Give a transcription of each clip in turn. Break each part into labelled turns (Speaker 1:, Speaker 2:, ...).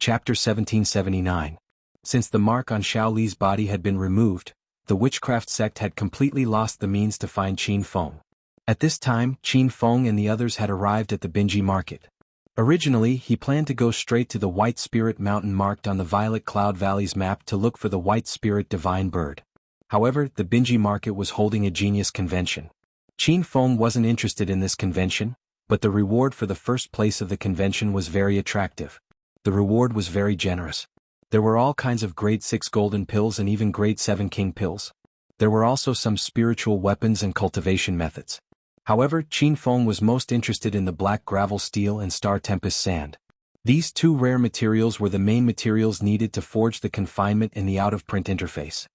Speaker 1: Chapter 1779. Since the mark on Xiao Li's body had been removed, the witchcraft sect had completely lost the means to find Qin Feng. At this time, Qin Feng and the others had arrived at the Binji market. Originally, he planned to go straight to the White Spirit Mountain marked on the Violet Cloud Valley's map to look for the White Spirit Divine Bird. However, the Binji market was holding a genius convention. Qin Feng wasn't interested in this convention, but the reward for the first place of the convention was very attractive. The reward was very generous. There were all kinds of grade 6 golden pills and even grade 7 king pills. There were also some spiritual weapons and cultivation methods. However, Qin Feng was most interested in the black gravel steel and star tempest sand. These two rare materials were the main materials needed to forge the confinement in the out-of-print interface.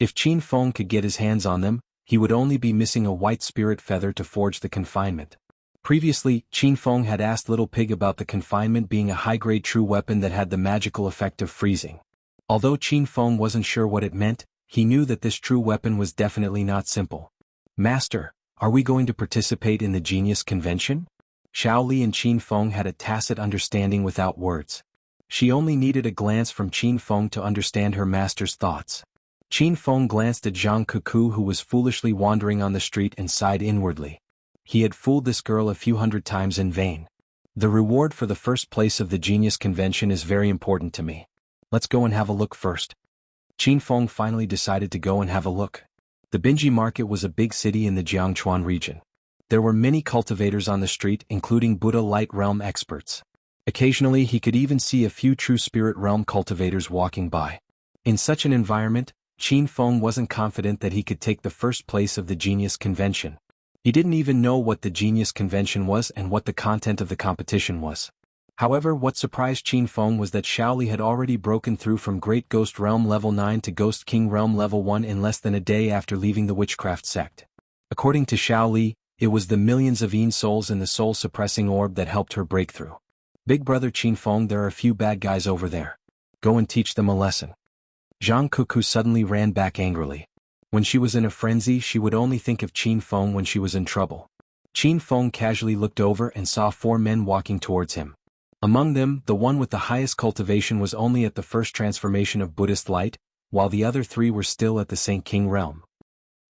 Speaker 1: If Qin Feng could get his hands on them, he would only be missing a white spirit feather to forge the confinement. Previously, Qin Feng had asked Little Pig about the confinement being a high-grade true weapon that had the magical effect of freezing. Although Qin Feng wasn't sure what it meant, he knew that this true weapon was definitely not simple. "Master, are we going to participate in the Genius Convention?" Xiao Li and Qin Feng had a tacit understanding without words. She only needed a glance from Qin Feng to understand her master's thoughts. Qin Feng glanced at Zhang Cuckoo, who was foolishly wandering on the street, and sighed inwardly. He had fooled this girl a few hundred times in vain. The reward for the first place of the Genius Convention is very important to me. Let's go and have a look first. Qin Feng finally decided to go and have a look. The Binji market was a big city in the Jiangchuan region. There were many cultivators on the street, including Buddha Light Realm experts. Occasionally he could even see a few true Spirit Realm cultivators walking by. In such an environment, Qin Feng wasn't confident that he could take the first place of the Genius Convention. He didn't even know what the Genius Convention was and what the content of the competition was. However, what surprised Qin Feng was that Xiao Li had already broken through from Great Ghost Realm Level 9 to Ghost King Realm Level 1 in less than a day after leaving the witchcraft sect. According to Xiao Li, it was the millions of Yin souls in the soul-suppressing orb that helped her break through. "Big brother Qin Feng, there are a few bad guys over there. Go and teach them a lesson." Zhang Cuckoo suddenly ran back angrily. When she was in a frenzy, she would only think of Qin Feng when she was in trouble. Qin Feng casually looked over and saw 4 men walking towards him. Among them, the one with the highest cultivation was only at the first transformation of Buddhist light, while the other 3 were still at the Saint King realm.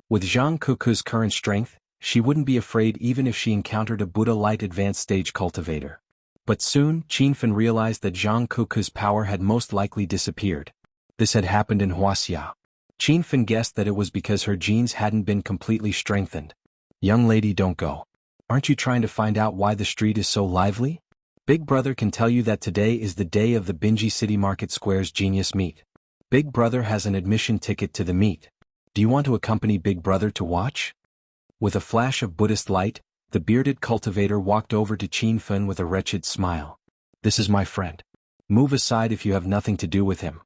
Speaker 1: With Zhang Cuckoo's current strength, she wouldn't be afraid even if she encountered a Buddha light advanced stage cultivator. But soon, Qin Feng realized that Zhang Cuckoo's power had most likely disappeared. This had happened in Huaxia. Qin Feng guessed that it was because her genes hadn't been completely strengthened. "Young lady, don't go. Aren't you trying to find out why the street is so lively? Big brother can tell you that today is the day of the Binji City Market Square's Genius Meet. Big brother has an admission ticket to the meet. Do you want to accompany Big brother to watch?" With a flash of Buddhist light, the bearded cultivator walked over to Qin Feng with a wretched smile. "This is my friend. Move aside if you have nothing to do with him."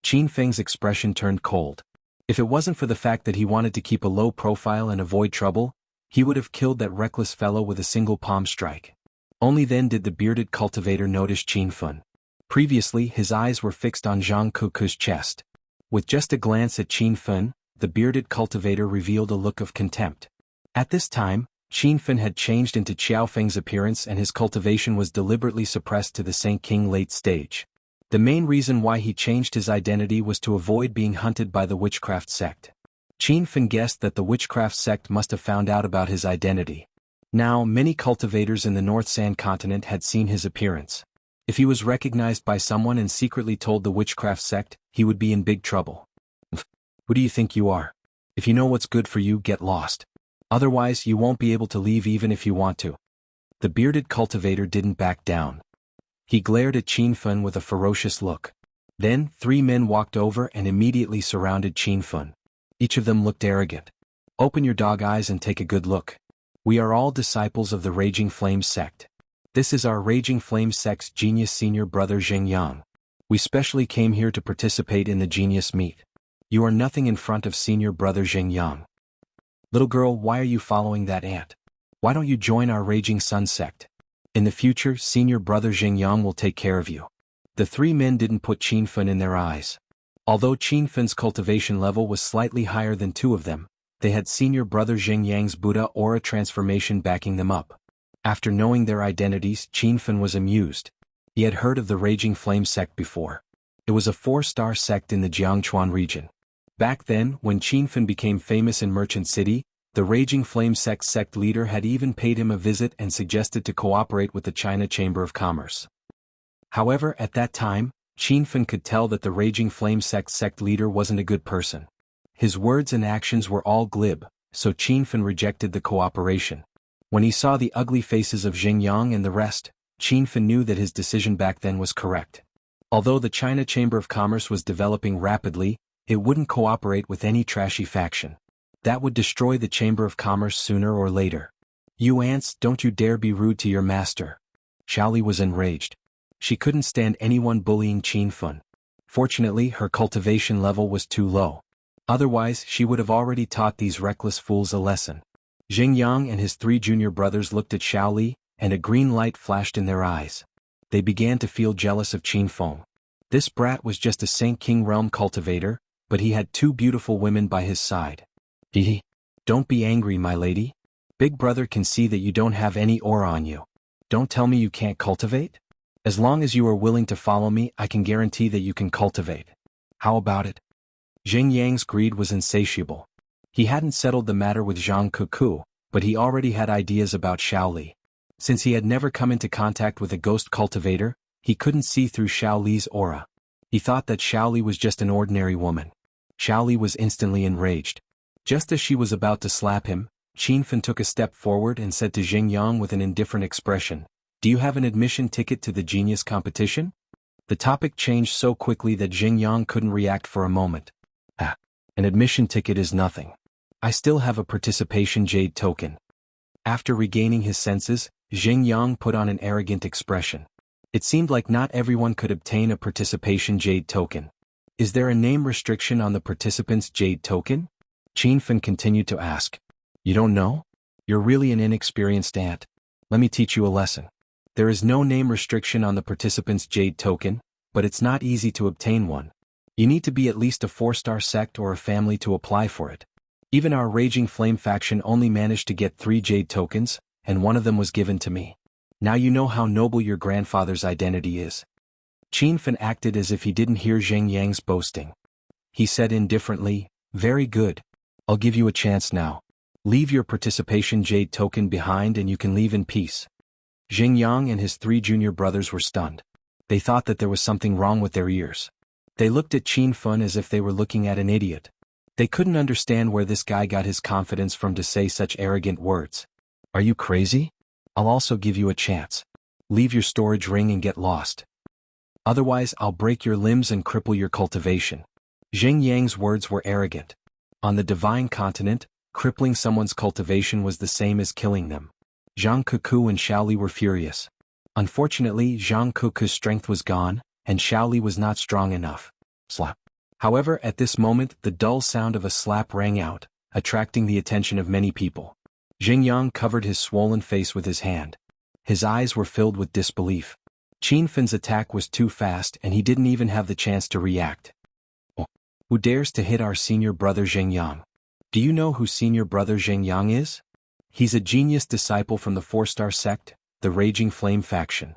Speaker 1: Qin Feng's expression turned cold. If it wasn't for the fact that he wanted to keep a low profile and avoid trouble, he would have killed that reckless fellow with a single palm strike. Only then did the bearded cultivator notice Qin Feng. Previously, his eyes were fixed on Zhang Cuckoo's chest. With just a glance at Qin Feng, the bearded cultivator revealed a look of contempt. At this time, Qin Feng had changed into Qiao Feng's appearance and his cultivation was deliberately suppressed to the Saint King late stage. The main reason why he changed his identity was to avoid being hunted by the witchcraft sect. Qin Feng guessed that the witchcraft sect must have found out about his identity. Now, many cultivators in the North Sand continent had seen his appearance. If he was recognized by someone and secretly told the witchcraft sect, he would be in big trouble. "Who do you think you are? If you know what's good for you, get lost. Otherwise, you won't be able to leave even if you want to." The bearded cultivator didn't back down. He glared at Qin Feng with a ferocious look. Then, 3 men walked over and immediately surrounded Qin Feng. Each of them looked arrogant. "Open your dog eyes and take a good look. We are all disciples of the Raging Flames sect. This is our Raging Flames sect's genius senior brother Zheng Yang. We specially came here to participate in the genius meet. You are nothing in front of senior brother Zheng Yang. Little girl, why are you following that ant? Why don't you join our Raging Sun sect? In the future, senior brother Zheng Yang will take care of you." The 3 men didn't put Qin Feng in their eyes. Although Qin Feng's cultivation level was slightly higher than 2 of them, they had senior brother Zheng Yang's Buddha aura transformation backing them up. After knowing their identities, Qin Feng was amused. He had heard of the Raging Flame sect before. It was a 4-star sect in the Jiangchuan region. Back then, when Qinfen became famous in Merchant City, the Raging Flame sect leader had even paid him a visit and suggested to cooperate with the China Chamber of Commerce. However, at that time, Qinfen could tell that the Raging Flame sect leader wasn't a good person. His words and actions were all glib, so Qinfen rejected the cooperation. When he saw the ugly faces of Xingyang and the rest, Qinfen knew that his decision back then was correct. Although the China Chamber of Commerce was developing rapidly, it wouldn't cooperate with any trashy faction. That would destroy the Chamber of Commerce sooner or later. "You ants, don't you dare be rude to your master." Xiaoli was enraged. She couldn't stand anyone bullying Qinfen. Fortunately, her cultivation level was too low. Otherwise, she would have already taught these reckless fools a lesson. Xingyang and his 3 junior brothers looked at Xiaoli, and a green light flashed in their eyes. They began to feel jealous of Qinfen. This brat was just a Saint King Realm cultivator, but he had 2 beautiful women by his side. Hehe. Don't be angry, my lady. Big brother can see that you don't have any aura on you. Don't tell me you can't cultivate? As long as you are willing to follow me, I can guarantee that you can cultivate. How about it? Xingyang's greed was insatiable. He hadn't settled the matter with Zhang Kuku, but he already had ideas about Xiaoli. Since he had never come into contact with a ghost cultivator, he couldn't see through Xiaoli's aura. He thought that Xiaoli was just an ordinary woman. Xiaoli was instantly enraged. Just as she was about to slap him, Qinfen took a step forward and said to Xingyang with an indifferent expression, "Do you have an admission ticket to the genius competition?" The topic changed so quickly that Xingyang couldn't react for a moment. "Ah, an admission ticket is nothing. I still have a participation jade token." After regaining his senses, Xingyang put on an arrogant expression. It seemed like not everyone could obtain a participation jade token. "Is there a name restriction on the participant's jade token?" Qinfen continued to ask. "You don't know? You're really an inexperienced ant. Let me teach you a lesson. There is no name restriction on the participant's jade token, but it's not easy to obtain one. You need to be at least a 4-star sect or a family to apply for it. Even our Raging Flame faction only managed to get 3 jade tokens, and one of them was given to me. Now you know how noble your grandfather's identity is." Qinfen acted as if he didn't hear Xingyang's boasting. He said indifferently, "Very good. I'll give you a chance now. Leave your participation jade token behind and you can leave in peace." Xingyang and his 3 junior brothers were stunned. They thought that there was something wrong with their ears. They looked at Qinfen as if they were looking at an idiot. They couldn't understand where this guy got his confidence from to say such arrogant words. "Are you crazy? I'll also give you a chance. Leave your storage ring and get lost. Otherwise, I'll break your limbs and cripple your cultivation." Xingyang's words were arrogant. On the Divine Continent, crippling someone's cultivation was the same as killing them. Zhang Kuku and Xiaoli were furious. Unfortunately, Zhang Kuku's strength was gone, and Xiaoli was not strong enough. Slap. However, at this moment, the dull sound of a slap rang out, attracting the attention of many people. Xingyang covered his swollen face with his hand. His eyes were filled with disbelief. Qinfen's attack was too fast and he didn't even have the chance to react. "Oh, who dares to hit our senior brother Xingyang? Do you know who senior brother Xingyang is? He's a genius disciple from the 4-star sect, the Raging Flame faction."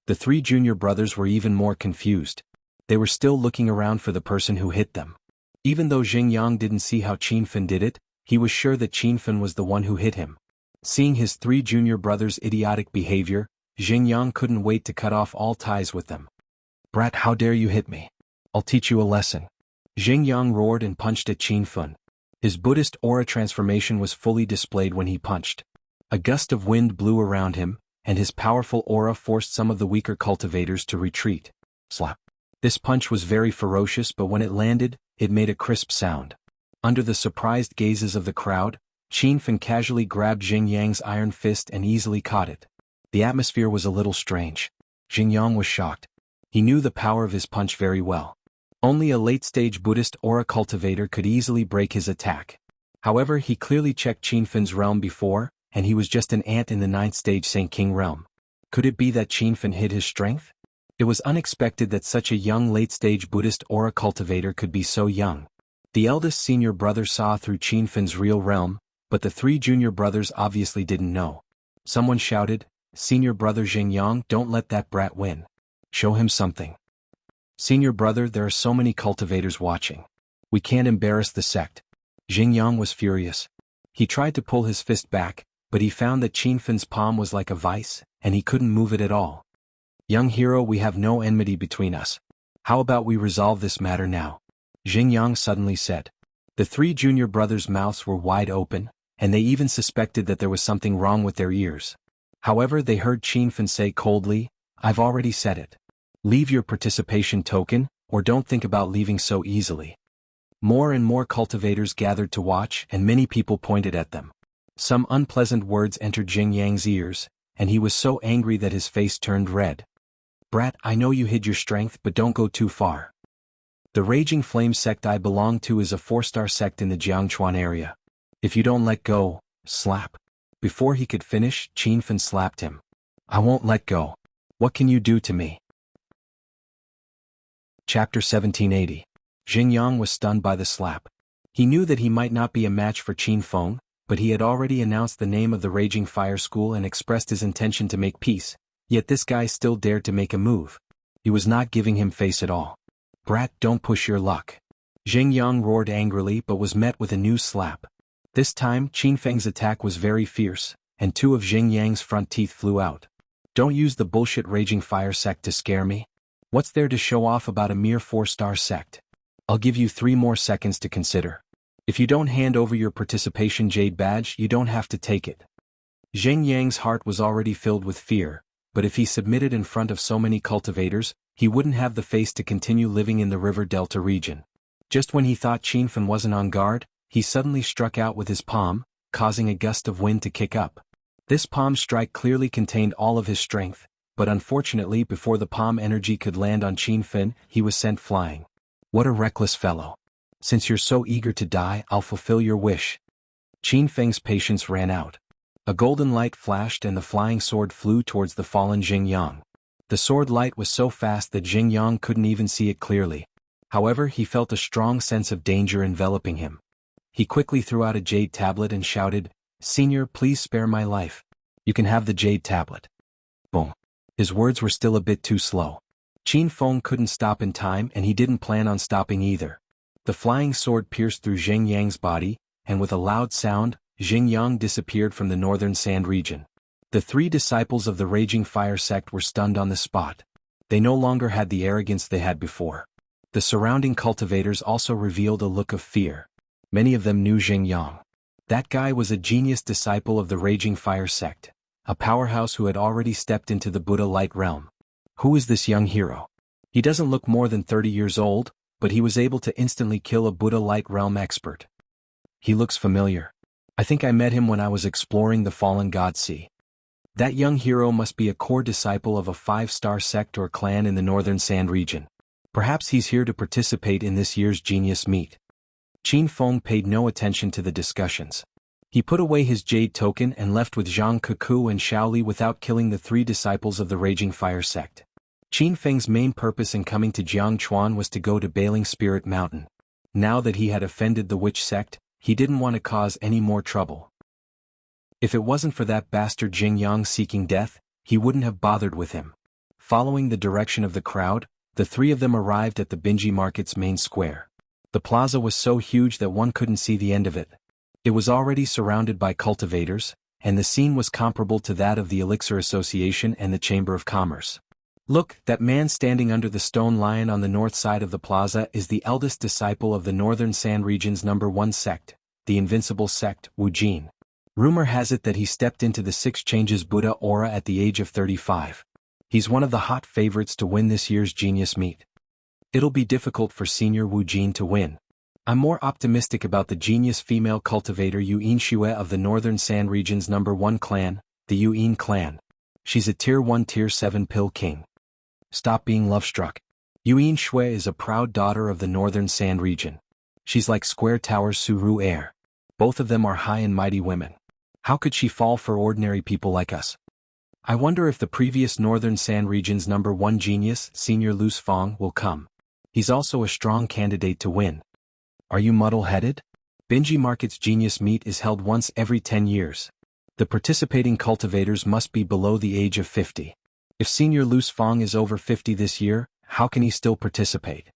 Speaker 1: The 3 junior brothers were even more confused. They were still looking around for the person who hit them. Even though Xingyang didn't see how Qinfen did it, he was sure that Qinfen was the one who hit him. Seeing his 3 junior brothers' idiotic behavior, Xingyang couldn't wait to cut off all ties with them. "Brat, how dare you hit me? I'll teach you a lesson." Xingyang roared and punched at Qinfen. His Buddhist aura transformation was fully displayed when he punched. A gust of wind blew around him, and his powerful aura forced some of the weaker cultivators to retreat. Slap. This punch was very ferocious, but when it landed, it made a crisp sound. Under the surprised gazes of the crowd, Qinfen casually grabbed Xingyang's iron fist and easily caught it. The atmosphere was a little strange. Xingyang was shocked. He knew the power of his punch very well. Only a late-stage Buddhist aura cultivator could easily break his attack. However, he clearly checked Qinfen's realm before, and he was just an ant in the 9th stage Saint King realm. Could it be that Qinfen hid his strength? It was unexpected that such a young late-stage Buddhist aura cultivator could be so young. The eldest senior brother saw through Qinfen's real realm, but the 3 junior brothers obviously didn't know. Someone shouted, "Senior brother Xingyang, don't let that brat win." Show him something. Senior brother, there are so many cultivators watching. We can't embarrass the sect. Xingyang was furious. He tried to pull his fist back, but he found that Qin Fen's palm was like a vice, and he couldn't move it at all. Young hero, we have no enmity between us. How about we resolve this matter now? Xingyang suddenly said. The three junior brothers' mouths were wide open, and they even suspected that there was something wrong with their ears. However, they heard Qin Fen say coldly, I've already said it. Leave your participation token, or don't think about leaving so easily. More and more cultivators gathered to watch, and many people pointed at them. Some unpleasant words entered Xingyang's ears, and he was so angry that his face turned red. Brat, I know you hid your strength, but don't go too far. The Raging Flame sect I belong to is a 4-star sect in the Jiangchuan area. If you don't let go, slap. Before he could finish, Qin Fen slapped him. I won't let go. What can you do to me? Chapter 1780. Xingyang was stunned by the slap. He knew that he might not be a match for Qin Feng, but he had already announced the name of the Raging Fire School and expressed his intention to make peace, yet this guy still dared to make a move. He was not giving him face at all. Brat, don't push your luck. Xingyang roared angrily but was met with a new slap. This time, Qin Feng's attack was very fierce, and 2 of Xingyang's front teeth flew out. Don't use the bullshit Raging Fire sect to scare me. What's there to show off about a mere 4-star sect? I'll give you 3 more seconds to consider. If you don't hand over your participation jade badge, you don't have to take it. Xingyang's heart was already filled with fear, but if he submitted in front of so many cultivators, he wouldn't have the face to continue living in the River Delta region. Just when he thought Qin Fen wasn't on guard, he suddenly struck out with his palm, causing a gust of wind to kick up. This palm strike clearly contained all of his strength, but unfortunately before the palm energy could land on Qin Fen, he was sent flying. What a reckless fellow. Since you're so eager to die, I'll fulfill your wish. Qin Feng's patience ran out. A golden light flashed and the flying sword flew towards the fallen Xingyang. The sword light was so fast that Xingyang couldn't even see it clearly. However, he felt a strong sense of danger enveloping him. He quickly threw out a jade tablet and shouted, Senior, please spare my life. You can have the jade tablet. Boom. His words were still a bit too slow. Qin Feng couldn't stop in time and he didn't plan on stopping either. The flying sword pierced through Xingyang's body, and with a loud sound, Xingyang disappeared from the northern sand region. The 3 disciples of the Raging Fire sect were stunned on the spot. They no longer had the arrogance they had before. The surrounding cultivators also revealed a look of fear. Many of them knew Xingyang. That guy was a genius disciple of the Raging Fire sect, a powerhouse who had already stepped into the Buddha light realm. Who is this young hero? He doesn't look more than 30 years old, but he was able to instantly kill a Buddha light realm expert. He looks familiar. I think I met him when I was exploring the Fallen God Sea. That young hero must be a core disciple of a 5-star sect or clan in the northern sand region. Perhaps he's here to participate in this year's genius meet. Qin Feng paid no attention to the discussions. He put away his jade token and left with Zhang Kuku and Shaoli without killing the 3 disciples of the Raging Fire sect. Qin Feng's main purpose in coming to Jiangchuan was to go to Bailing Spirit Mountain. Now that he had offended the witch sect, he didn't want to cause any more trouble. If it wasn't for that bastard Xingyang seeking death, he wouldn't have bothered with him. Following the direction of the crowd, the 3 of them arrived at the Binji Market's main square. The plaza was so huge that one couldn't see the end of it. It was already surrounded by cultivators, and the scene was comparable to that of the Elixir Association and the Chamber of Commerce. Look, that man standing under the stone lion on the north side of the plaza is the eldest disciple of the Northern Sand Region's #1 sect, the Invincible Sect, Wu Jin. Rumor has it that he stepped into the 6 Changes Buddha aura at the age of 35. He's one of the hot favorites to win this year's Genius Meet. It'll be difficult for Senior Wu Jin to win. I'm more optimistic about the genius female cultivator Yuan Xue of the Northern Sand Region's #1 clan, the Yuan clan. She's a Tier 1 Tier 7 pill king. Stop being love-struck. Yuan Xue is a proud daughter of the Northern Sand Region. She's like Square Tower's Suru Air. Both of them are high and mighty women. How could she fall for ordinary people like us? I wonder if the previous Northern Sand Region's #1 genius, Senior Lu Fang, will come. He's also a strong candidate to win. Are you muddle-headed? Binji Market's Genius Meet is held once every 10 years. The participating cultivators must be below the age of 50. If Senior Loose Fong is over 50 this year, how can he still participate?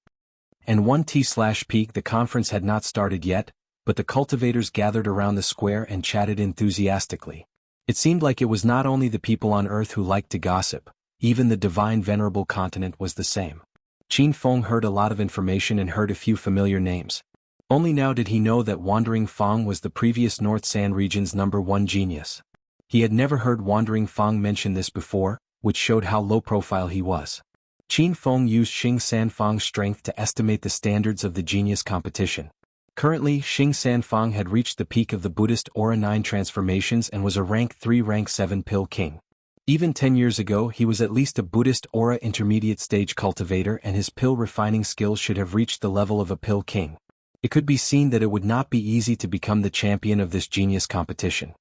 Speaker 1: And 1T/peak. The conference had not started yet, but the cultivators gathered around the square and chatted enthusiastically. It seemed like it was not only the people on Earth who liked to gossip, even the divine venerable continent was the same. Qin Feng heard a lot of information and heard a few familiar names. Only now did he know that Wandering Fong was the previous North San region's #1 genius. He had never heard Wandering Fong mention this before, which showed how low profile he was. Qin Feng used Xing Sanfang's strength to estimate the standards of the genius competition. Currently, Xing Sanfang had reached the peak of the Buddhist Aura 9 transformations and was a rank 3 rank 7 pill king. Even 10 years ago he was at least a Buddhist Aura intermediate stage cultivator, and his pill refining skills should have reached the level of a pill king. It could be seen that it would not be easy to become the champion of this genius competition.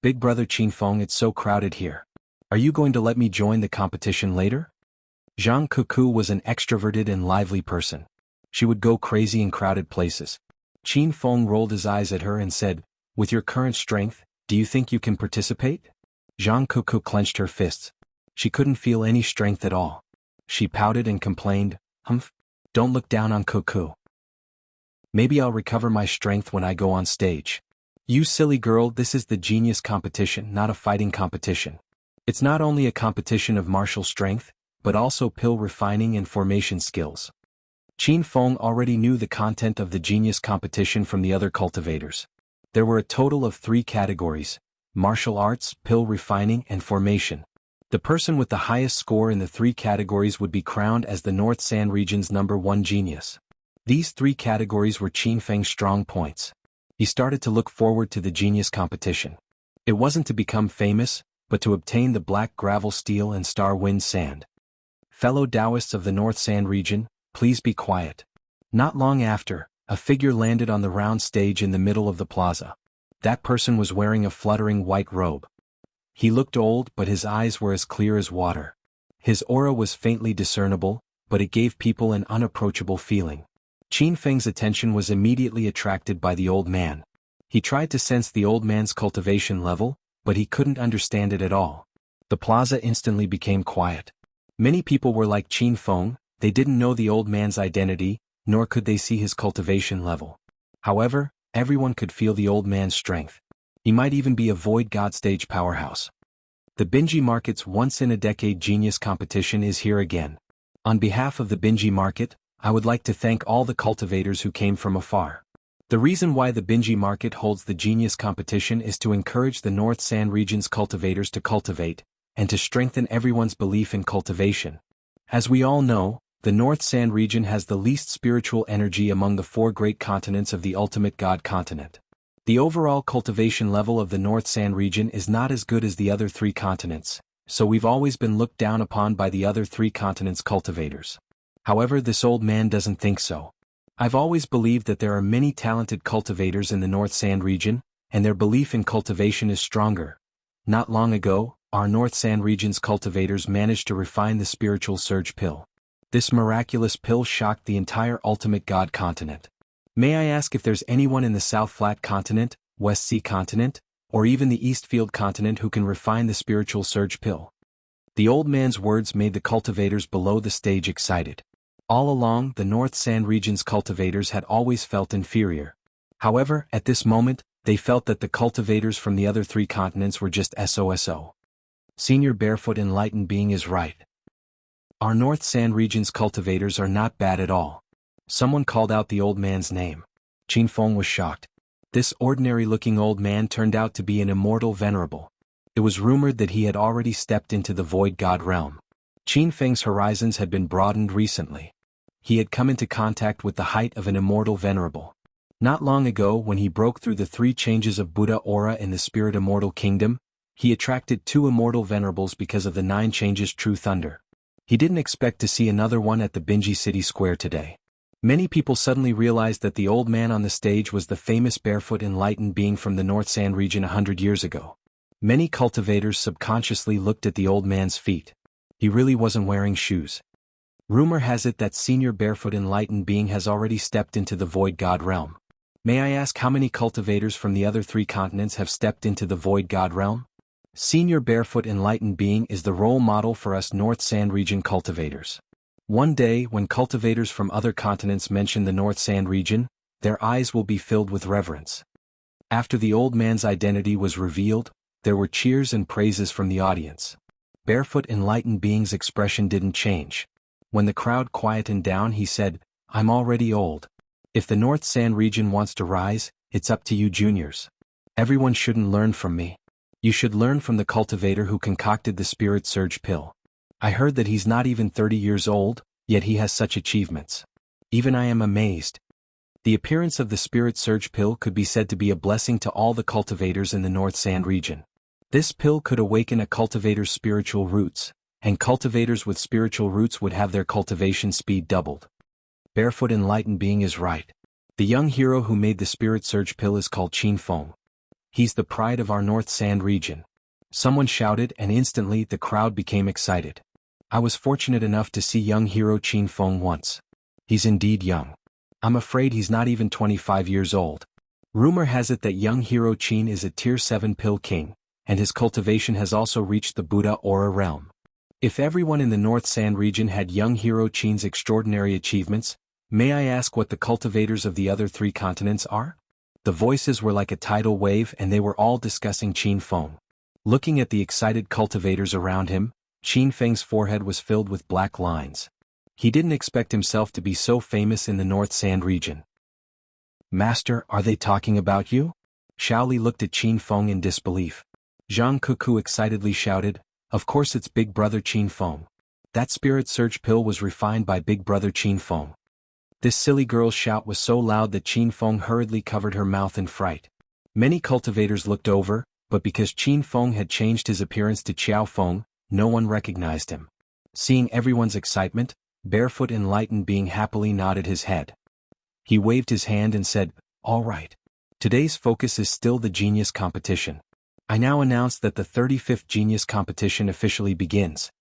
Speaker 1: Big brother Qin Feng, it's so crowded here. Are you going to let me join the competition later? Zhang Kuku was an extroverted and lively person. She would go crazy in crowded places. Qin Feng rolled his eyes at her and said, "With your current strength, do you think you can participate?" Zhang Kuku clenched her fists. She couldn't feel any strength at all. She pouted and complained, "Humph, don't look down on Kuku. Maybe I'll recover my strength when I go on stage." "You silly girl, this is the genius competition, not a fighting competition. It's not only a competition of martial strength, but also pill refining and formation skills." Qin Feng already knew the content of the genius competition from the other cultivators. There were a total of 3 categories: martial arts, pill refining, and formation. The person with the highest score in the 3 categories would be crowned as the North San region's #1 genius. These 3 categories were Qin Feng's strong points. He started to look forward to the genius competition. It wasn't to become famous, but to obtain the black gravel steel and star wind sand. "Fellow Taoists of the North San region, please be quiet." Not long after, a figure landed on the round stage in the middle of the plaza. That person was wearing a fluttering white robe. He looked old, but his eyes were as clear as water. His aura was faintly discernible, but it gave people an unapproachable feeling. Qin Feng's attention was immediately attracted by the old man. He tried to sense the old man's cultivation level, but he couldn't understand it at all. The plaza instantly became quiet. Many people were like Qin Feng, they didn't know the old man's identity, nor could they see his cultivation level. However, everyone could feel the old man's strength. He might even be a void god stage powerhouse. The Binji Market's once-in-a-decade genius competition is here again. On behalf of the Binji Market, I would like to thank all the cultivators who came from afar. The reason why the Binji Market holds the genius competition is to encourage the North San region's cultivators to cultivate, and to strengthen everyone's belief in cultivation. As we all know, the North San region has the least spiritual energy among the 4 great continents of the ultimate God continent. The overall cultivation level of the North San region is not as good as the other 3 continents, so we've always been looked down upon by the other 3 continents' cultivators. However, this old man doesn't think so. I've always believed that there are many talented cultivators in the North San region, and their belief in cultivation is stronger. Not long ago, our North San region's cultivators managed to refine the spiritual surge pill. This miraculous pill shocked the entire ultimate God continent. May I ask if there's anyone in the South Flat continent, West Sea continent, or even the Eastfield continent who can refine the spiritual surge pill? The old man's words made the cultivators below the stage excited. All along, the North San region's cultivators had always felt inferior. However, at this moment, they felt that the cultivators from the other 3 continents were just SOSO. Senior Barefoot Enlightened Being is right. Our North San region's cultivators are not bad at all. Someone called out the old man's name. Qin Feng was shocked. This ordinary-looking old man turned out to be an immortal venerable. It was rumored that he had already stepped into the void god realm. Qin Feng's horizons had been broadened recently. He had come into contact with the height of an immortal venerable. Not long ago, when he broke through the 3 changes of Buddha aura in the Spirit Immortal Kingdom, he attracted 2 immortal venerables because of the 9 changes True Thunder. He didn't expect to see another one at the Binji City Square today. Many people suddenly realized that the old man on the stage was the famous Barefoot Enlightened Being from the North San region 100 years ago. Many cultivators subconsciously looked at the old man's feet. He really wasn't wearing shoes. Rumor has it that Senior Barefoot Enlightened Being has already stepped into the Void God realm. May I ask how many cultivators from the other 3 continents have stepped into the Void God realm? Senior Barefoot Enlightened Being is the role model for us North Sand Region cultivators. One day, when cultivators from other continents mention the North Sand Region, their eyes will be filled with reverence. After the old man's identity was revealed, there were cheers and praises from the audience. Barefoot Enlightened Being's expression didn't change. When the crowd quietened down, he said, "I'm already old. If the North Sand Region wants to rise, it's up to you juniors. Everyone shouldn't learn from me. You should learn from the cultivator who concocted the Spirit Surge pill. I heard that he's not even 30 years old, yet he has such achievements. Even I am amazed." The appearance of the Spirit Surge pill could be said to be a blessing to all the cultivators in the North Sand Region. This pill could awaken a cultivator's spiritual roots, and cultivators with spiritual roots would have their cultivation speed doubled. Barefoot Enlightened Being is right. The young hero who made the Spirit Surge pill is called Qin Feng. He's the pride of our North Sand Region. Someone shouted, and instantly the crowd became excited. I was fortunate enough to see young hero Qin Feng once. He's indeed young. I'm afraid he's not even 25 years old. Rumor has it that young hero Qin is a Tier 7 pill king, and his cultivation has also reached the Buddha Aura realm. If everyone in the North Sand Region had young hero Qin's extraordinary achievements, may I ask what the cultivators of the other 3 continents are? The voices were like a tidal wave, and they were all discussing Qin Feng. Looking at the excited cultivators around him, Qin Feng's forehead was filled with black lines. He didn't expect himself to be so famous in the North Sand Region. "Master, are they talking about you?" Shaoli looked at Qin Feng in disbelief. Zhang Kuku excitedly shouted, "Of course it's Big Brother Qin Feng. That Spirit Surge pill was refined by Big Brother Qin Feng." This silly girl's shout was so loud that Qin Feng hurriedly covered her mouth in fright. Many cultivators looked over, but because Qin Feng had changed his appearance to Qiao Feng, no one recognized him. Seeing everyone's excitement, Barefoot Enlightened Being happily nodded his head. He waved his hand and said, "All right. Today's focus is still the Genius Competition. I now announce that the 35th Genius Competition officially begins."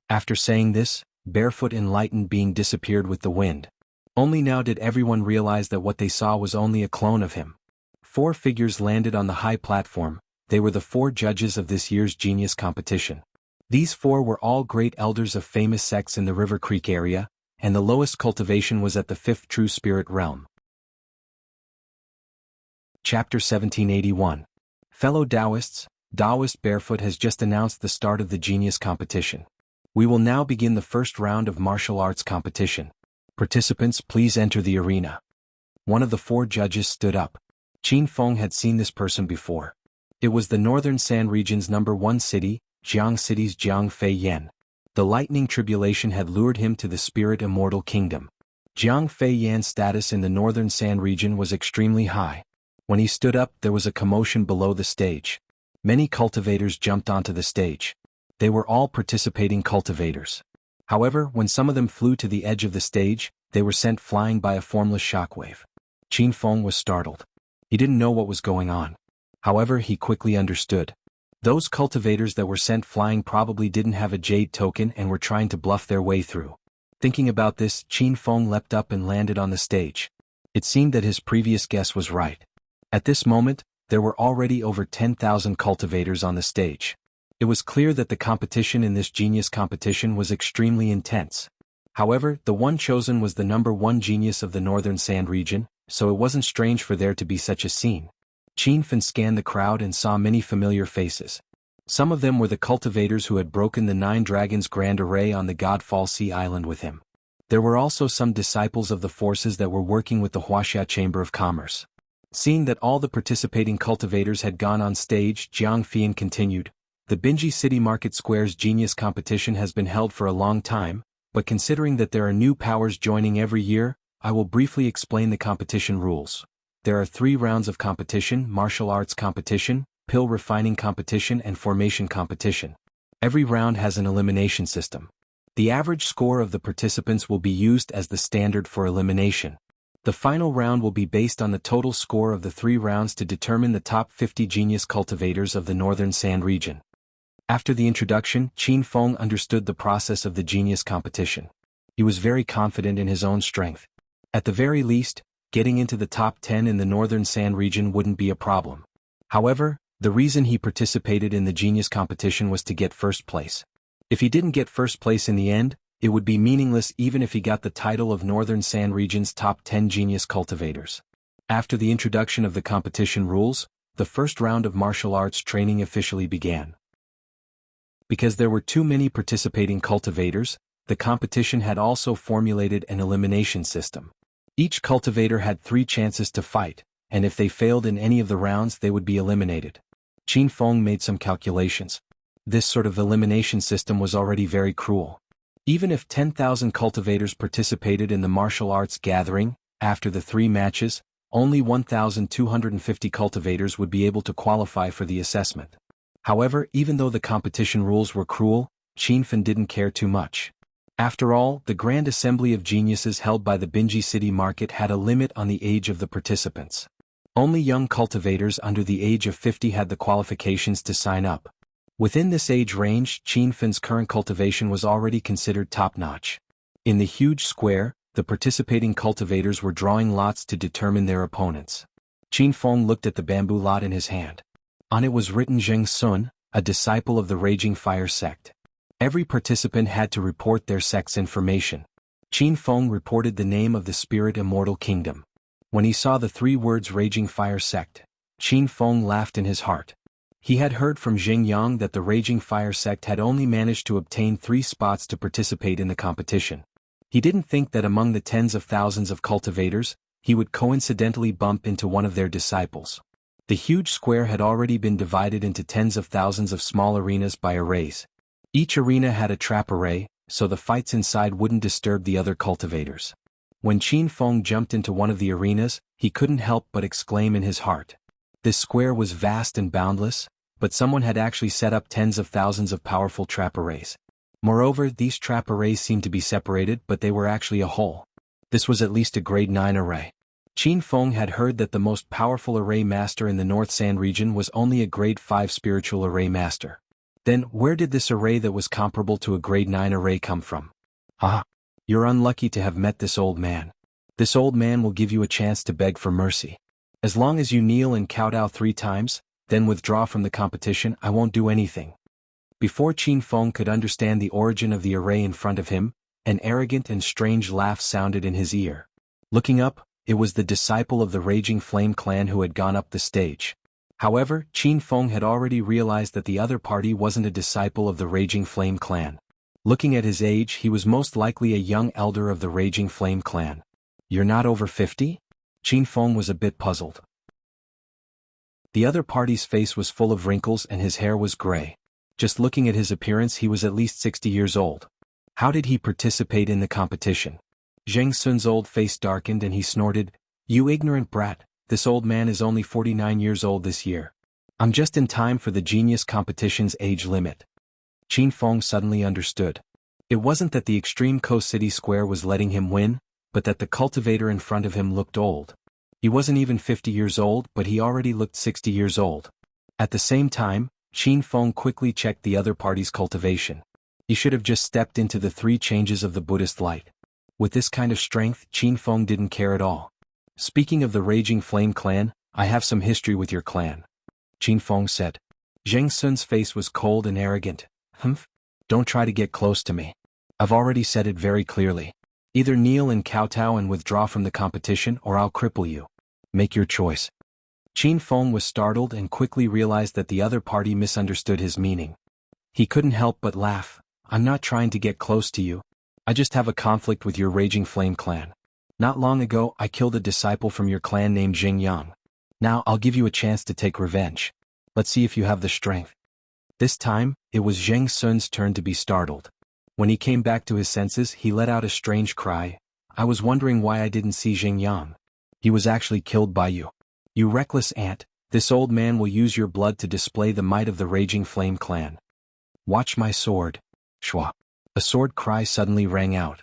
Speaker 1: After saying this, Barefoot Enlightened Being disappeared with the wind. Only now did everyone realize that what they saw was only a clone of him. 4 figures landed on the high platform. They were the 4 judges of this year's Genius Competition. These 4 were all great elders of famous sects in the River Creek area, and the lowest cultivation was at the 5th True Spirit realm. Chapter 1781. Fellow Taoists, Taoist Barefoot has just announced the start of the Genius Competition. We will now begin the first round of martial arts competition. Participants, please enter the arena. One of the 4 judges stood up. Qin Feng had seen this person before. It was the Northern Sand Region's #1 city, Jiang City's Jiang Fei Yan. The lightning tribulation had lured him to the Spirit Immortal Kingdom. Jiang Fei Yan's status in the Northern Sand Region was extremely high. When he stood up, there was a commotion below the stage. Many cultivators jumped onto the stage. They were all participating cultivators. However, when some of them flew to the edge of the stage, they were sent flying by a formless shockwave. Qin Feng was startled. He didn't know what was going on. However, he quickly understood. Those cultivators that were sent flying probably didn't have a jade token and were trying to bluff their way through. Thinking about this, Qin Feng leapt up and landed on the stage. It seemed that his previous guess was right. At this moment, there were already over 10,000 cultivators on the stage. It was clear that the competition in this Genius Competition was extremely intense. However, the one chosen was the #1 genius of the Northern Sand Region, so it wasn't strange for there to be such a scene. Qin Feng scanned the crowd and saw many familiar faces. Some of them were the cultivators who had broken the 9 Dragons Grand Array on the Godfall Sea Island with him. There were also some disciples of the forces that were working with the Huaxia Chamber of Commerce. Seeing that all the participating cultivators had gone on stage, Jiang Fian continued, "The Binji City Market Square's Genius Competition has been held for a long time, but considering that there are new powers joining every year, I will briefly explain the competition rules. There are 3 rounds of competition: martial arts competition, pill refining competition, and formation competition. Every round has an elimination system. The average score of the participants will be used as the standard for elimination. The final round will be based on the total score of the 3 rounds to determine the top 50 genius cultivators of the Northern Sand Region." After the introduction, Qin Feng understood the process of the Genius Competition. He was very confident in his own strength. At the very least, getting into the top 10 in the Northern Sand Region wouldn't be a problem. However, The reason he participated in the genius competition was to get first place. If he didn't get first place in the end, it would be meaningless even if he got the title of Northern San Region's top 10 genius cultivators. After the introduction of the competition rules, the first round of martial arts training officially began. Because there were too many participating cultivators, the competition had also formulated an elimination system. Each cultivator had 3 chances to fight, and if they failed in any of the rounds they would be eliminated. Qin Feng made some calculations. This sort of elimination system was already very cruel. Even if 10,000 cultivators participated in the martial arts gathering, after the 3 matches, only 1,250 cultivators would be able to qualify for the assessment. However, even though the competition rules were cruel, Qin Feng didn't care too much. After all, the Grand Assembly of Geniuses held by the Binji City Market had a limit on the age of the participants. Only young cultivators under the age of 50 had the qualifications to sign up. Within this age range, Qin Feng's current cultivation was already considered top-notch. In the huge square, the participating cultivators were drawing lots to determine their opponents. Qin Feng looked at the bamboo lot in his hand. On it was written Zheng Sun, a disciple of the Raging Fire sect. Every participant had to report their sect's information. Qin Feng reported the name of the Spirit Immortal Kingdom. When he saw the 3 words Raging Fire sect, Qin Feng laughed in his heart. He had heard from Jing Yang that the Raging Fire sect had only managed to obtain 3 spots to participate in the competition. He didn't think that among the tens of thousands of cultivators, he would coincidentally bump into one of their disciples. The huge square had already been divided into tens of thousands of small arenas by arrays. Each arena had a trap array, so the fights inside wouldn't disturb the other cultivators. When Qin Feng jumped into one of the arenas, he couldn't help but exclaim in his heart. This square was vast and boundless, but someone had actually set up tens of thousands of powerful trap arrays. Moreover, these trap arrays seemed to be separated, but they were actually a whole. This was at least a grade 9 array. Qin Feng had heard that the most powerful array master in the North Sand region was only a grade 5 spiritual array master. Then, where did this array that was comparable to a grade 9 array come from? Ah, you're unlucky to have met this old man. This old man will give you a chance to beg for mercy. As long as you kneel and kowtow 3 times, then withdraw from the competition, I won't do anything. Before Qin Feng could understand the origin of the array in front of him, an arrogant and strange laugh sounded in his ear. Looking up, it was the disciple of the Raging Flame clan who had gone up the stage. However, Qin Feng had already realized that the other party wasn't a disciple of the Raging Flame clan. Looking at his age, he was most likely a young elder of the Raging Flame clan. You're not over 50? Qin Feng was a bit puzzled. The other party's face was full of wrinkles and his hair was gray. Just looking at his appearance, he was at least 60 years old. How did he participate in the competition? Zheng Sun's old face darkened and he snorted, "You ignorant brat, this old man is only 49 years old this year. I'm just in time for the genius competition's age limit." Qin Feng suddenly understood. It wasn't that the extreme Coast City Square was letting him win, but that the cultivator in front of him looked old. He wasn't even 50 years old, but he already looked 60 years old. At the same time, Qin Feng quickly checked the other party's cultivation. He should have just stepped into the 3 changes of the Buddhist light. With this kind of strength, Qin Feng didn't care at all. "Speaking of the Raging Flame clan, I have some history with your clan," Qin Feng said. Zheng Sun's face was cold and arrogant. "Humph? Don't try to get close to me. I've already said it very clearly. Either kneel and kowtow and withdraw from the competition or I'll cripple you. Make your choice." Qin Feng was startled and quickly realized that the other party misunderstood his meaning. He couldn't help but laugh. "I'm not trying to get close to you. I just have a conflict with your Raging Flame clan. Not long ago, I killed a disciple from your clan named Jing Yang. Now I'll give you a chance to take revenge. Let's see if you have the strength." This time, it was Zheng Sun's turn to be startled. When he came back to his senses, he let out a strange cry. "I was wondering why I didn't see Jing Yang. He was actually killed by you. You reckless ant, this old man will use your blood to display the might of the Raging Flame clan. Watch my sword." Shwa. A sword cry suddenly rang out.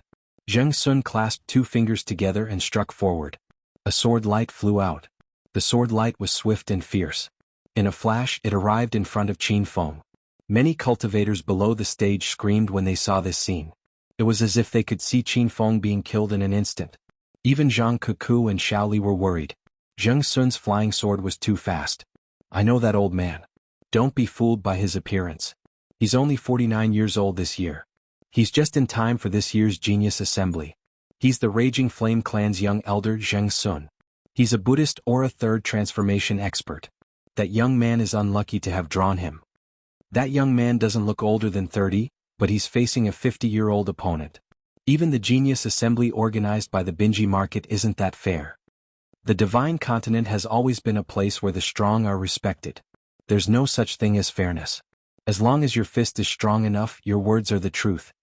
Speaker 1: Zheng Sun clasped 2 fingers together and struck forward. A sword light flew out. The sword light was swift and fierce. In a flash, it arrived in front of Qin Feng. Many cultivators below the stage screamed when they saw this scene. It was as if they could see Qin Feng being killed in an instant. Even Zhang Kuku and Xiao Li were worried. Zheng Sun's flying sword was too fast. I know that old man. Don't be fooled by his appearance. He's only 49 years old this year. He's just in time for this year's Genius Assembly. He's the Raging Flame Clan's young elder Zheng Sun. He's a Buddhist Aura Third Transformation expert. That young man is unlucky to have drawn him. That young man doesn't look older than 30, but he's facing a 50-year-old opponent. Even the Genius Assembly organized by the Binji market isn't that fair. The Divine Continent has always been a place where the strong are respected. There's no such thing as fairness. As long as your fist is strong enough, your words are the truth.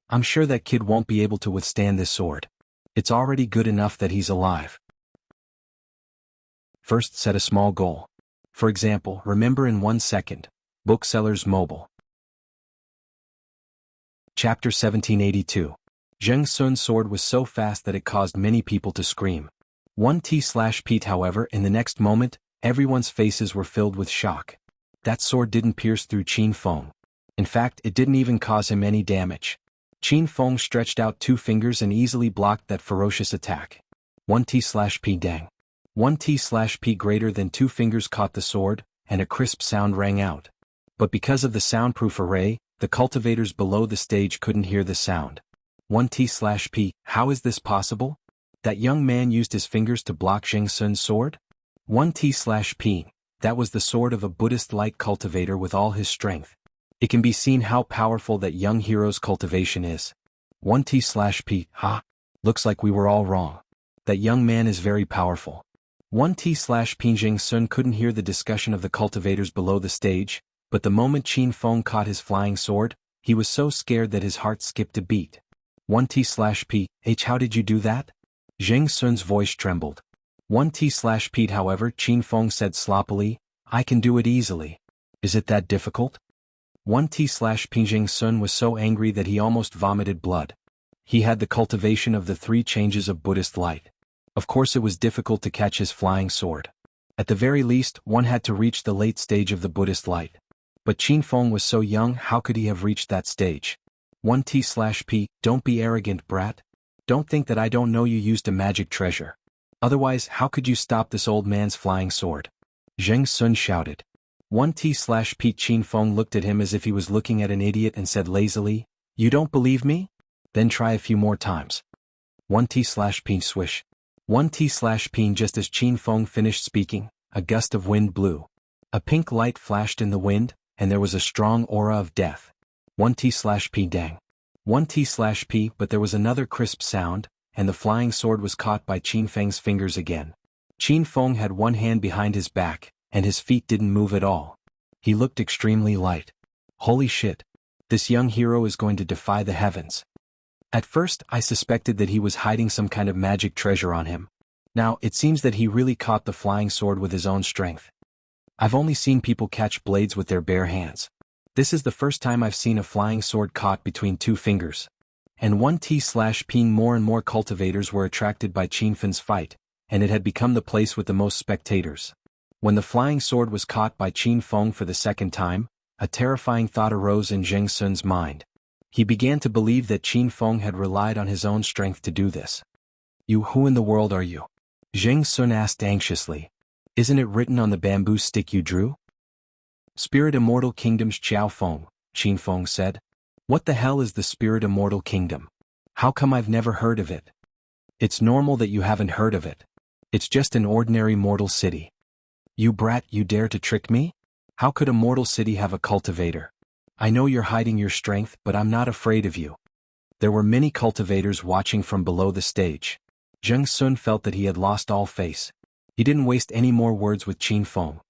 Speaker 1: I'm sure that kid won't be able to withstand this sword. It's already good enough that he's alive. First, set a small goal. For example, remember in 1 second. Booksellers Mobile. Chapter 1782. Zheng Sun's sword was so fast that it caused many people to scream. 1T/Pete, however, in the next moment, everyone's faces were filled with shock. That sword didn't pierce through Qin Feng. In fact, it didn't even cause him any damage. Qin Feng stretched out 2 fingers and easily blocked that ferocious attack. 1T/P dang. 1T/P greater than 2 fingers caught the sword, and a crisp sound rang out. But because of the soundproof array, the cultivators below the stage couldn't hear the sound. 1T/P, how is this possible? That young man used his fingers to block Zheng Sun's sword? 1T/P, that was the sword of a Buddhist light cultivator with all his strength. It can be seen how powerful that young hero's cultivation is. 1T/P, ha! Looks like we were all wrong. That young man is very powerful. 1T/P. Zheng Sun couldn't hear the discussion of the cultivators below the stage, but the moment Qin Feng caught his flying sword, he was so scared that his heart skipped a beat. 1T/P, how did you do that? Zheng Sun's voice trembled. 1T/P, however, Qin Feng said sloppily, I can do it easily. Is it that difficult? 1T/P. Zheng Sun was so angry that he almost vomited blood. He had the cultivation of the 3 changes of Buddhist light. Of course it was difficult to catch his flying sword. At the very least, one had to reach the late stage of the Buddhist light. But Qin Feng was so young, how could he have reached that stage? 1T/P, don't be arrogant, brat. Don't think that I don't know you used a magic treasure. Otherwise, how could you stop this old man's flying sword? Zheng Sun shouted. 1T/P. Qin Feng looked at him as if he was looking at an idiot and said lazily, You don't believe me? Then try a few more times. 1T/P. Swish. 1T/P. Just as Qin Feng finished speaking, a gust of wind blew. A pink light flashed in the wind, and there was a strong aura of death. 1T/P. Dang. 1T/P. But there was another crisp sound, and the flying sword was caught by Qin Feng's fingers again. Qin Feng had one hand behind his back, and his feet didn't move at all. He looked extremely light. Holy shit. This young hero is going to defy the heavens. At first, I suspected that he was hiding some kind of magic treasure on him. Now, it seems that he really caught the flying sword with his own strength. I've only seen people catch blades with their bare hands. This is the first time I've seen a flying sword caught between 2 fingers. And 1T/P. More and more cultivators were attracted by Qin Feng's fight, and it had become the place with the most spectators. When the flying sword was caught by Qin Feng for the second time, a terrifying thought arose in Zheng Sun's mind. He began to believe that Qin Feng had relied on his own strength to do this. Who in the world are you? Zheng Sun asked anxiously. Isn't it written on the bamboo stick you drew? Spirit Immortal Kingdom's Qiao Feng, Qin Feng said. What the hell is the Spirit Immortal Kingdom? How come I've never heard of it? It's normal that you haven't heard of it. It's just an ordinary mortal city. You brat, you dare to trick me? How could a mortal city have a cultivator? I know you're hiding your strength, but I'm not afraid of you. There were many cultivators watching from below the stage. Zheng Sun felt that he had lost all face. He didn't waste any more words with Qin Feng.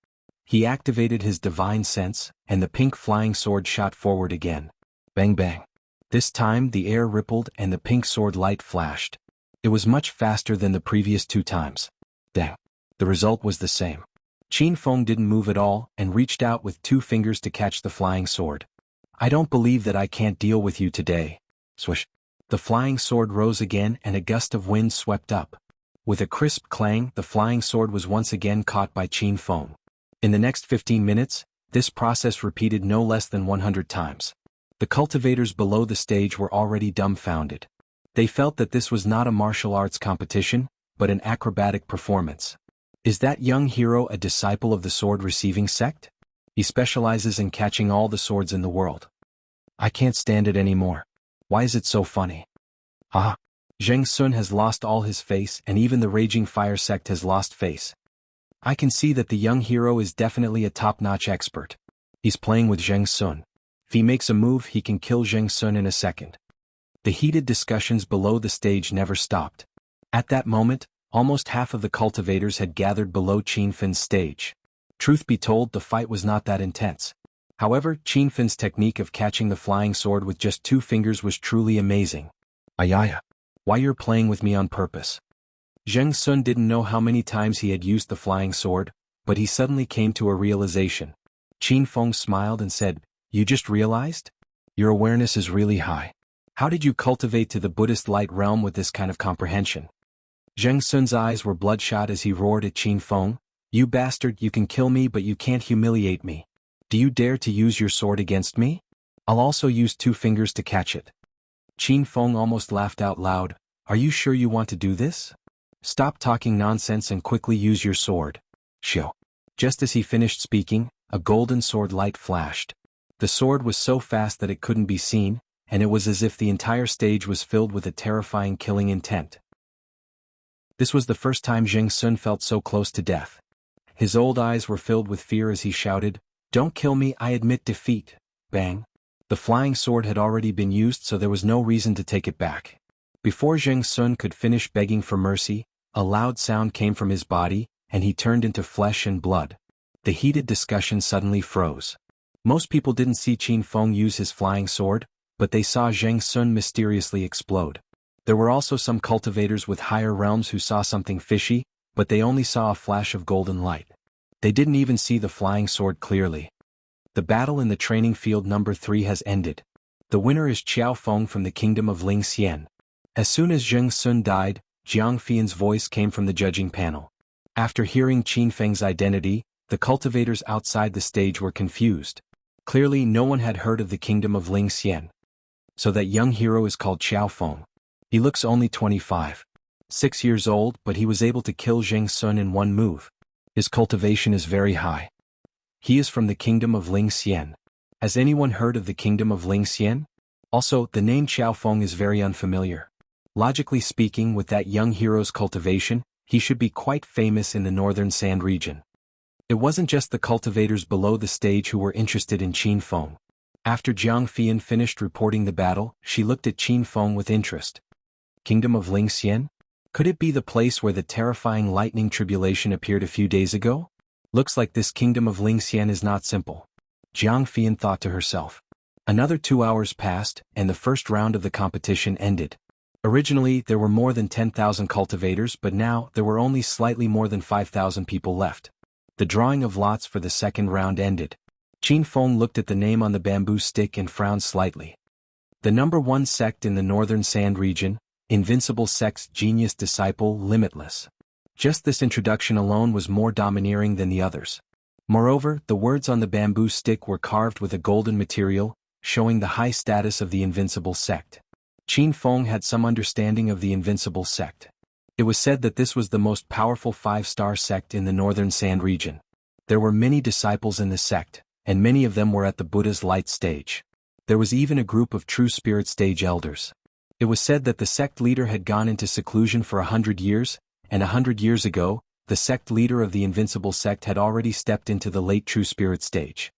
Speaker 1: He activated his divine sense, and the pink flying sword shot forward again. Bang bang. This time the air rippled and the pink sword light flashed. It was much faster than the previous 2 times. Dang. The result was the same. Qin Feng didn't move at all and reached out with 2 fingers to catch the flying sword. I don't believe that I can't deal with you today. Swish. The flying sword rose again and a gust of wind swept up. With a crisp clang, the flying sword was once again caught by Qin Feng. In the next 15 minutes, this process repeated no less than 100 times. The cultivators below the stage were already dumbfounded. They felt that this was not a martial arts competition, but an acrobatic performance. Is that young hero a disciple of the sword-receiving sect? He specializes in catching all the swords in the world. I can't stand it anymore. Why is it so funny? Ah. Zheng Sun has lost all his face, and even the Raging Fire sect has lost face. I can see that the young hero is definitely a top-notch expert. He's playing with Zheng Sun. If he makes a move, he can kill Zheng Sun in a second. The heated discussions below the stage never stopped. At that moment, almost half of the cultivators had gathered below Qin Fin's stage. Truth be told, the fight was not that intense. However, Qin Fin's technique of catching the flying sword with just 2 fingers was truly amazing. Ayaya. Why you're playing with me on purpose? Zheng Sun didn't know how many times he had used the flying sword, but he suddenly came to a realization. Qin Feng smiled and said, "You just realized? Your awareness is really high. How did you cultivate to the Buddhist light realm with this kind of comprehension?" Zheng Sun's eyes were bloodshot as he roared at Qin Feng, "You bastard, you can kill me but you can't humiliate me. Do you dare to use your sword against me? I'll also use 2 fingers to catch it." Qin Feng almost laughed out loud. "Are you sure you want to do this? Stop talking nonsense and quickly use your sword." Shoo. Just as he finished speaking, a golden sword light flashed. The sword was so fast that it couldn't be seen, and it was as if the entire stage was filled with a terrifying killing intent. This was the first time Zheng Sun felt so close to death. His old eyes were filled with fear as he shouted, "Don't kill me, I admit defeat." Bang. The flying sword had already been used, so there was no reason to take it back. Before Zheng Sun could finish begging for mercy, a loud sound came from his body, and he turned into flesh and blood. The heated discussion suddenly froze. Most people didn't see Qin Feng use his flying sword, but they saw Zheng Sun mysteriously explode. There were also some cultivators with higher realms who saw something fishy, but they only saw a flash of golden light. They didn't even see the flying sword clearly. The battle in the training field number 3 has ended. The winner is Qiao Feng from the kingdom of Ling Xian. As soon as Zheng Sun died, Jiang Fian's voice came from the judging panel. After hearing Qin Feng's identity, the cultivators outside the stage were confused. Clearly no one had heard of the kingdom of Ling Xian. So that young hero is called Qiao Feng. He looks only 25. 6 years old, but he was able to kill Zheng Sun in one move. His cultivation is very high. He is from the kingdom of Ling Xian. Has anyone heard of the kingdom of Ling Xian? Also, the name Qiao Feng is very unfamiliar. Logically speaking, with that young hero's cultivation, he should be quite famous in the northern sand region. It wasn't just the cultivators below the stage who were interested in Qin Feng. After Jiang Fian finished reporting the battle, she looked at Qin Feng with interest. Kingdom of Ling Xian? Could it be the place where the terrifying lightning tribulation appeared a few days ago? Looks like this kingdom of Ling Xian is not simple. Jiang Fian thought to herself. Another 2 hours passed, and the first round of the competition ended. Originally, there were more than 10,000 cultivators, but now, there were only slightly more than 5,000 people left. The drawing of lots for the second round ended. Qin Feng looked at the name on the bamboo stick and frowned slightly. The number 1 sect in the northern sand region, Invincible Sect's genius disciple, Limitless. Just this introduction alone was more domineering than the others. Moreover, the words on the bamboo stick were carved with a golden material, showing the high status of the Invincible Sect. Qin Feng had some understanding of the Invincible Sect. It was said that this was the most powerful 5-star sect in the northern sand region. There were many disciples in the sect, and many of them were at the Buddha's light stage. There was even a group of true spirit stage elders. It was said that the sect leader had gone into seclusion for 100 years, and 100 years ago, the sect leader of the Invincible Sect had already stepped into the late true spirit stage.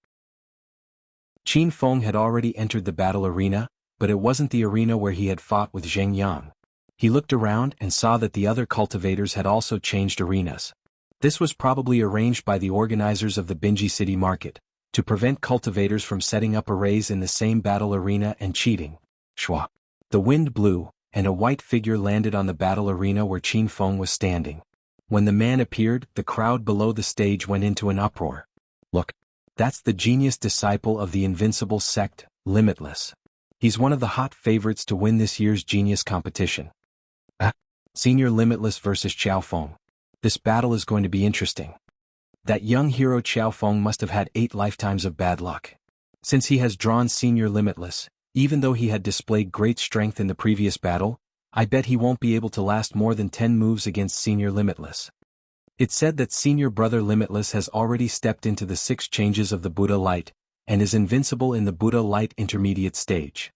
Speaker 1: Qin Feng had already entered the battle arena, but it wasn't the arena where he had fought with Zheng Yang. He looked around and saw that the other cultivators had also changed arenas. This was probably arranged by the organizers of the Binji City Market, to prevent cultivators from setting up arrays in the same battle arena and cheating. Shwa. The wind blew, and a white figure landed on the battle arena where Qin Feng was standing. When the man appeared, the crowd below the stage went into an uproar. Look. That's the genius disciple of the Invincible Sect, Limitless. He's one of the hot favorites to win this year's genius competition. Senior Limitless versus Qiao Feng. This battle is going to be interesting. That young hero Qiao Feng must have had 8 lifetimes of bad luck. Since he has drawn Senior Limitless, even though he had displayed great strength in the previous battle, I bet he won't be able to last more than 10 moves against Senior Limitless. It said that Senior Brother Limitless has already stepped into the 6 changes of the Buddha light, and is invincible in the Buddha light intermediate stage.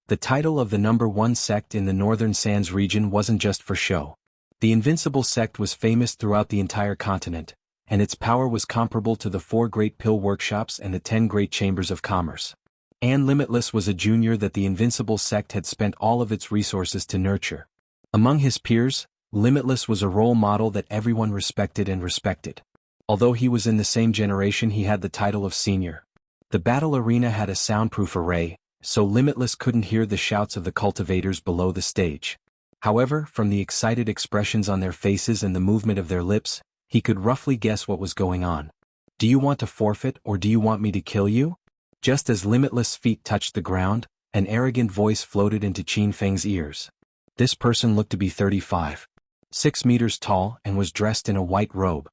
Speaker 1: The title of the number 1 sect in the Northern Sands region wasn't just for show. The Invincible sect was famous throughout the entire continent, and its power was comparable to the 4 Great Pill Workshops and the 10 Great Chambers of Commerce. And Limitless was a junior that the Invincible sect had spent all of its resources to nurture. Among his peers, Limitless was a role model that everyone respected. Although he was in the same generation, he had the title of senior. The battle arena had a soundproof array, so Limitless couldn't hear the shouts of the cultivators below the stage. However, from the excited expressions on their faces and the movement of their lips, he could roughly guess what was going on. "Do you want to forfeit, or do you want me to kill you?" Just as Limitless' feet touched the ground, an arrogant voice floated into Qin Feng's ears. This person looked to be 35. 6 meters tall, and was dressed in a white robe.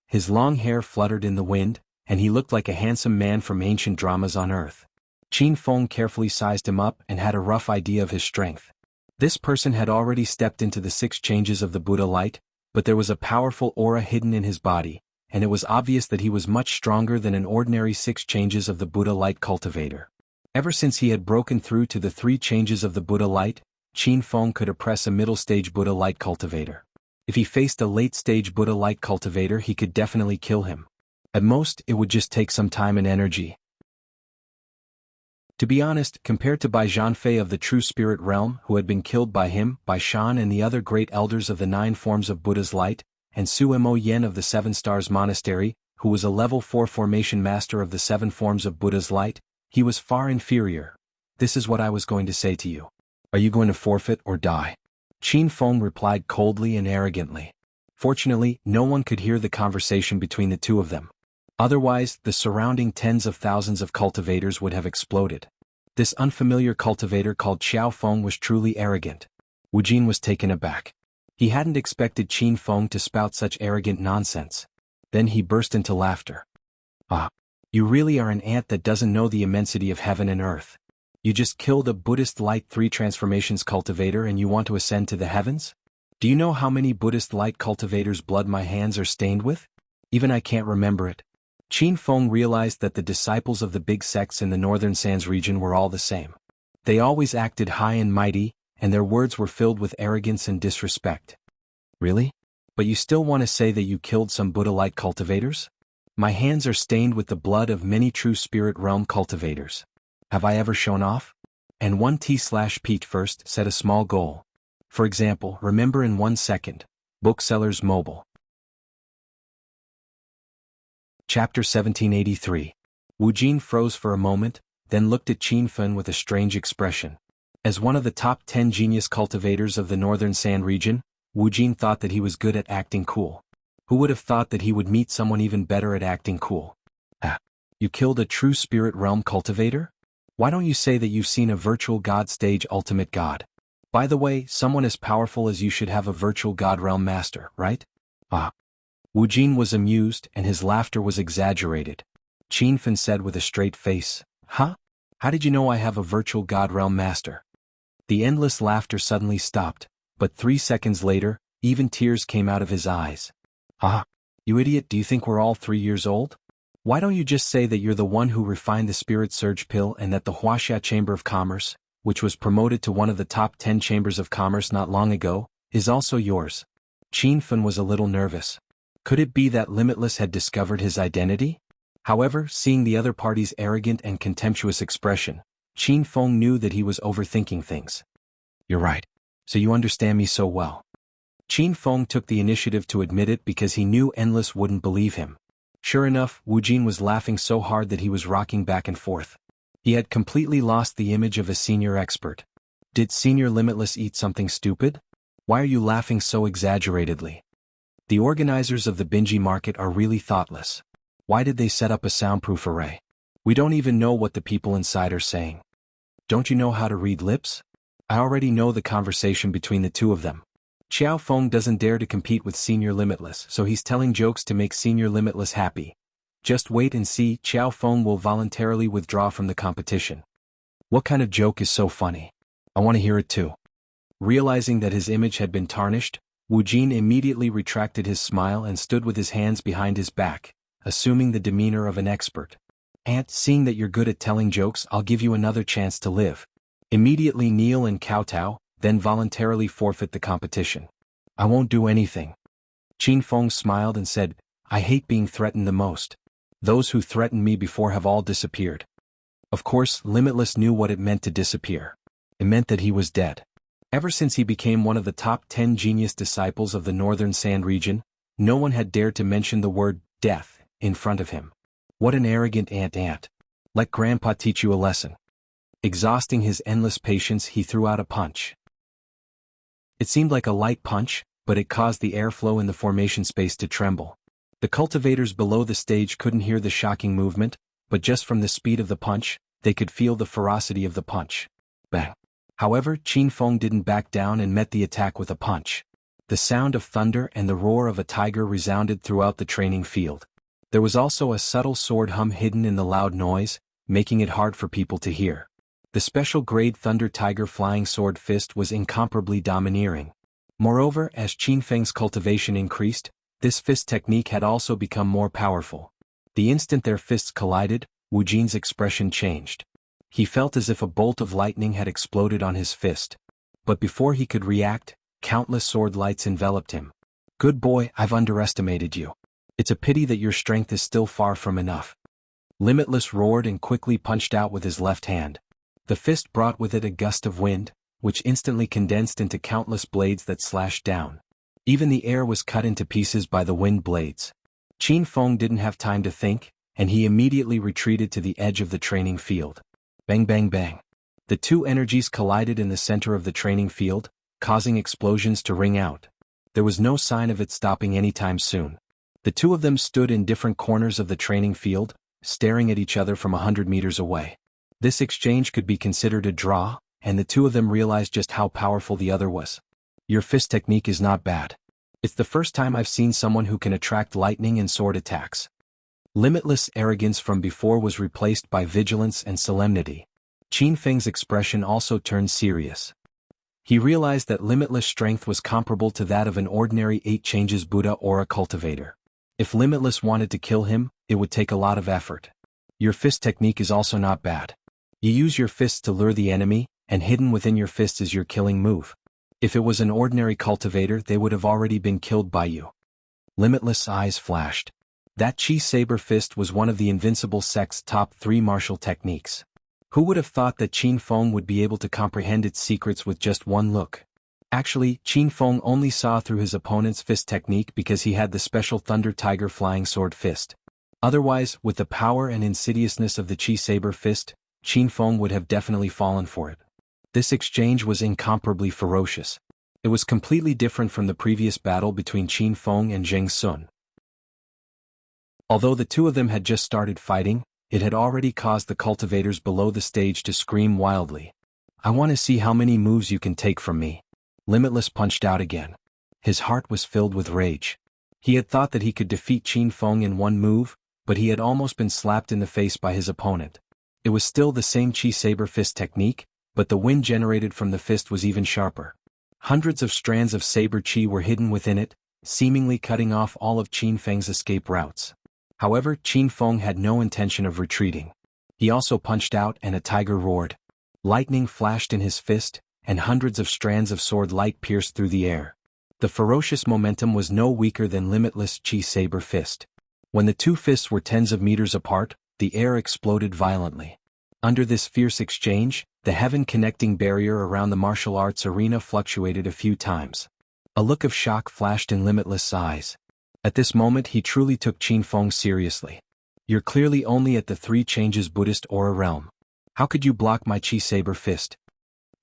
Speaker 1: His long hair fluttered in the wind, and he looked like a handsome man from ancient dramas on Earth. Qin Feng carefully sized him up and had a rough idea of his strength. This person had already stepped into the 6 changes of the Buddha light, but there was a powerful aura hidden in his body, and it was obvious that he was much stronger than an ordinary 6 changes of the Buddha light cultivator. Ever since he had broken through to the 3 changes of the Buddha light, Qin Feng could oppress a middle-stage Buddha light cultivator. If he faced a late-stage Buddha light cultivator, he could definitely kill him. At most, it would just take some time and energy. To be honest, compared to Bai Zhanfei of the True Spirit Realm, who had been killed by him, Bai Shan and the other great elders of the 9 forms of Buddha's light, and Su Mo Yen of the 7 Stars Monastery, who was a level 4 formation master of the 7 forms of Buddha's light, he was far inferior. "This is what I was going to say to you. Are you going to forfeit or die?" Qin Feng replied coldly and arrogantly. Fortunately, no one could hear the conversation between the two of them. Otherwise, the surrounding tens of thousands of cultivators would have exploded. This unfamiliar cultivator called Xiao Feng was truly arrogant. Wu Jin was taken aback. He hadn't expected Qin Feng to spout such arrogant nonsense. Then he burst into laughter. "Ah, you really are an ant that doesn't know the immensity of heaven and earth. You just killed a Buddhist Light 3 transformations cultivator and you want to ascend to the heavens? Do you know how many Buddhist Light cultivators' blood my hands are stained with? Even I can't remember it." Qin Feng realized that the disciples of the big sects in the Northern Sands region were all the same. They always acted high and mighty, and their words were filled with arrogance and disrespect. "Really? But you still want to say that you killed some Buddha Light cultivators? My hands are stained with the blood of many True Spirit Realm cultivators. Have I ever shown off? And 1T/Pete first set a small goal. For example, remember in 1 second. Booksellers Mobile. Chapter 1783. Wu Jin froze for a moment, then looked at Qin Feng with a strange expression. As one of the top 10 genius cultivators of the Northern Sand region, Wu Jin thought that he was good at acting cool. Who would have thought that he would meet someone even better at acting cool? "Ah, you killed a True Spirit Realm cultivator? Why don't you say that you've seen a virtual god stage ultimate god? By the way, someone as powerful as you should have a virtual god realm master, right?" "Ah." Wu Jin was amused and his laughter was exaggerated. Qin Feng said with a straight face, "Huh? How did you know I have a virtual god realm master?" The endless laughter suddenly stopped, but 3 seconds later, even tears came out of his eyes. "Ah, you idiot, do you think we're all 3 years old? Why don't you just say that you're the one who refined the Spirit Surge pill and that the Huaxia Chamber of Commerce, which was promoted to one of the top 10 chambers of commerce not long ago, is also yours?" Qin Feng was a little nervous. Could it be that Limitless had discovered his identity? However, seeing the other party's arrogant and contemptuous expression, Qin Feng knew that he was overthinking things. "You're right. So you understand me so well." Qin Feng took the initiative to admit it because he knew Endless wouldn't believe him. Sure enough, Wu Jin was laughing so hard that he was rocking back and forth. He had completely lost the image of a senior expert. Did Senior Limitless eat something stupid? Why are you laughing so exaggeratedly? The organizers of the Binji market are really thoughtless. Why did they set up a soundproof array? We don't even know what the people inside are saying. Don't you know how to read lips? I already know the conversation between the two of them. Xiao Feng doesn't dare to compete with Senior Limitless, so he's telling jokes to make Senior Limitless happy. Just wait and see, Xiao Feng will voluntarily withdraw from the competition. What kind of joke is so funny? I want to hear it too. Realizing that his image had been tarnished, Wu Jin immediately retracted his smile and stood with his hands behind his back, assuming the demeanor of an expert. "Aunt, seeing that you're good at telling jokes, I'll give you another chance to live. Immediately kneel and kowtow, then voluntarily forfeit the competition." "I won't do anything." Qin Feng smiled and said, "I hate being threatened the most. Those who threatened me before have all disappeared." Of course, Limitless knew what it meant to disappear. It meant that he was dead. Ever since he became one of the top 10 genius disciples of the Northern Sand region, no one had dared to mention the word death in front of him. What an arrogant aunt. Let Grandpa teach you a lesson. Exhausting his endless patience, he threw out a punch. It seemed like a light punch, but it caused the airflow in the formation space to tremble. The cultivators below the stage couldn't hear the shocking movement, but just from the speed of the punch, they could feel the ferocity of the punch. Bang. However, Qin Feng didn't back down and met the attack with a punch. The sound of thunder and the roar of a tiger resounded throughout the training field. There was also a subtle sword hum hidden in the loud noise, making it hard for people to hear. The special grade Thunder Tiger Flying Sword Fist was incomparably domineering. Moreover, as Qin Feng's cultivation increased, this fist technique had also become more powerful. The instant their fists collided, Wu Jin's expression changed. He felt as if a bolt of lightning had exploded on his fist. But before he could react, countless sword lights enveloped him. "Good boy, I've underestimated you. It's a pity that your strength is still far from enough." Limitless roared and quickly punched out with his left hand. The fist brought with it a gust of wind, which instantly condensed into countless blades that slashed down. Even the air was cut into pieces by the wind blades. Qin Feng didn't have time to think, and he immediately retreated to the edge of the training field. Bang bang bang. The two energies collided in the center of the training field, causing explosions to ring out. There was no sign of it stopping anytime soon. The two of them stood in different corners of the training field, staring at each other from 100 meters away. This exchange could be considered a draw, and the two of them realized just how powerful the other was. "Your fist technique is not bad. It's the first time I've seen someone who can attract lightning and sword attacks." Limitless arrogance from before was replaced by vigilance and solemnity. Qin Feng's expression also turned serious. He realized that Limitless' strength was comparable to that of an ordinary 8 Changes Buddha aura cultivator. If Limitless wanted to kill him, it would take a lot of effort. "Your fist technique is also not bad. You use your fists to lure the enemy, and hidden within your fists is your killing move. If it was an ordinary cultivator, they would have already been killed by you." Limitless' eyes flashed. That Chi Saber Fist was one of the Invincible Sect's top 3 martial techniques. Who would have thought that Qin Feng would be able to comprehend its secrets with just one look? Actually, Qin Feng only saw through his opponent's fist technique because he had the special Thunder Tiger Flying Sword Fist. Otherwise, with the power and insidiousness of the Chi Saber Fist, Qin Feng would have definitely fallen for it. This exchange was incomparably ferocious. It was completely different from the previous battle between Qin Feng and Zheng Sun. Although the two of them had just started fighting, it had already caused the cultivators below the stage to scream wildly. "I want to see how many moves you can take from me." Limitless punched out again. His heart was filled with rage. He had thought that he could defeat Qin Feng in one move, but he had almost been slapped in the face by his opponent. It was still the same Chi Saber Fist technique, but the wind generated from the fist was even sharper. Hundreds of strands of saber chi were hidden within it, seemingly cutting off all of Qin Feng's escape routes. However, Qin Feng had no intention of retreating. He also punched out and a tiger roared. Lightning flashed in his fist, and hundreds of strands of sword light pierced through the air. The ferocious momentum was no weaker than Limitless' Chi Saber Fist. When the two fists were tens of meters apart, the air exploded violently. Under this fierce exchange, the heaven-connecting barrier around the martial arts arena fluctuated a few times. A look of shock flashed in Limitless' eyes. At this moment he truly took Qin Feng seriously. "You're clearly only at the 3 Changes Buddhist aura realm. How could you block my Chi Saber Fist?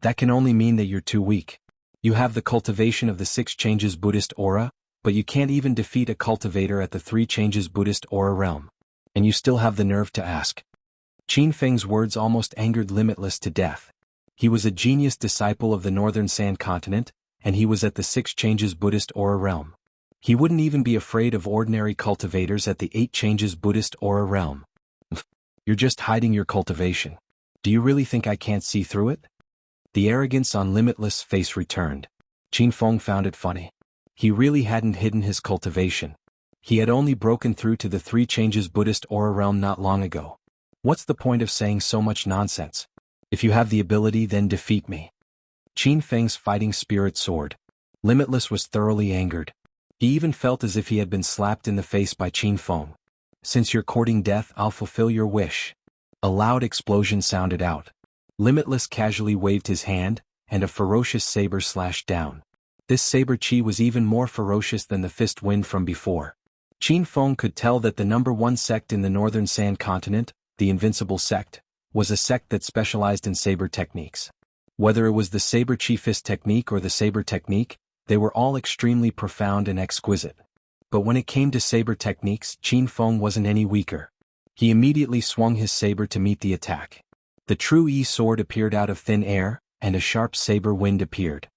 Speaker 1: That can only mean that you're too weak. You have the cultivation of the 6 Changes Buddhist aura, but you can't even defeat a cultivator at the 3 Changes Buddhist aura realm. And you still have the nerve to ask." Qin Feng's words almost angered Limitless to death. He was a genius disciple of the Northern Sand Continent, and he was at the 6 Changes Buddhist aura realm. He wouldn't even be afraid of ordinary cultivators at the 8 Changes Buddhist aura realm. "You're just hiding your cultivation. Do you really think I can't see through it?" The arrogance on Limitless' face returned. Qin Feng found it funny. He really hadn't hidden his cultivation. He had only broken through to the Three Changes Buddhist aura realm not long ago. What's the point of saying so much nonsense? If you have the ability, then defeat me. Qin Feng's fighting spirit soared. Limitless was thoroughly angered. He even felt as if he had been slapped in the face by Qin Feng. Since you're courting death, I'll fulfill your wish. A loud explosion sounded out. Limitless casually waved his hand, and a ferocious saber slashed down. This saber chi was even more ferocious than the fist wind from before. Qin Feng could tell that the #1 sect in the northern Sand continent, the Invincible Sect, was a sect that specialized in saber techniques. Whether it was the saber chi fist technique or the saber technique, they were all extremely profound and exquisite. But when it came to saber techniques, Qin Feng wasn't any weaker. He immediately swung his saber to meet the attack. The true sword appeared out of thin air, and a sharp saber wind appeared.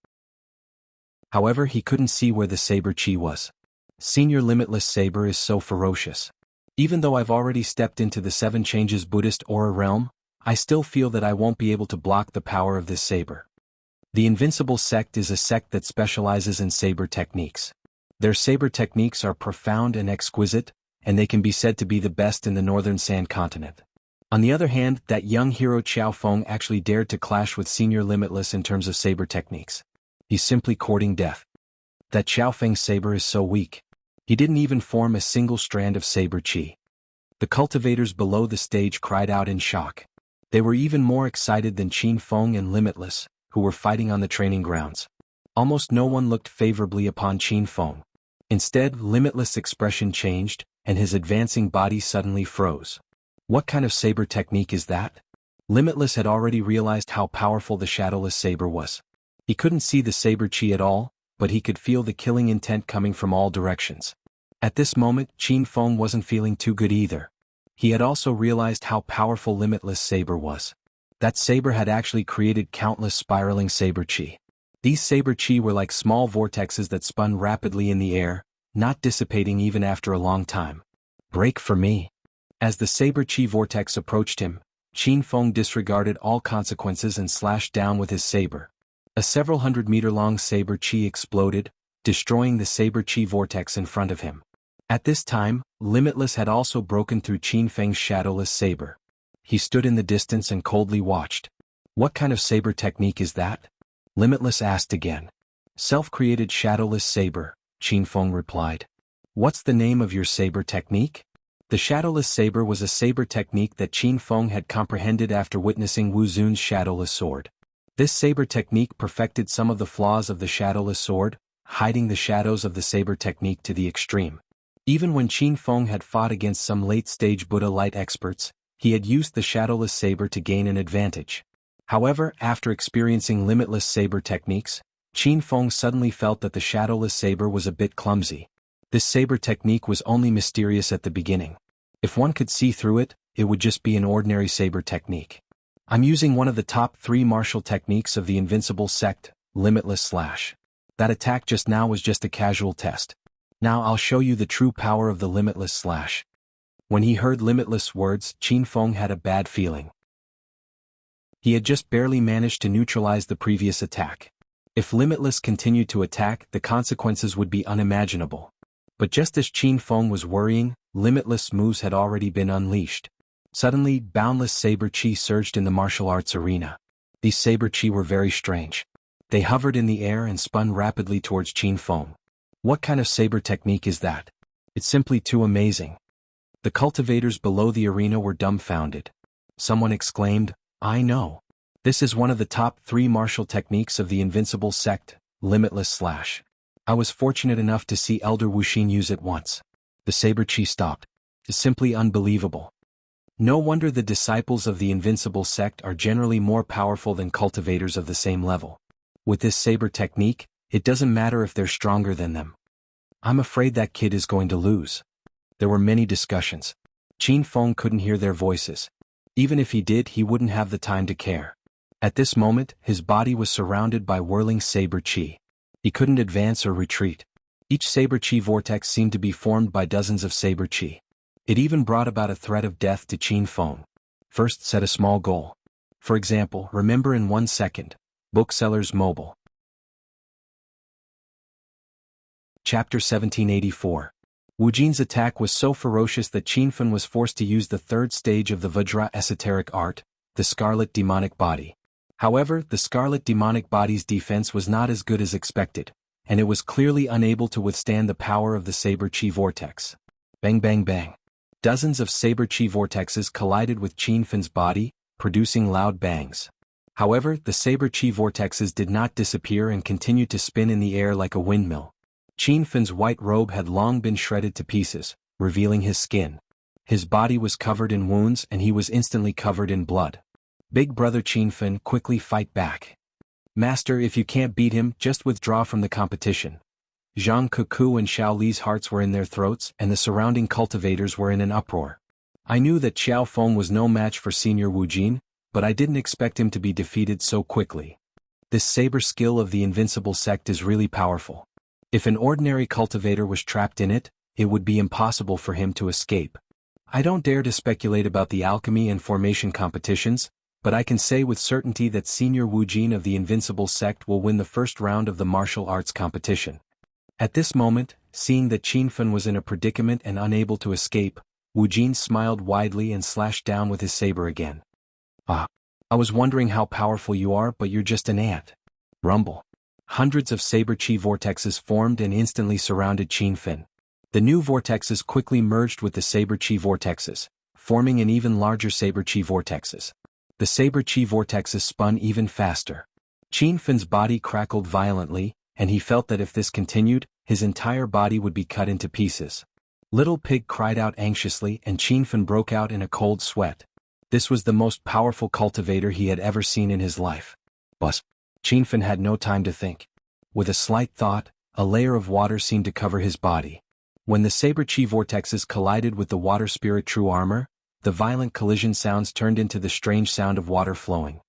Speaker 1: However, he couldn't see where the saber chi was. Senior Limitless Saber is so ferocious. Even though I've already stepped into the Seven Changes Buddhist aura realm, I still feel that I won't be able to block the power of this saber. The Invincible Sect is a sect that specializes in saber techniques. Their saber techniques are profound and exquisite, and they can be said to be the best in the northern Sand continent. On the other hand, that young hero Qiao Feng actually dared to clash with Senior Limitless in terms of saber techniques. He's simply courting death. That Qiao Feng's saber is so weak. He didn't even form a single strand of saber chi. The cultivators below the stage cried out in shock. They were even more excited than Qin Feng and Limitless, who were fighting on the training grounds. Almost no one looked favorably upon Qin Feng. Instead, Limitless' expression changed, and his advancing body suddenly froze. What kind of saber technique is that? Limitless had already realized how powerful the shadowless saber was. He couldn't see the saber chi at all, but he could feel the killing intent coming from all directions. At this moment, Qin Feng wasn't feeling too good either. He had also realized how powerful Limitless' saber was. That saber had actually created countless spiraling saber chi. These saber chi were like small vortexes that spun rapidly in the air, not dissipating even after a long time. Break for me. As the saber chi vortex approached him, Qin Feng disregarded all consequences and slashed down with his saber. A several hundred-meter-long saber chi exploded, destroying the saber chi vortex in front of him. At this time, Limitless had also broken through Qin Feng's shadowless saber. He stood in the distance and coldly watched. What kind of saber technique is that? Limitless asked again. Self-created shadowless saber, Qin Feng replied. What's the name of your saber technique? The shadowless saber was a saber technique that Qin Feng had comprehended after witnessing Wu Zun's shadowless sword. This saber technique perfected some of the flaws of the shadowless sword, hiding the shadows of the saber technique to the extreme. Even when Qin Feng had fought against some late-stage Buddha light experts, he had used the shadowless saber to gain an advantage. However, after experiencing Limitless saber techniques, Qin Feng suddenly felt that the shadowless saber was a bit clumsy. This saber technique was only mysterious at the beginning. If one could see through it, it would just be an ordinary saber technique. I'm using one of the top 3 martial techniques of the Invincible Sect, Limitless Slash. That attack just now was just a casual test. Now I'll show you the true power of the Limitless Slash. When he heard Limitless words, Qin Feng had a bad feeling. He had just barely managed to neutralize the previous attack. If Limitless continued to attack, the consequences would be unimaginable. But just as Qin Feng was worrying, Limitless moves had already been unleashed. Suddenly, boundless saber chi surged in the martial arts arena. These saber chi were very strange. They hovered in the air and spun rapidly towards Qin Feng. What kind of saber technique is that? It's simply too amazing. The cultivators below the arena were dumbfounded. Someone exclaimed, I know. This is one of the top 3 martial techniques of the Invincible Sect, Limitless Slash. I was fortunate enough to see Elder Wuxin use it once. The saber chi stopped. It's simply unbelievable. No wonder the disciples of the Invincible Sect are generally more powerful than cultivators of the same level. With this saber technique, it doesn't matter if they're stronger than them. I'm afraid that kid is going to lose. There were many discussions. Qin Feng couldn't hear their voices. Even if he did, he wouldn't have the time to care. At this moment, his body was surrounded by whirling saber chi. He couldn't advance or retreat. Each saber chi vortex seemed to be formed by dozens of saber chi. It even brought about a threat of death to Qin Feng. First, set a small goal. For example, remember in 1 second. Booksellers Mobile. Chapter 1784. Wu Jin's attack was so ferocious that Qin Fan was forced to use the third stage of the Vajra esoteric art, the Scarlet Demonic Body. However, the Scarlet Demonic Body's defense was not as good as expected, and it was clearly unable to withstand the power of the Saber Chi Vortex. Bang bang bang. Dozens of Saber Chi Vortexes collided with Qin Fan's body, producing loud bangs. However, the Saber Chi Vortexes did not disappear and continued to spin in the air like a windmill. Qin Fan's white robe had long been shredded to pieces, revealing his skin. His body was covered in wounds and he was instantly covered in blood. Big brother Qin Fan, quickly fight back. Master, if you can't beat him, just withdraw from the competition. Zhang Kuku and Xiao Li's hearts were in their throats and the surrounding cultivators were in an uproar. I knew that Xiao Feng was no match for Senior Wu Jin, but I didn't expect him to be defeated so quickly. This saber skill of the invincible sect is really powerful. If an ordinary cultivator was trapped in it, it would be impossible for him to escape. I don't dare to speculate about the alchemy and formation competitions, but I can say with certainty that Senior Wu Jin of the Invincible Sect will win the first round of the martial arts competition. At this moment, seeing that Qin Fan was in a predicament and unable to escape, Wu Jin smiled widely and slashed down with his saber again. Ah, I was wondering how powerful you are, but you're just an ant. Rumble. Hundreds of Saber Chi vortexes formed and instantly surrounded Qin Fan. The new vortexes quickly merged with the Saber Chi vortexes, forming an even larger Saber Chi vortexes. The Saber Chi vortexes spun even faster. Qin Fan's body crackled violently, and he felt that if this continued, his entire body would be cut into pieces. Little Pig cried out anxiously and Qin Fan broke out in a cold sweat. This was the most powerful cultivator he had ever seen in his life. But Qin Fan had no time to think. With a slight thought, a layer of water seemed to cover his body. When the Saber Chi vortexes collided with the water spirit true armor, the violent collision sounds turned into the strange sound of water flowing.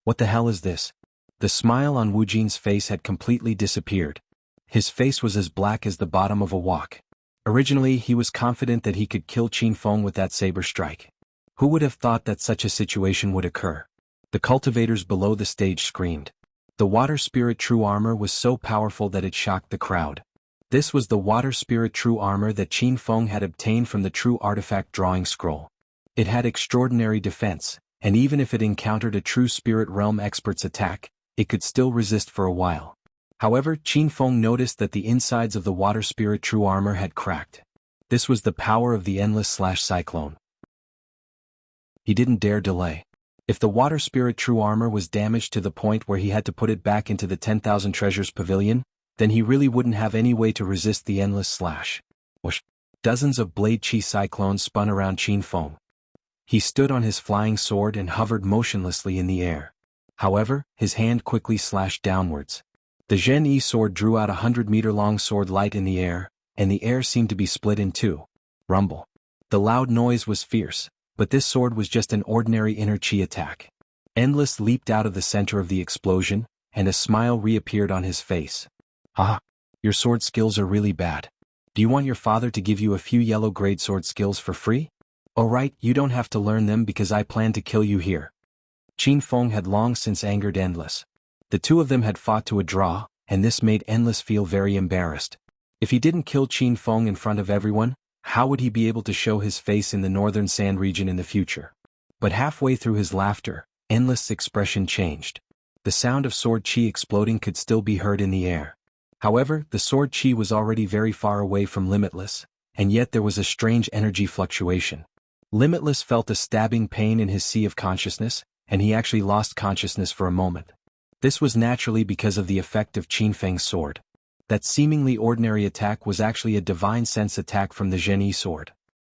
Speaker 1: What the hell is this? The smile on Wu Jin's face had completely disappeared. His face was as black as the bottom of a wok. Originally he was confident that he could kill Qin Feng with that saber strike. Who would have thought that such a situation would occur? The cultivators below the stage screamed. The water spirit true armor was so powerful that it shocked the crowd. This was the water spirit true armor that Qin Feng had obtained from the true artifact drawing scroll. It had extraordinary defense, and even if it encountered a true spirit realm expert's attack, it could still resist for a while. However, Qin Feng noticed that the insides of the water spirit true armor had cracked. This was the power of the endless/cyclone. He didn't dare delay. If the water spirit true armor was damaged to the point where he had to put it back into the 10,000 treasures pavilion, then he really wouldn't have any way to resist the endless slash. Whoosh. Dozens of blade chi cyclones spun around Qin Feng. He stood on his flying sword and hovered motionlessly in the air. However, his hand quickly slashed downwards. The Zhen Yi sword drew out a 100-meter-long sword light in the air, and the air seemed to be split in two. Rumble. The loud noise was fierce, but this sword was just an ordinary inner chi attack. Endless leaped out of the center of the explosion, and a smile reappeared on his face. Ah, your sword skills are really bad. Do you want your father to give you a few yellow grade sword skills for free? Alright, you don't have to learn them because I plan to kill you here. Qin Feng had long since angered Endless. The two of them had fought to a draw, and this made Endless feel very embarrassed. If he didn't kill Qin Feng in front of everyone, how would he be able to show his face in the northern sand region in the future? But halfway through his laughter, Endless' expression changed. The sound of sword chi exploding could still be heard in the air. However, the sword chi was already very far away from Limitless, and yet there was a strange energy fluctuation. Limitless felt a stabbing pain in his sea of consciousness, and he actually lost consciousness for a moment. This was naturally because of the effect of Qin Feng's sword. That seemingly ordinary attack was actually a divine sense attack from the Zhen Yi sword.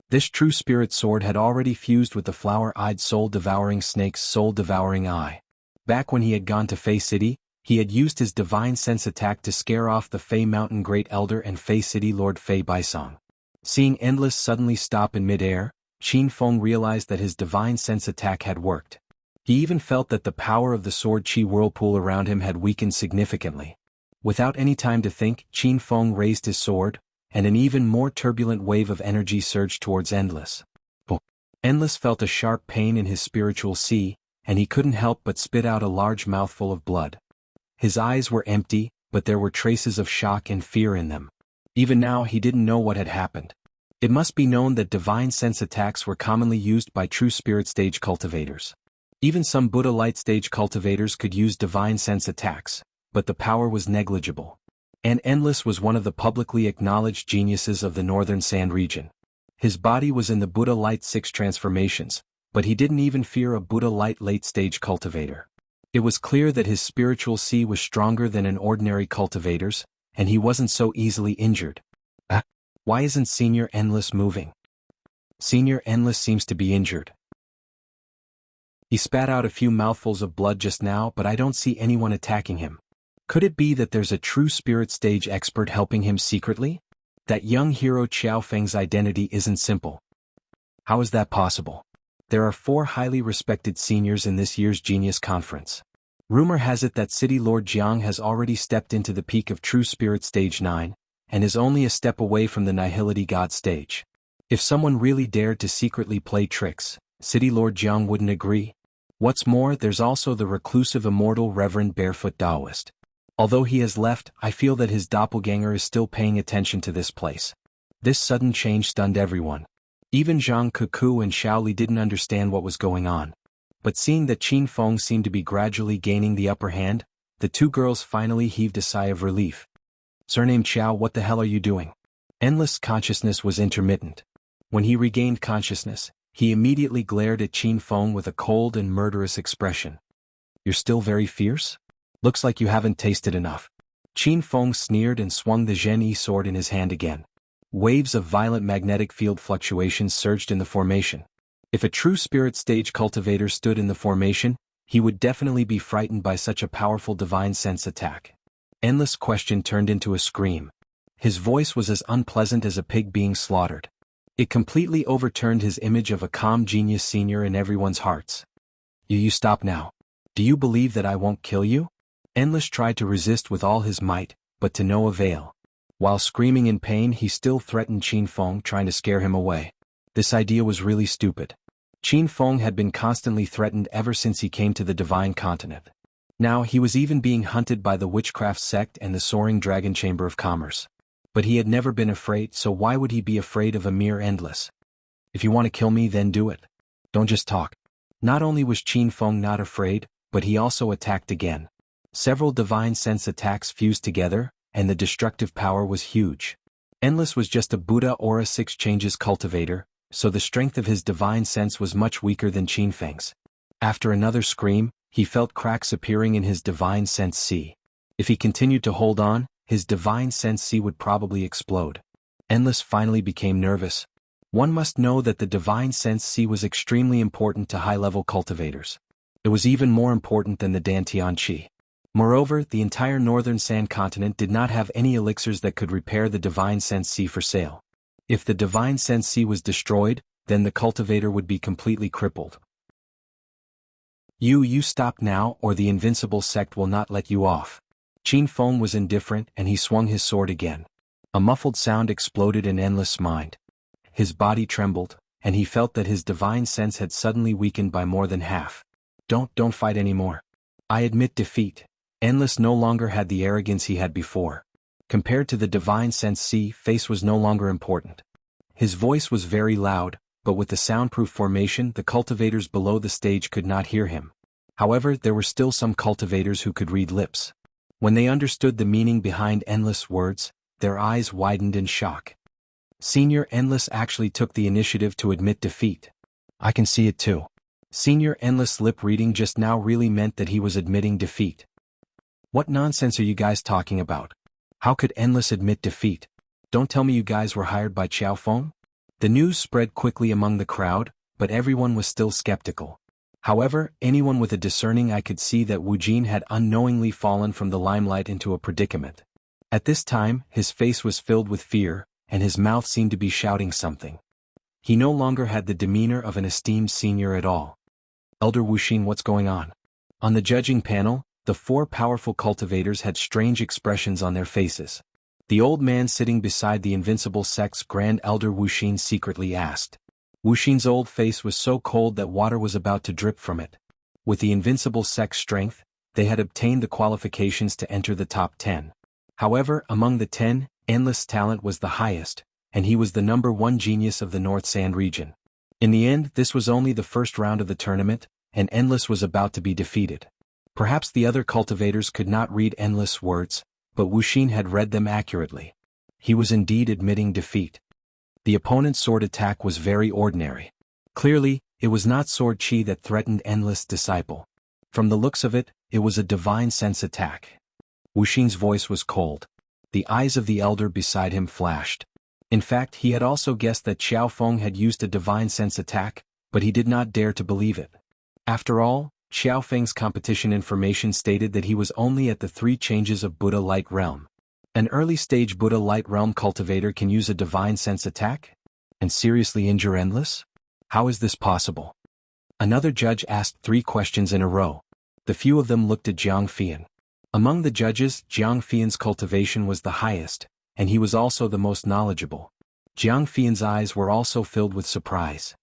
Speaker 1: This true spirit sword had already fused with the flower-eyed soul-devouring snake's soul-devouring eye. Back when he had gone to Fei City, he had used his divine sense attack to scare off the Fei Mountain Great Elder and Fei City Lord Fei Baisong. Seeing Endless suddenly stop in mid-air, Qin Feng realized that his divine sense attack had worked. He even felt that the power of the sword chi whirlpool around him had weakened significantly. Without any time to think, Qin Feng raised his sword, and an even more turbulent wave of energy surged towards Endless. Endless felt a sharp pain in his spiritual sea, and he couldn't help but spit out a large mouthful of blood. His eyes were empty, but there were traces of shock and fear in them. Even now he didn't know what had happened. It must be known that divine sense attacks were commonly used by true spirit stage cultivators. Even some Buddha light stage cultivators could use divine sense attacks, but the power was negligible. And Endless was one of the publicly acknowledged geniuses of the Northern Sand region. His body was in the Buddha light 6 transformations, but he didn't even fear a Buddha light late stage cultivator. It was clear that his spiritual C was stronger than an ordinary cultivator's, and he wasn't so easily injured. Why isn't Senior Endless moving? Senior Endless seems to be injured. He spat out a few mouthfuls of blood just now, but I don't see anyone attacking him. Could it be that there's a true spirit stage expert helping him secretly? That young hero Xiao Feng's identity isn't simple. How is that possible? There are 4 highly respected seniors in this year's Genius Conference. Rumor has it that City Lord Jiang has already stepped into the peak of True Spirit Stage 9, and is only a step away from the Nihility God stage. If someone really dared to secretly play tricks, City Lord Jiang wouldn't agree. What's more, there's also the reclusive immortal Reverend Barefoot Taoist. Although he has left, I feel that his doppelganger is still paying attention to this place. This sudden change stunned everyone. Even Zhang Kuku and Xiaoli didn't understand what was going on. But seeing that Qin Feng seemed to be gradually gaining the upper hand, the 2 girls finally heaved a sigh of relief. Surname Xiao, what the hell are you doing? Endless consciousness was intermittent. When he regained consciousness, he immediately glared at Qin Feng with a cold and murderous expression. You're still very fierce? Looks like you haven't tasted enough. Qin Feng sneered and swung the Zhen Yi sword in his hand again. Waves of violent magnetic field fluctuations surged in the formation. If a true spirit stage cultivator stood in the formation, he would definitely be frightened by such a powerful divine sense attack. Endless question turned into a scream. His voice was as unpleasant as a pig being slaughtered. It completely overturned his image of a calm genius senior in everyone's hearts. You stop now. Do you believe that I won't kill you? Endless tried to resist with all his might, but to no avail. While screaming in pain, he still threatened Qin Feng, trying to scare him away. This idea was really stupid. Qin Feng had been constantly threatened ever since he came to the Divine Continent. Now he was even being hunted by the Witchcraft Sect and the Soaring Dragon Chamber of Commerce. But he had never been afraid, so why would he be afraid of a mere Endless? If you want to kill me, then do it. Don't just talk. Not only was Qin Feng not afraid, but he also attacked again. Several divine sense attacks fused together, and the destructive power was huge. Endless was just a Buddha Aura 6 changes cultivator, so the strength of his divine sense was much weaker than Qin Feng's. After another scream, he felt cracks appearing in his divine sense C. If he continued to hold on, his divine sense C would probably explode. Endless finally became nervous. One must know that the divine sense C was extremely important to high-level cultivators. It was even more important than the Dantian Qi. Moreover, the entire northern sand continent did not have any elixirs that could repair the divine sense C for sale. If the divine sense C was destroyed, then the cultivator would be completely crippled. You stop now, or the invincible sect will not let you off. Qin Feng was indifferent, and he swung his sword again. A muffled sound exploded in Endless' mind. His body trembled, and he felt that his divine sense had suddenly weakened by more than half. Don't fight anymore. I admit defeat. Endless no longer had the arrogance he had before. Compared to the divine sense C, face was no longer important. His voice was very loud, but with the soundproof formation, the cultivators below the stage could not hear him. However, there were still some cultivators who could read lips. When they understood the meaning behind Endless' words, their eyes widened in shock. Senior Endless actually took the initiative to admit defeat. I can see it too. Senior Endless lip reading just now really meant that he was admitting defeat. What nonsense are you guys talking about? How could Endless admit defeat? Don't tell me you guys were hired by Xiao Feng? The news spread quickly among the crowd, but everyone was still skeptical. However, anyone with a discerning eye could see that Wu Jin had unknowingly fallen from the limelight into a predicament. At this time, his face was filled with fear, and his mouth seemed to be shouting something. He no longer had the demeanor of an esteemed senior at all. Elder Wu Xin, what's going on? On the judging panel, the 4 powerful cultivators had strange expressions on their faces. The old man sitting beside the invincible sect's Grand Elder Wu Xin secretly asked. Wu Xin's old face was so cold that water was about to drip from it. With the invincible sect's strength, they had obtained the qualifications to enter the top 10. However, among the 10, Endless talent was the highest, and he was the #1 genius of the North Sand region. In the end, this was only the first round of the tournament, and Endless was about to be defeated. Perhaps the other cultivators could not read Endless' words, but Wuxin had read them accurately. He was indeed admitting defeat. The opponent's sword attack was very ordinary. Clearly, it was not sword chi that threatened Endless' disciple. From the looks of it, it was a divine sense attack. Wuxin's voice was cold. The eyes of the elder beside him flashed. In fact, he had also guessed that Xiao Feng had used a divine sense attack, but he did not dare to believe it. After all, Xiao Feng's competition information stated that he was only at the 3 changes of Buddha Light Realm. An early-stage Buddha Light Realm cultivator can use a divine sense attack? And seriously injure Endless? How is this possible? Another judge asked 3 questions in a row. The few of them looked at Jiang Fian. Among the judges, Jiang Fian's cultivation was the highest, and he was also the most knowledgeable. Jiang Fian's eyes were also filled with surprise.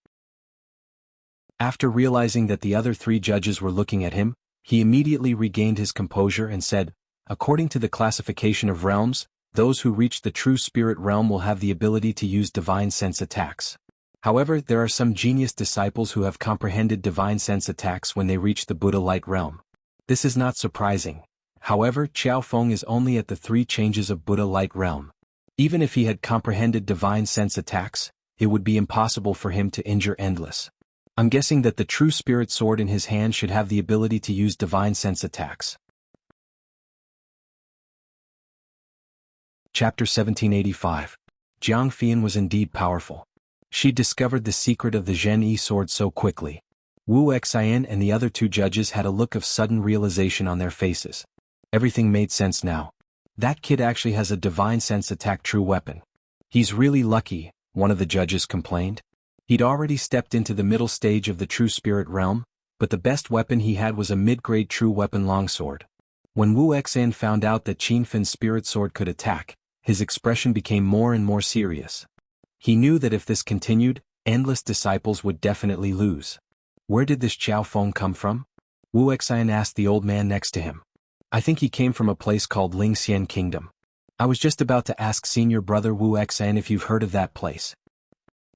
Speaker 1: After realizing that the other 3 judges were looking at him, he immediately regained his composure and said, "According to the classification of realms, those who reach the true spirit realm will have the ability to use divine sense attacks. However, there are some genius disciples who have comprehended divine sense attacks when they reach the Buddha Light Realm. This is not surprising. However, Xiao Feng is only at the 3 changes of Buddha Light Realm. Even if he had comprehended divine sense attacks, it would be impossible for him to injure Endless. I'm guessing that the true spirit sword in his hand should have the ability to use divine sense attacks." Chapter 1785. Jiang Fian was indeed powerful. She discovered the secret of the Zhen Yi sword so quickly. Wu Xian and the other 2 judges had a look of sudden realization on their faces. Everything made sense now. That kid actually has a divine sense attack true weapon. He's really lucky, one of the judges complained. He'd already stepped into the middle stage of the true spirit realm, but the best weapon he had was a mid-grade true weapon longsword. When Wu Xian found out that Qin Fin's spirit sword could attack, his expression became more and more serious. He knew that if this continued, Endless disciples would definitely lose. Where did this Xiao Feng come from? Wu Xian asked the old man next to him. I think he came from a place called Lingxian Kingdom. I was just about to ask senior brother Wu Xian if you've heard of that place.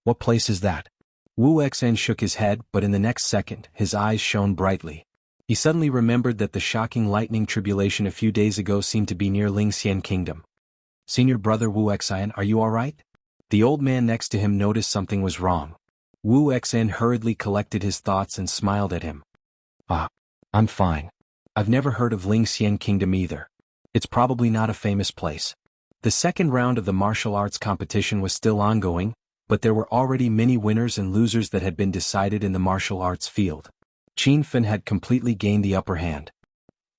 Speaker 1: What place is that? Wu Xian shook his head, but in the next second, his eyes shone brightly. He suddenly remembered that the shocking lightning tribulation a few days ago seemed to be near Lingxian Kingdom. Senior brother Wu Xian, are you alright? The old man next to him noticed something was wrong. Wu Xian hurriedly collected his thoughts and smiled at him. I'm fine. I've never heard of Lingxian Kingdom either. It's probably not a famous place. The second round of the martial arts competition was still ongoing, but there were already many winners and losers that had been decided in the martial arts field. Qin Fin had completely gained the upper hand.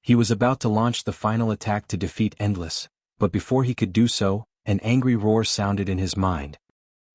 Speaker 1: He was about to launch the final attack to defeat Endless, but before he could do so, an angry roar sounded in his mind.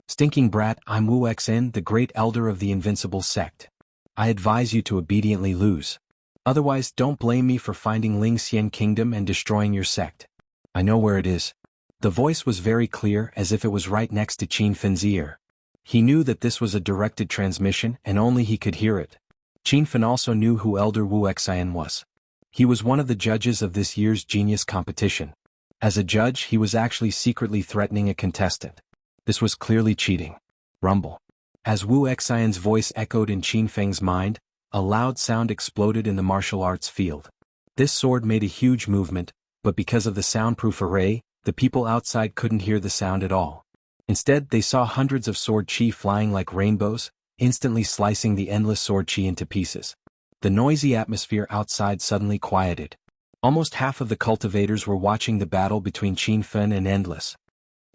Speaker 1: "Stinking brat, I'm Wu Xian, the great elder of the invincible sect. I advise you to obediently lose. Otherwise, don't blame me for finding Lingxian Kingdom and destroying your sect. I know where it is." The voice was very clear, as if it was right next to Qin Fin's ear. He knew that this was a directed transmission and only he could hear it. Qin Fin also knew who Elder Wu Xian was. He was one of the judges of this year's genius competition. As a judge, he was actually secretly threatening a contestant. This was clearly cheating. Rumble. As Wu Xian's voice echoed in Qin Feng's mind, a loud sound exploded in the martial arts field. This sword made a huge movement, but because of the soundproof array, the people outside couldn't hear the sound at all. Instead, they saw hundreds of sword chi flying like rainbows, instantly slicing the endless sword chi into pieces. The noisy atmosphere outside suddenly quieted. Almost half of the cultivators were watching the battle between Qin Fin and Endless.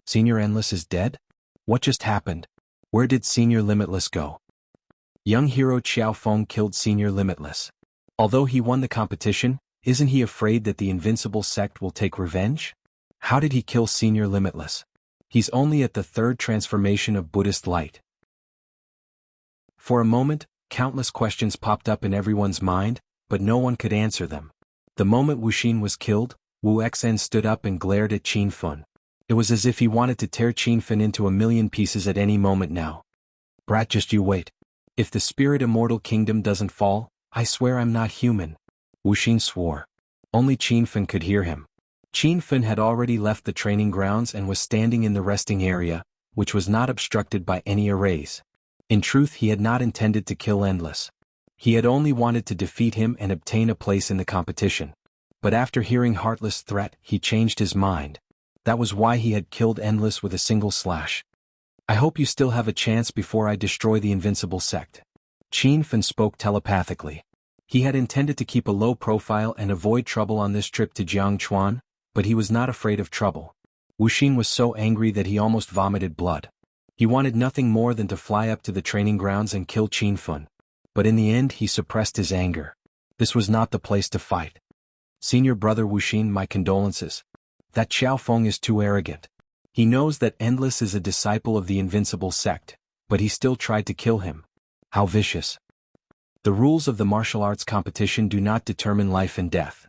Speaker 1: Senior Endless is dead? What just happened? Where did Senior Limitless go? Young hero Xiao Feng killed Senior Limitless. Although he won the competition, isn't he afraid that the invincible sect will take revenge? How did he kill Senior Limitless? He's only at the 3rd transformation of Buddhist light. For a moment, countless questions popped up in everyone's mind, but no one could answer them. The moment Wuxin was killed, Wu Xian stood up and glared at Qin Fin. It was as if he wanted to tear Qin Fin into a million pieces at any moment now. Brat, just you wait. If the spirit immortal kingdom doesn't fall, I swear I'm not human. Wuxin swore. Only Qin Fin could hear him. Qin Fen had already left the training grounds and was standing in the resting area, which was not obstructed by any arrays. In truth, he had not intended to kill Endless. He had only wanted to defeat him and obtain a place in the competition. But after hearing Heartless' threat, he changed his mind. That was why he had killed Endless with a single slash. I hope you still have a chance before I destroy the invincible sect. Qin Fen spoke telepathically. He had intended to keep a low profile and avoid trouble on this trip to Jiangchuan, but he was not afraid of trouble. Wuxin was so angry that he almost vomited blood. He wanted nothing more than to fly up to the training grounds and kill Qin Fen. But in the end he suppressed his anger. This was not the place to fight. Senior brother Wuxin, my condolences. That Xiao Feng is too arrogant. He knows that Endless is a disciple of the invincible sect, but he still tried to kill him. How vicious. The rules of the martial arts competition do not determine life and death.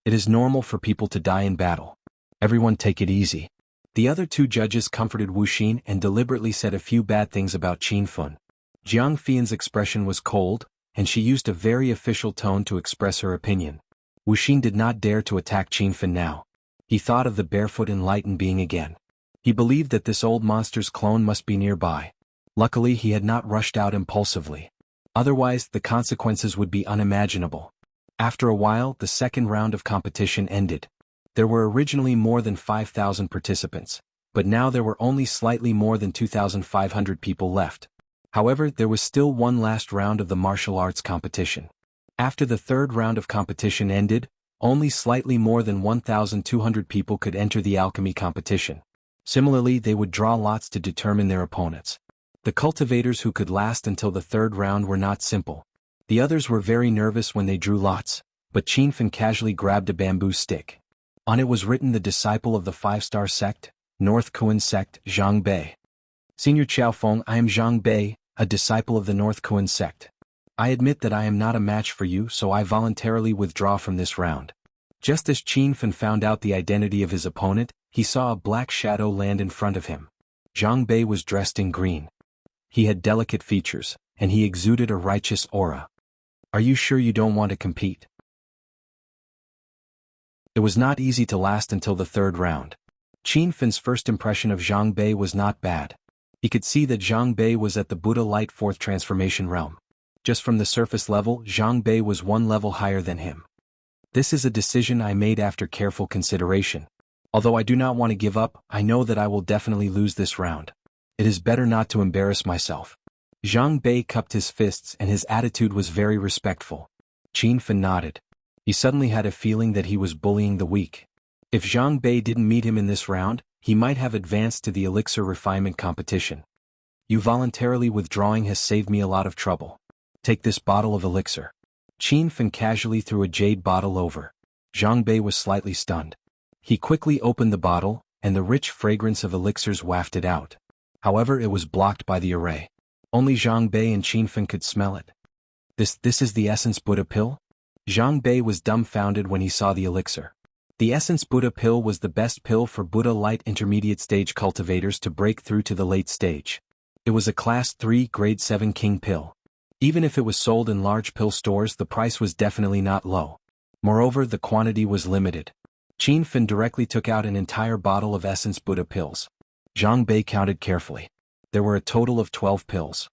Speaker 1: It is normal for people to die in battle. Everyone take it easy. The other two judges comforted Wuxin and deliberately said a few bad things about Qin Fen. Jiang Fian's expression was cold, and she used a very official tone to express her opinion. Wuxin did not dare to attack Qin Fen now. He thought of the barefoot enlightened being again. He believed that this old monster's clone must be nearby. Luckily he had not rushed out impulsively. Otherwise the consequences would be unimaginable. After a while the second round of competition ended. There were originally more than 5,000 participants, but now there were only slightly more than 2,500 people left. However, there was still one last round of the martial arts competition. After the third round of competition ended, only slightly more than 1,200 people could enter the alchemy competition. Similarly, they would draw lots to determine their opponents. The cultivators who could last until the third round were not simple. The others were very nervous when they drew lots, but Qin Fen casually grabbed a bamboo stick. On it was written the disciple of the 5-star sect, North Kuan sect, Zhang Bei. Senior Xiao Feng, I am Zhang Bei, a disciple of the North Kuan sect. I admit that I am not a match for you, so I voluntarily withdraw from this round. Just as Qin Fen found out the identity of his opponent, he saw a black shadow land in front of him. Zhang Bei was dressed in green. He had delicate features, and he exuded a righteous aura. Are you sure you don't want to compete? It was not easy to last until the third round. Qin Fen's first impression of Zhang Bei was not bad. He could see that Zhang Bei was at the Buddha Light Fourth Transformation realm. Just from the surface level, Zhang Bei was one level higher than him. This is a decision I made after careful consideration. Although I do not want to give up, I know that I will definitely lose this round. It is better not to embarrass myself. Zhang Bei cupped his fists and his attitude was very respectful. Qin Fen nodded. He suddenly had a feeling that he was bullying the weak. If Zhang Bei didn't meet him in this round, he might have advanced to the elixir refinement competition. You voluntarily withdrawing has saved me a lot of trouble. Take this bottle of elixir. Qin Fen casually threw a jade bottle over. Zhang Bei was slightly stunned. He quickly opened the bottle, and the rich fragrance of elixirs wafted out. However, it was blocked by the array. Only Zhang Bei and Qin Fen could smell it. This is the Essence Buddha pill? Zhang Bei was dumbfounded when he saw the elixir. The Essence Buddha pill was the best pill for Buddha Light intermediate stage cultivators to break through to the late stage. It was a Class 3 Grade 7 King pill. Even if it was sold in large pill stores, the price was definitely not low. Moreover, the quantity was limited. Qin Fen directly took out an entire bottle of Essence Buddha pills. Zhang Bei counted carefully. There were a total of 12 pills.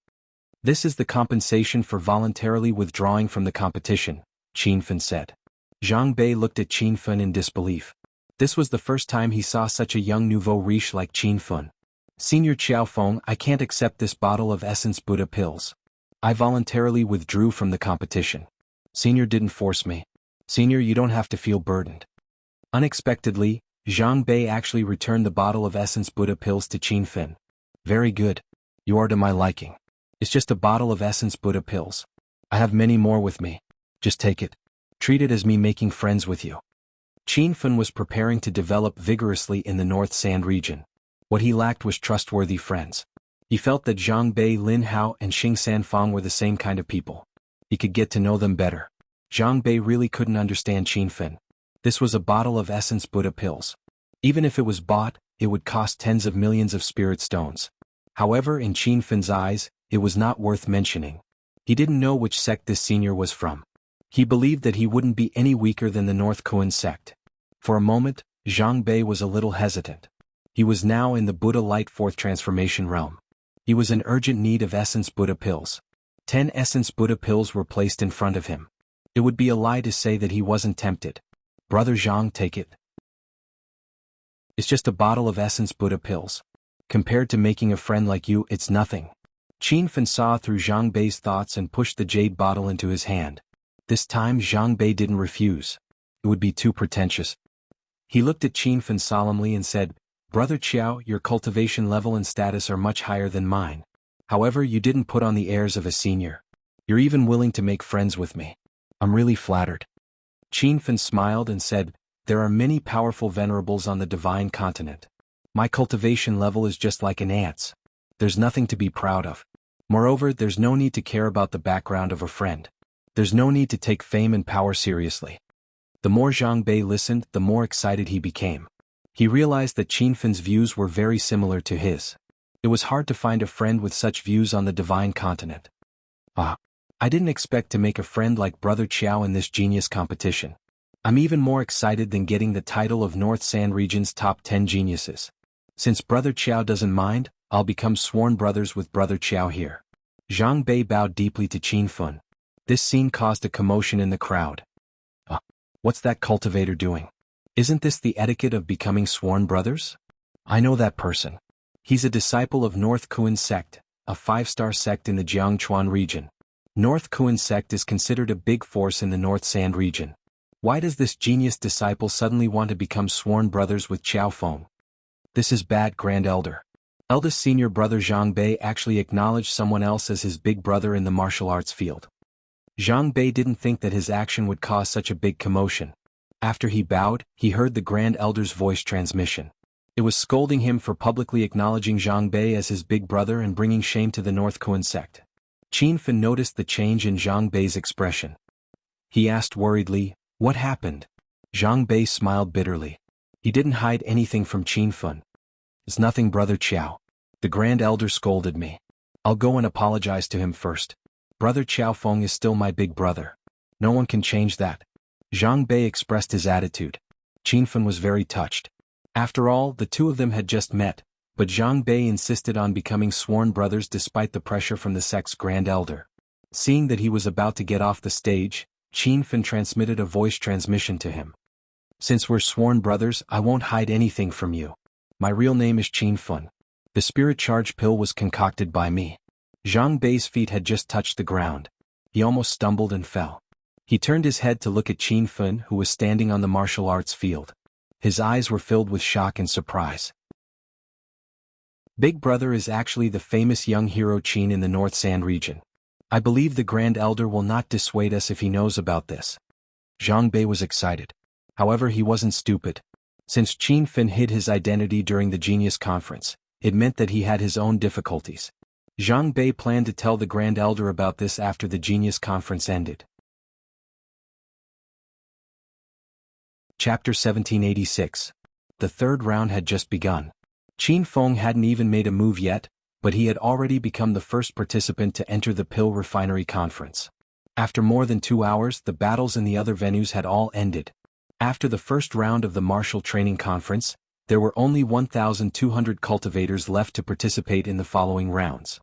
Speaker 1: This is the compensation for voluntarily withdrawing from the competition, Qin Fen said. Zhang Bei looked at Qin Fen in disbelief. This was the first time he saw such a young nouveau riche like Qin Fen. Senior Xiao Feng, I can't accept this bottle of Essence Buddha pills. I voluntarily withdrew from the competition. Senior didn't force me. Senior, you don't have to feel burdened. Unexpectedly, Zhang Bei actually returned the bottle of Essence Buddha pills to Qin Fen. Very good. You are to my liking. It's just a bottle of Essence Buddha pills. I have many more with me. Just take it. Treat it as me making friends with you. Qin Fen was preparing to develop vigorously in the North Sand region. What he lacked was trustworthy friends. He felt that Zhang Bei, Lin Hao and Xing Sanfang were the same kind of people. He could get to know them better. Zhang Bei really couldn't understand Qin Fen. This was a bottle of Essence Buddha pills. Even if it was bought, it would cost tens of millions of spirit stones. However, in Qin Fen's eyes, it was not worth mentioning. He didn't know which sect this senior was from. He believed that he wouldn't be any weaker than the North Kuan sect. For a moment, Zhang Bei was a little hesitant. He was now in the Buddha Light Fourth Transformation realm. He was in urgent need of Essence Buddha pills. 10 Essence Buddha pills were placed in front of him. It would be a lie to say that he wasn't tempted. Brother Zhang, take it. It's just a bottle of Essence Buddha pills. Compared to making a friend like you, it's nothing. Qin Fan saw through Zhang Bei's thoughts and pushed the jade bottle into his hand. This time Zhang Bei didn't refuse. It would be too pretentious. He looked at Qin Fan solemnly and said, Brother Qiao, your cultivation level and status are much higher than mine. However, you didn't put on the airs of a senior. You're even willing to make friends with me. I'm really flattered. Qin Fan smiled and said, there are many powerful venerables on the divine continent. My cultivation level is just like an ant's. There's nothing to be proud of. Moreover, there's no need to care about the background of a friend. There's no need to take fame and power seriously. The more Zhang Bei listened, the more excited he became. He realized that Qin Fan's views were very similar to his. It was hard to find a friend with such views on the divine continent. I didn't expect to make a friend like Brother Qiao in this genius competition. I'm even more excited than getting the title of North Sand Region's top 10 geniuses. Since Brother Qiao doesn't mind, I'll become sworn brothers with Brother Qiao here. Zhang Bei bowed deeply to Qin Fan. This scene caused a commotion in the crowd. What's that cultivator doing? Isn't this the etiquette of becoming sworn brothers? I know that person. He's a disciple of North Kuan sect, a 5-star sect in the Jiangchuan region. North Kuan sect is considered a big force in the North Sand region. Why does this genius disciple suddenly want to become sworn brothers with Qiao Feng? This is bad, Grand Elder. Eldest senior brother Zhang Bei actually acknowledged someone else as his big brother in the martial arts field. Zhang Bei didn't think that his action would cause such a big commotion. After he bowed, he heard the Grand Elder's voice transmission. It was scolding him for publicly acknowledging Zhang Bei as his big brother and bringing shame to the North Kuan sect. Qin Fan noticed the change in Zhang Bei's expression. He asked worriedly, what happened? Zhang Bei smiled bitterly. He didn't hide anything from Qin Fan. It's nothing, Brother Qiao. The Grand Elder scolded me. I'll go and apologize to him first. Brother Qiao Feng is still my big brother. No one can change that. Zhang Bei expressed his attitude. Qin Fan was very touched. After all, the two of them had just met, but Zhang Bei insisted on becoming sworn brothers despite the pressure from the sect's Grand Elder. Seeing that he was about to get off the stage, Qin Fan transmitted a voice transmission to him. Since we're sworn brothers, I won't hide anything from you. My real name is Qin Fan. The spirit charge pill was concocted by me. Zhang Bei's feet had just touched the ground. He almost stumbled and fell. He turned his head to look at Qin Fan, who was standing on the martial arts field. His eyes were filled with shock and surprise. Big Brother is actually the famous young hero Qin in the North Sand region. I believe the Grand Elder will not dissuade us if he knows about this. Zhang Bei was excited. However, he wasn't stupid. Since Qin Fan hid his identity during the Genius Conference, it meant that he had his own difficulties. Zhang Bei planned to tell the Grand Elder about this after the Genius Conference ended. Chapter 1786. The third round had just begun. Qin Feng hadn't even made a move yet, but he had already become the first participant to enter the Pill Refinery Conference. After more than 2 hours, the battles in the other venues had all ended. After the first round of the Martial Training Conference, there were only 1,200 cultivators left to participate in the following rounds.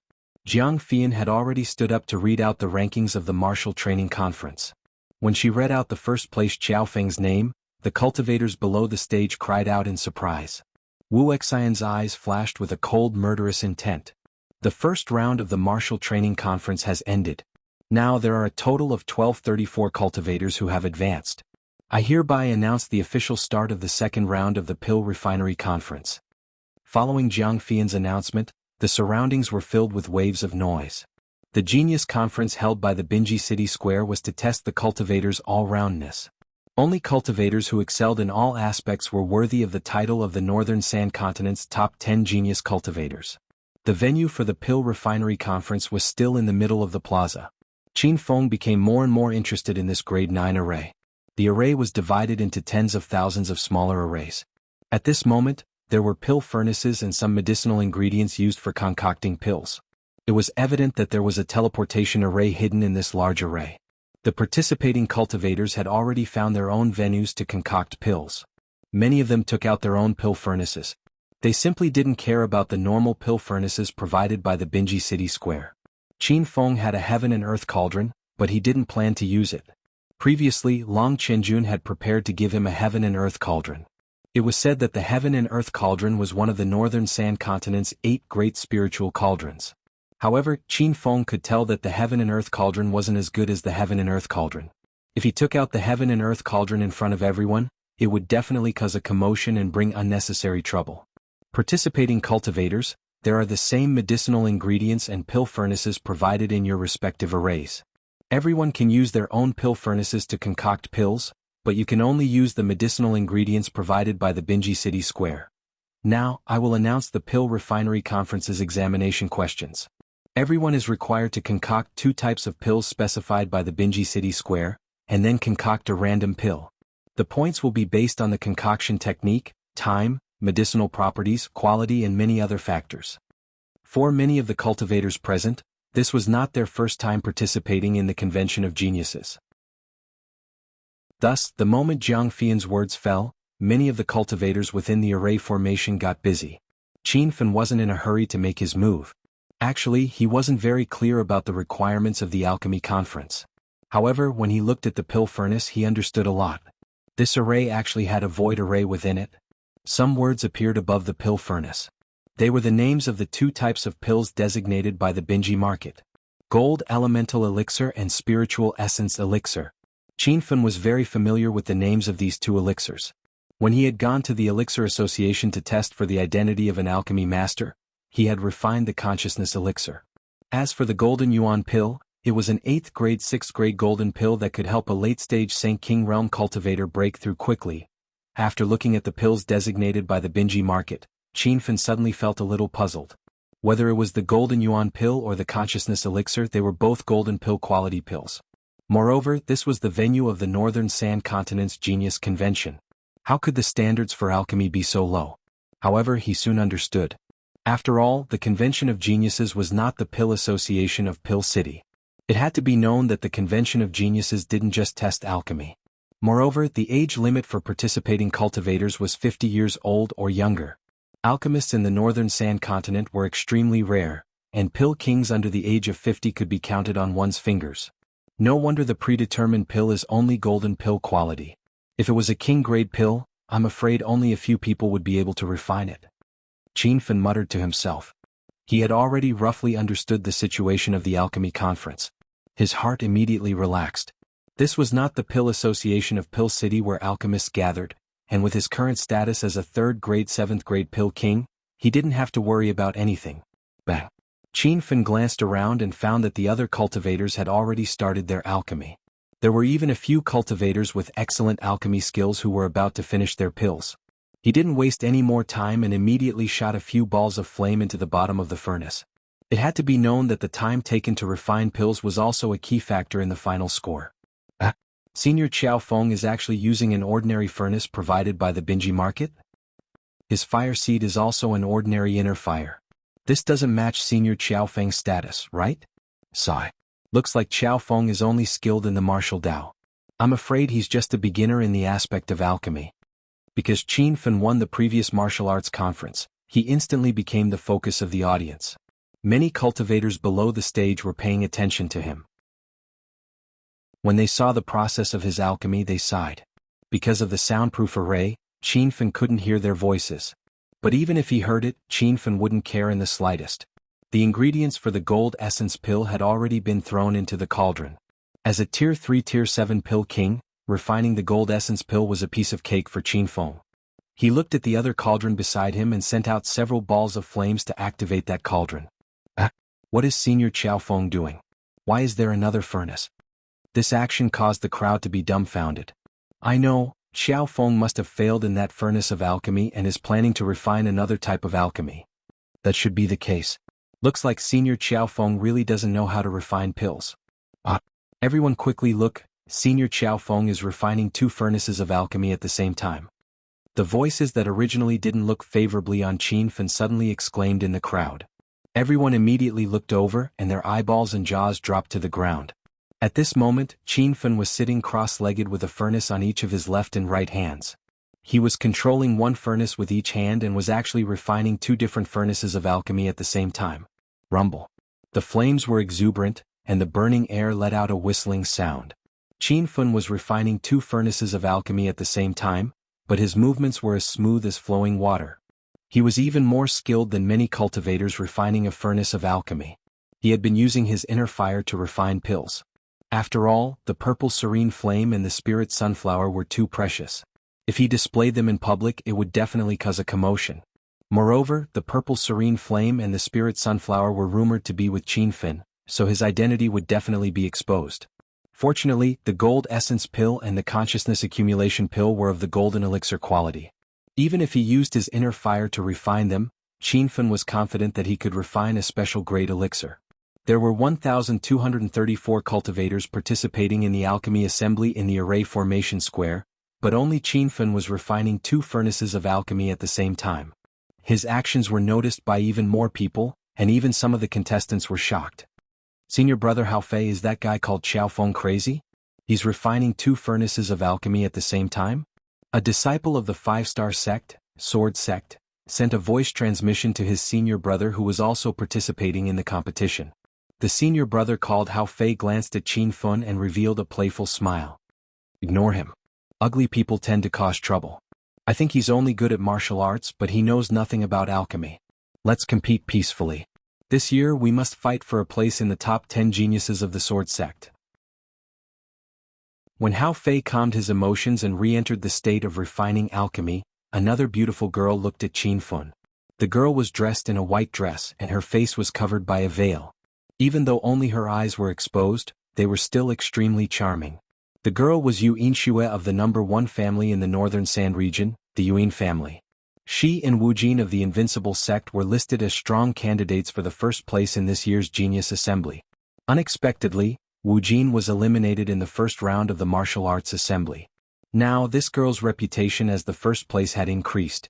Speaker 1: Jiang Fian had already stood up to read out the rankings of the Martial Training Conference. When she read out the first-place Qiao Feng's name, the cultivators below the stage cried out in surprise. Wu Xian's eyes flashed with a cold, murderous intent. The first round of the Martial Training Conference has ended. Now there are a total of 1234 cultivators who have advanced. I hereby announce the official start of the second round of the Pill Refinery Conference. Following Jiang Fian's announcement, the surroundings were filled with waves of noise. The Genius Conference held by the Binji City Square was to test the cultivators' all-roundness. Only cultivators who excelled in all aspects were worthy of the title of the Northern Sand Continent's top 10 genius cultivators. The venue for the Pill Refinery Conference was still in the middle of the plaza. Qin Feng became more and more interested in this Grade 9 array. The array was divided into tens of thousands of smaller arrays. At this moment, there were pill furnaces and some medicinal ingredients used for concocting pills. It was evident that there was a teleportation array hidden in this large array. The participating cultivators had already found their own venues to concoct pills. Many of them took out their own pill furnaces. They simply didn't care about the normal pill furnaces provided by the Binji City Square. Qin Feng had a heaven and earth cauldron, but he didn't plan to use it. Previously, Long Chenjun had prepared to give him a heaven and earth cauldron. It was said that the heaven and earth cauldron was one of the northern sand continent's 8 great spiritual cauldrons. However, Qin Feng could tell that the heaven and earth cauldron wasn't as good as the heaven and earth cauldron. If he took out the heaven and earth cauldron in front of everyone, it would definitely cause a commotion and bring unnecessary trouble. Participating cultivators, there are the same medicinal ingredients and pill furnaces provided in your respective arrays. Everyone can use their own pill furnaces to concoct pills, but you can only use the medicinal ingredients provided by the Binji City Square. Now, I will announce the Pill Refinery Conference's examination questions. Everyone is required to concoct 2 types of pills specified by the Binji City Square, and then concoct a random pill. The points will be based on the concoction technique, time, medicinal properties, quality and many other factors. For many of the cultivators present, this was not their first time participating in the Convention of Geniuses. Thus, the moment Jiang Fian's words fell, many of the cultivators within the array formation got busy. Qin Fen wasn't in a hurry to make his move. Actually, he wasn't very clear about the requirements of the alchemy conference. However, when he looked at the pill furnace he understood a lot. This array actually had a void array within it. Some words appeared above the pill furnace. They were the names of the 2 types of pills designated by the Binji market. Gold Elemental Elixir and Spiritual Essence Elixir. Qin Fen was very familiar with the names of these 2 elixirs. When he had gone to the Elixir Association to test for the identity of an alchemy master, he had refined the consciousness elixir. As for the Golden Yuan pill, it was an 8th grade 6th grade golden pill that could help a late-stage Saint King realm cultivator break through quickly. After looking at the pills designated by the Binji market, Qin Fen suddenly felt a little puzzled. Whether it was the Golden Yuan pill or the Consciousness Elixir, they were both golden pill quality pills. Moreover, this was the venue of the Northern Sand Continent's Genius Convention. How could the standards for alchemy be so low? However, he soon understood. After all, the Convention of Geniuses was not the Pill Association of Pill City. It had to be known that the Convention of Geniuses didn't just test alchemy. Moreover, the age limit for participating cultivators was 50 years old or younger. Alchemists in the Northern Sand Continent were extremely rare, and pill kings under the age of 50 could be counted on one's fingers. No wonder the predetermined pill is only golden pill quality. If it was a king-grade pill, I'm afraid only a few people would be able to refine it. Qin Fen muttered to himself. He had already roughly understood the situation of the alchemy conference. His heart immediately relaxed. This was not the Pill Association of Pill City where alchemists gathered, and with his current status as a 3rd grade 7th grade pill king, he didn't have to worry about anything. Bang! Qin Fen glanced around and found that the other cultivators had already started their alchemy. There were even a few cultivators with excellent alchemy skills who were about to finish their pills. He didn't waste any more time and immediately shot a few balls of flame into the bottom of the furnace. It had to be known that the time taken to refine pills was also a key factor in the final score. Senior Qiao Feng is actually using an ordinary furnace provided by the Binji market? His fire seed is also an ordinary inner fire. This doesn't match Senior Qiao Feng's status, right? Sigh. Looks like Qiao Feng is only skilled in the martial Dao. I'm afraid he's just a beginner in the aspect of alchemy. Because Qin Fen won the previous martial arts conference, he instantly became the focus of the audience. Many cultivators below the stage were paying attention to him. When they saw the process of his alchemy they sighed. Because of the soundproof array, Qin Fen couldn't hear their voices. But even if he heard it, Qin Fen wouldn't care in the slightest. The ingredients for the gold essence pill had already been thrown into the cauldron. As a Tier 3 Tier 7 pill king, refining the gold essence pill was a piece of cake for Qin Feng. He looked at the other cauldron beside him and sent out several balls of flames to activate that cauldron. What is Senior Qiao Feng doing? Why is there another furnace? This action caused the crowd to be dumbfounded. I know, Qiao Feng must have failed in that furnace of alchemy and is planning to refine another type of alchemy. That should be the case. Looks like Senior Qiao Feng really doesn't know how to refine pills. Everyone quickly look, Senior Qiao Feng is refining 2 furnaces of alchemy at the same time. The voices that originally didn't look favorably on Qin Fen suddenly exclaimed in the crowd. Everyone immediately looked over and their eyeballs and jaws dropped to the ground. At this moment, Qin Fen was sitting cross-legged with a furnace on each of his left and right hands. He was controlling one furnace with each hand and was actually refining two different furnaces of alchemy at the same time. Rumble. The flames were exuberant, and the burning air let out a whistling sound. Qin Fun was refining two furnaces of alchemy at the same time, but his movements were as smooth as flowing water. He was even more skilled than many cultivators refining a furnace of alchemy. He had been using his inner fire to refine pills. After all, the purple serene flame and the spirit sunflower were too precious. If he displayed them in public, it would definitely cause a commotion. Moreover, the purple serene flame and the spirit sunflower were rumored to be with Qin Fun, so his identity would definitely be exposed. Fortunately, the gold essence pill and the consciousness accumulation pill were of the golden elixir quality. Even if he used his inner fire to refine them, Qin Fun was confident that he could refine a special grade elixir. There were 1,234 cultivators participating in the alchemy assembly in the array formation square, but only Qin Fun was refining two furnaces of alchemy at the same time. His actions were noticed by even more people, and even some of the contestants were shocked. Senior brother Hao Fei, is that guy called Xiao Feng crazy? He's refining two furnaces of alchemy at the same time? A disciple of the five-star sect, Sword Sect, sent a voice transmission to his senior brother who was also participating in the competition. The senior brother called Hao Fei glanced at Qin Fun and revealed a playful smile. Ignore him. Ugly people tend to cause trouble. I think he's only good at martial arts, but he knows nothing about alchemy. Let's compete peacefully. This year we must fight for a place in the top 10 geniuses of the Sword Sect. When Hao Fei calmed his emotions and re-entered the state of refining alchemy, another beautiful girl looked at Qin Fun. The girl was dressed in a white dress and her face was covered by a veil. Even though only her eyes were exposed, they were still extremely charming. The girl was Yu Yinxue of the number 1 family in the northern Sand region, the Yuan family. She and Wu Jin of the Invincible Sect were listed as strong candidates for the first place in this year's Genius Assembly. Unexpectedly, Wu Jin was eliminated in the first round of the Martial Arts Assembly. Now this girl's reputation as the first place had increased.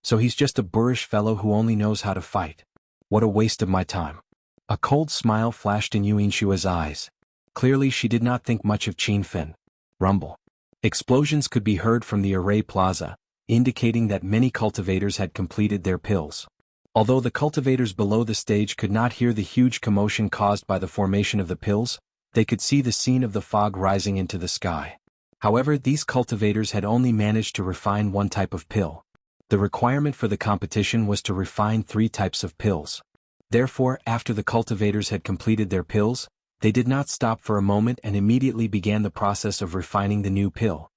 Speaker 1: So he's just a boorish fellow who only knows how to fight. What a waste of my time. A cold smile flashed in Yu Yinshua's eyes. Clearly she did not think much of Qin Fun. Rumble. Explosions could be heard from the array plaza, indicating that many cultivators had completed their pills. Although the cultivators below the stage could not hear the huge commotion caused by the formation of the pills, they could see the scene of the fog rising into the sky. However, these cultivators had only managed to refine one type of pill. The requirement for the competition was to refine 3 types of pills. Therefore, after the cultivators had completed their pills, they did not stop for a moment and immediately began the process of refining the new pill.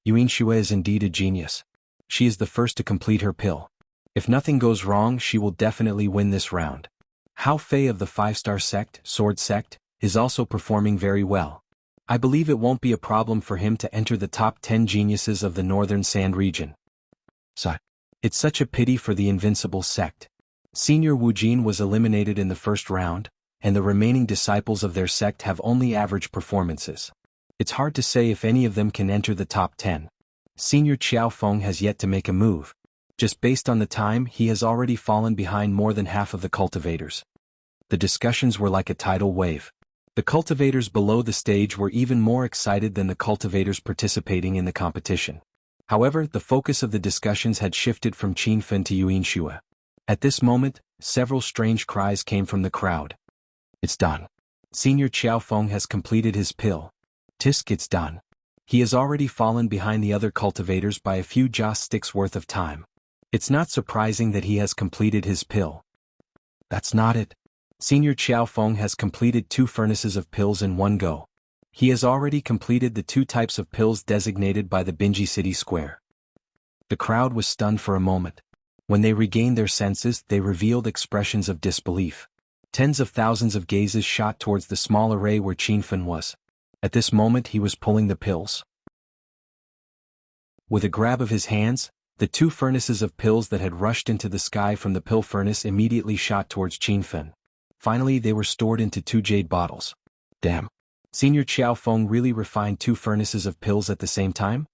Speaker 1: Yu Yinxue is indeed a genius. She is the first to complete her pill. If nothing goes wrong, she will definitely win this round. Hao Fei of the 5-star sect, Sword Sect, is also performing very well. I believe it won't be a problem for him to enter the top 10 geniuses of the northern Sand region. It's such a pity for the Invincible Sect. Senior Wu Jin was eliminated in the first round, and the remaining disciples of their sect have only average performances. It's hard to say if any of them can enter the top 10. Senior Qiao Feng has yet to make a move. Just based on the time, he has already fallen behind more than half of the cultivators. The discussions were like a tidal wave. The cultivators below the stage were even more excited than the cultivators participating in the competition. However, the focus of the discussions had shifted from Qin Fun to Yu Yinxue. At this moment, several strange cries came from the crowd. It's done. Senior Qiao Feng has completed his pill. Tisk, it's done. He has already fallen behind the other cultivators by a few joss sticks worth of time. It's not surprising that he has completed his pill. That's not it. Senior Qiao Feng has completed 2 furnaces of pills in one go. He has already completed the 2 types of pills designated by the Binji City Square. The crowd was stunned for a moment. When they regained their senses, they revealed expressions of disbelief. Tens of thousands of gazes shot towards the small array where Qin Fun was. At this moment he was pulling the pills. With a grab of his hands, the 2 furnaces of pills that had rushed into the sky from the pill furnace immediately shot towards Qin Fun. Finally they were stored into 2 jade bottles. Damn. Senior Qiao Feng really refined 2 furnaces of pills at the same time?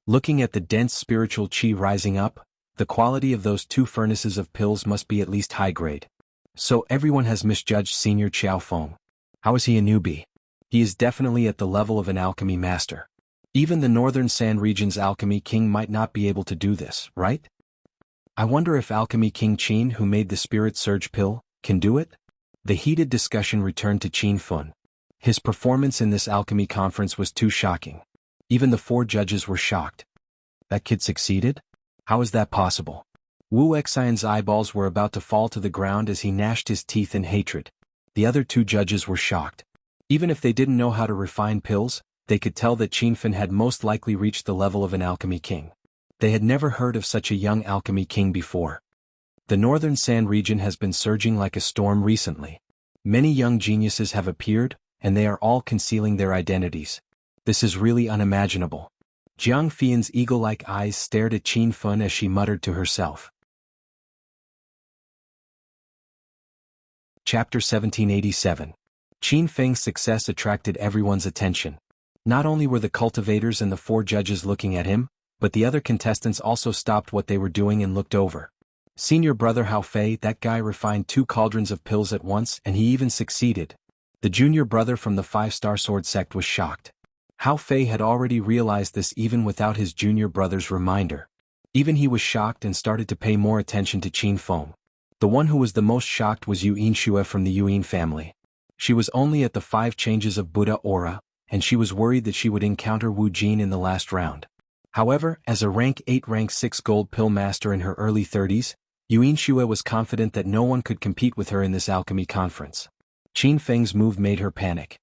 Speaker 1: Looking at the dense spiritual qi rising up, the quality of those 2 furnaces of pills must be at least high grade. So everyone has misjudged Senior Qiao Feng. How is he a newbie? He is definitely at the level of an alchemy master. Even the Northern Sand Region's Alchemy King might not be able to do this, right? I wonder if Alchemy King Qin, who made the Spirit Surge pill, can do it? The heated discussion returned to Qin Fun. His performance in this alchemy conference was too shocking. Even the 4 judges were shocked. That kid succeeded? How is that possible? Wu Xian's eyeballs were about to fall to the ground as he gnashed his teeth in hatred. The other 2 judges were shocked. Even if they didn't know how to refine pills, they could tell that Qin Fun had most likely reached the level of an alchemy king. They had never heard of such a young alchemy king before. The Northern Sand region has been surging like a storm recently. Many young geniuses have appeared, and they are all concealing their identities. This is really unimaginable. Jiang Fian's eagle-like eyes stared at Qin Fun as she muttered to herself. Chapter 1787. Qin Feng's success attracted everyone's attention. Not only were the cultivators and the 4 judges looking at him, but the other contestants also stopped what they were doing and looked over. Senior brother Hao Fei, that guy refined 2 cauldrons of pills at once, and he even succeeded. The junior brother from the 5-star sword sect was shocked. Hao Fei had already realized this even without his junior brother's reminder. Even he was shocked and started to pay more attention to Qin Feng. The one who was the most shocked was Yu Yinxue from the Yuan family. She was only at the 5 changes of Buddha aura, and she was worried that she would encounter Wu Jin in the last round. However, as a rank 8 rank 6 gold pill master in her early 30s, Yu Yinxue was confident that no one could compete with her in this alchemy conference. Qin Feng's move made her panic.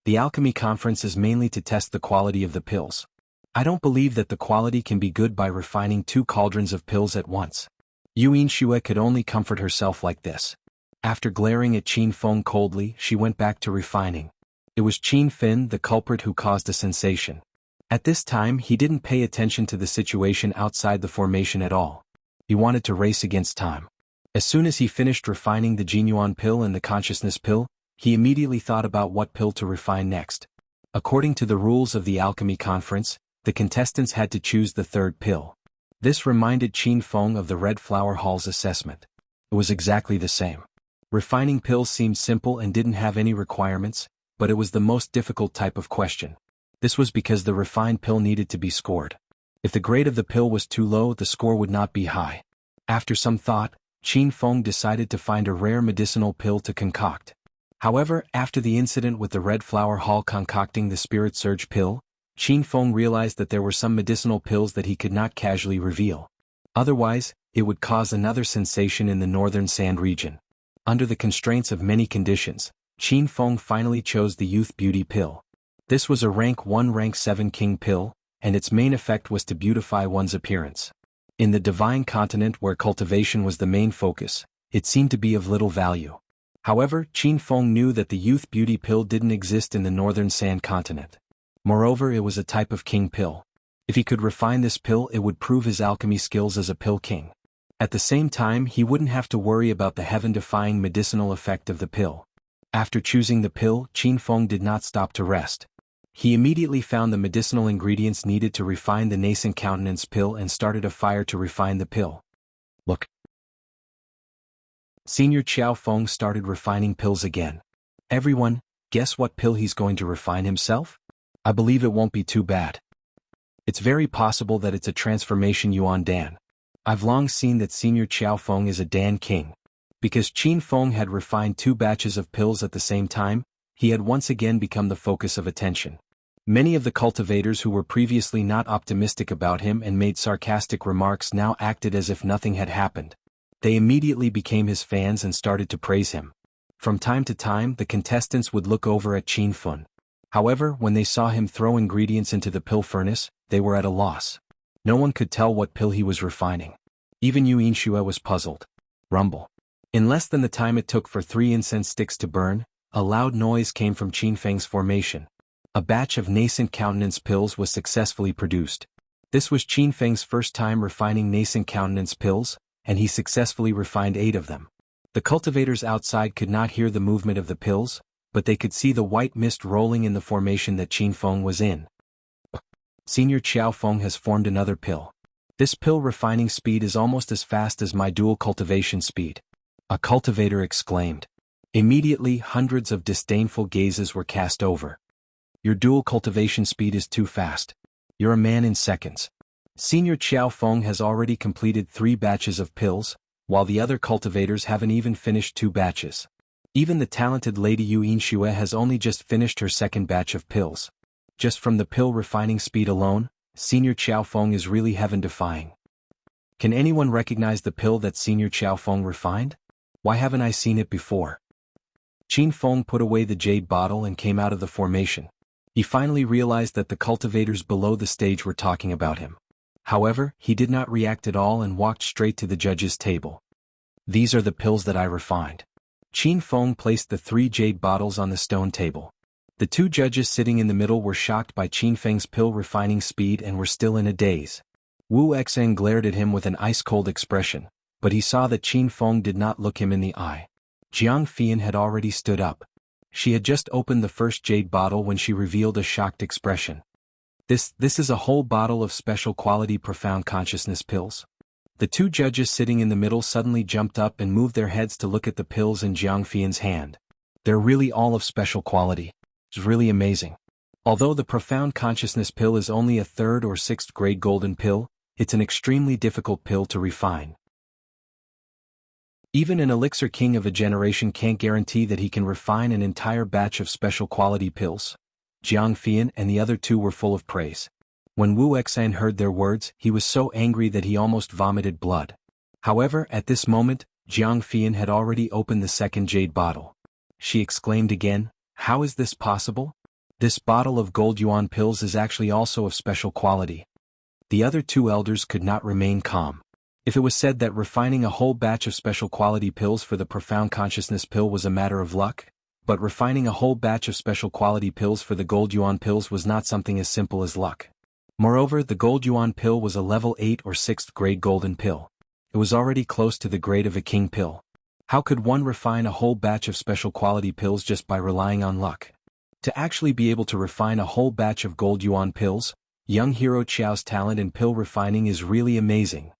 Speaker 1: The alchemy conference is mainly to test the quality of the pills. I don't believe that the quality can be good by refining 2 cauldrons of pills at once. Yu Yinxue could only comfort herself like this. After glaring at Qin Feng coldly, she went back to refining. It was Qin Fin, the culprit, who caused a sensation. At this time, he didn't pay attention to the situation outside the formation at all. He wanted to race against time. As soon as he finished refining the Jinyuan pill and the consciousness pill, he immediately thought about what pill to refine next. According to the rules of the alchemy conference, the contestants had to choose the 3rd pill. This reminded Qin Feng of the Red Flower Hall's assessment. It was exactly the same. Refining pills seemed simple and didn't have any requirements, but it was the most difficult type of question. This was because the refined pill needed to be scored. If the grade of the pill was too low, the score would not be high. After some thought, Qin Feng decided to find a rare medicinal pill to concoct. However, after the incident with the Red Flower Hall concocting the Spirit Surge pill, Qin Feng realized that there were some medicinal pills that he could not casually reveal. Otherwise, it would cause another sensation in the Northern Sand region. Under the constraints of many conditions, Qin Feng finally chose the Youth Beauty pill. This was a rank 1 rank 7 king pill, and its main effect was to beautify one's appearance. In the Divine Continent where cultivation was the main focus, it seemed to be of little value. However, Qin Feng knew that the Youth Beauty pill didn't exist in the Northern Sand Continent. Moreover, it was a type of king pill. If he could refine this pill, it would prove his alchemy skills as a pill king. At the same time, he wouldn't have to worry about the heaven-defying medicinal effect of the pill. After choosing the pill, Qin Feng did not stop to rest. He immediately found the medicinal ingredients needed to refine the nascent countenance pill and started a fire to refine the pill. Look. Senior Qiao Feng started refining pills again. Everyone, guess what pill he's going to refine himself? I believe it won't be too bad. It's very possible that it's a transformation Yuan Dan. I've long seen that Senior Qiao Feng is a Dan king. Because Qin Feng had refined 2 batches of pills at the same time, he had once again become the focus of attention. Many of the cultivators who were previously not optimistic about him and made sarcastic remarks now acted as if nothing had happened. They immediately became his fans and started to praise him. From time to time, the contestants would look over at Qin Feng. However, when they saw him throw ingredients into the pill furnace, they were at a loss. No one could tell what pill he was refining. Even Yu Yinxue was puzzled. Rumble. In less than the time it took for 3 incense sticks to burn, a loud noise came from Qin Feng's formation. A batch of nascent countenance pills was successfully produced. This was Qin Feng's first time refining nascent countenance pills, and he successfully refined 8 of them. The cultivators outside could not hear the movement of the pills, but they could see the white mist rolling in the formation that Qin Feng was in. Senior Qiao Feng has formed another pill. This pill refining speed is almost as fast as my dual cultivation speed. A cultivator exclaimed. Immediately, hundreds of disdainful gazes were cast over. Your dual cultivation speed is too fast. You're a man in seconds. Senior Qiao Feng has already completed 3 batches of pills, while the other cultivators haven't even finished 2 batches. Even the talented Lady Yu Yinxue has only just finished her 2nd batch of pills. Just from the pill refining speed alone, Senior Qiao Feng is really heaven-defying. Can anyone recognize the pill that Senior Qiao Feng refined? Why haven't I seen it before? Qin Feng put away the jade bottle and came out of the formation. He finally realized that the cultivators below the stage were talking about him. However, he did not react at all and walked straight to the judge's table. These are the pills that I refined. Qin Feng placed the 3 jade bottles on the stone table. The 2 judges sitting in the middle were shocked by Qin Feng's pill refining speed and were still in a daze. Wu Xen glared at him with an ice-cold expression, but he saw that Qin Feng did not look him in the eye. Jiang Fian had already stood up. She had just opened the first jade bottle when she revealed a shocked expression. This is a whole bottle of special quality profound consciousness pills? The 2 judges sitting in the middle suddenly jumped up and moved their heads to look at the pills in Jiang Fian's hand. They're really all of special quality. It's really amazing. Although the profound consciousness pill is only a 3rd or 6th grade golden pill, it's an extremely difficult pill to refine. Even an elixir king of a generation can't guarantee that he can refine an entire batch of special quality pills. Jiang Fian and the other 2 were full of praise. When Wu Xan heard their words, he was so angry that he almost vomited blood. However, at this moment, Jiang Fian had already opened the 2nd jade bottle. She exclaimed again, "How is this possible? This bottle of gold yuan pills is actually also of special quality." The other 2 elders could not remain calm. If it was said that refining a whole batch of special quality pills for the profound consciousness pill was a matter of luck, but refining a whole batch of special quality pills for the gold yuan pills was not something as simple as luck. Moreover, the gold yuan pill was a level 8 or 6th grade golden pill. It was already close to the grade of a king pill. How could one refine a whole batch of special quality pills just by relying on luck? To actually be able to refine a whole batch of gold yuan pills, young hero Qiao's talent in pill refining is really amazing.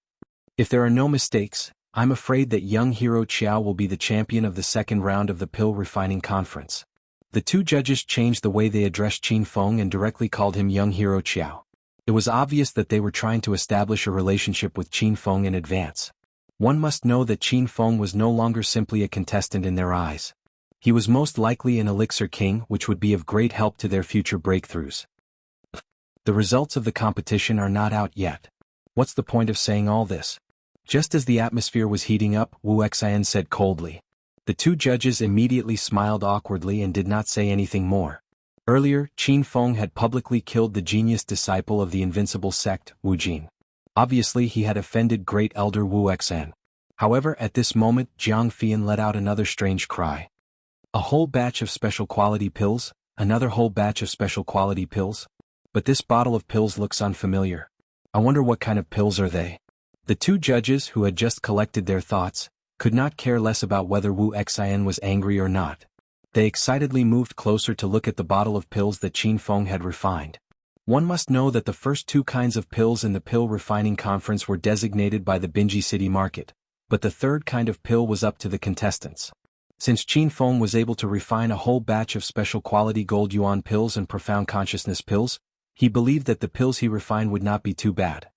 Speaker 1: If there are no mistakes, I'm afraid that young hero Qiao will be the champion of the 2nd round of the pill refining conference. The 2 judges changed the way they addressed Qin Feng and directly called him young hero Qiao. It was obvious that they were trying to establish a relationship with Qin Feng in advance. One must know that Qin Feng was no longer simply a contestant in their eyes. He was most likely an elixir king, which would be of great help to their future breakthroughs. The results of the competition are not out yet. What's the point of saying all this? Just as the atmosphere was heating up, Wu Xian said coldly. The 2 judges immediately smiled awkwardly and did not say anything more. Earlier, Qin Feng had publicly killed the genius disciple of the invincible sect, Wu Jin. Obviously he had offended great elder Wu Xan. However, at this moment Jiang Fian let out another strange cry. A whole batch of special quality pills? Another whole batch of special quality pills? But this bottle of pills looks unfamiliar. I wonder what kind of pills are they? The 2 judges, who had just collected their thoughts, could not care less about whether Wu Xian was angry or not. They excitedly moved closer to look at the bottle of pills that Qin Feng had refined. One must know that the first 2 kinds of pills in the pill refining conference were designated by the Binji City market, but the 3rd kind of pill was up to the contestants. Since Qin Feng was able to refine a whole batch of special quality gold yuan pills and profound consciousness pills, he believed that the pills he refined would not be too bad.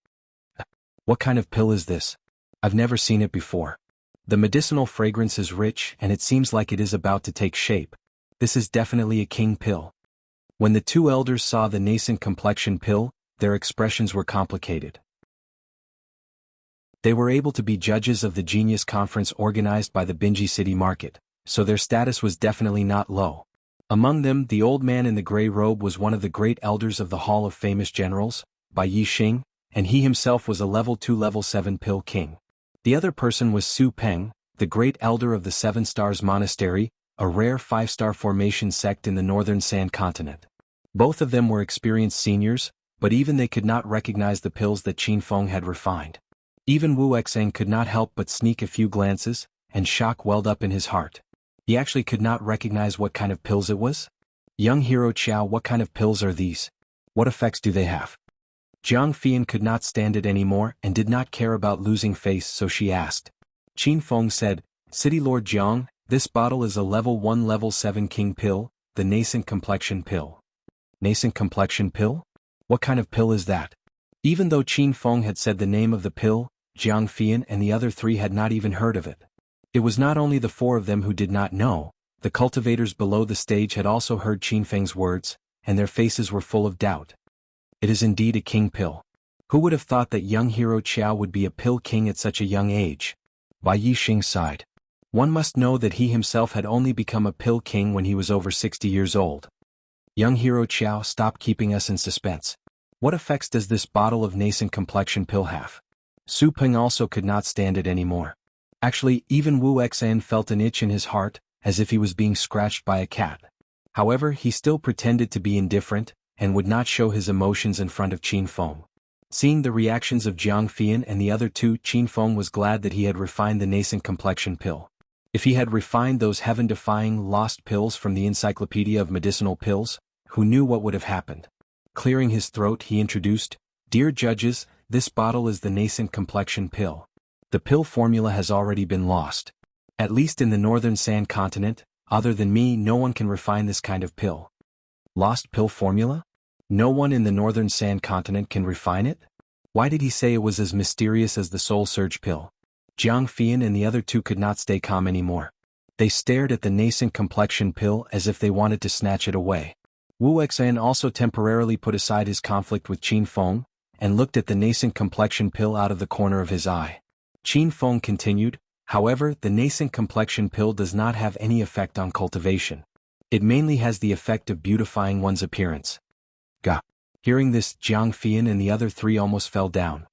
Speaker 1: What kind of pill is this? I've never seen it before. The medicinal fragrance is rich and it seems like it is about to take shape. This is definitely a king pill. When the 2 elders saw the nascent complexion pill, their expressions were complicated. They were able to be judges of the genius conference organized by the Binji City market, so their status was definitely not low. Among them, the old man in the gray robe was one of the great elders of the Hall of Famous Generals, Bai Yixing, and he himself was a level 2 level 7 pill king. The other person was Su Peng, the great elder of the 7 Stars Monastery, a rare 5-star formation sect in the northern Sand Continent. Both of them were experienced seniors, but even they could not recognize the pills that Qin Feng had refined. Even Wu Xeng could not help but sneak a few glances, and shock welled up in his heart. He actually could not recognize what kind of pills it was? Young hero Qiao, what kind of pills are these? What effects do they have? Jiang Fian could not stand it anymore and did not care about losing face, so she asked. Qin Feng said, City Lord Jiang, this bottle is a level 1 level 7 king pill, the nascent complexion pill. Nascent complexion pill? What kind of pill is that? Even though Qin Feng had said the name of the pill, Jiang Fian and the other three had not even heard of it. It was not only the four of them who did not know, the cultivators below the stage had also heard Qin Feng's words, and their faces were full of doubt. It is indeed a king pill. Who would have thought that young hero Qiao would be a pill king at such a young age? Bai Yixing sighed. One must know that he himself had only become a pill king when he was over 60 years old. Young hero Qiao, stop keeping us in suspense. What effects does this bottle of nascent complexion pill have? Su Peng also could not stand it anymore. Actually, even Wu Xan felt an itch in his heart, as if he was being scratched by a cat. However, he still pretended to be indifferent, and would not show his emotions in front of Qin Feng. Seeing the reactions of Jiang Fian and the other two, Qin Feng was glad that he had refined the nascent complexion pill. If he had refined those heaven-defying lost pills from the Encyclopedia of Medicinal Pills, who knew what would have happened? Clearing his throat, he introduced, "Dear judges, this bottle is the nascent complexion pill. The pill formula has already been lost. At least in the northern sand continent, other than me, no one can refine this kind of pill." Lost pill formula? No one in the northern sand continent can refine it? Why did he say it was as mysterious as the soul surge pill? Jiang Fian and the other two could not stay calm anymore. They stared at the nascent complexion pill as if they wanted to snatch it away. Wu Xan also temporarily put aside his conflict with Qin Feng, and looked at the nascent complexion pill out of the corner of his eye. Qin Feng continued, "However, the nascent complexion pill does not have any effect on cultivation. It mainly has the effect of beautifying one's appearance." Gah. Hearing this, Jiang Fian and the other three almost fell down.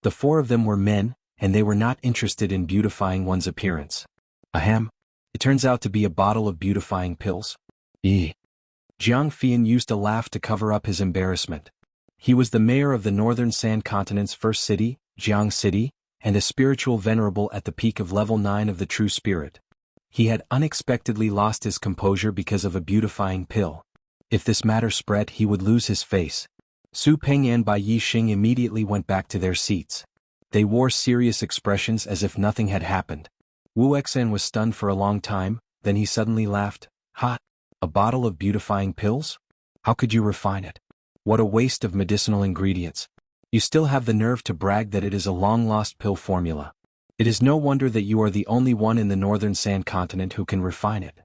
Speaker 1: The four of them were men, and they were not interested in beautifying one's appearance. Ahem. It turns out to be a bottle of beautifying pills. Jiang Fian used to laugh to cover up his embarrassment. He was the mayor of the northern sand continent's first city, Jiang City, and a spiritual venerable at the peak of level 9 of the true spirit. He had unexpectedly lost his composure because of a beautifying pill. If this matter spread, he would lose his face. Su Peng and Bai Yixing immediately went back to their seats. They wore serious expressions as if nothing had happened. Wu Xan was stunned for a long time, then he suddenly laughed. "Ha! A bottle of beautifying pills? How could you refine it? What a waste of medicinal ingredients. You still have the nerve to brag that it is a long-lost pill formula. It is no wonder that you are the only one in the northern sand continent who can refine it.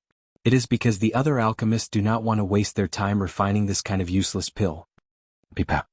Speaker 1: It is because the other alchemists do not want to waste their time refining this kind of useless pill." Peep-pap.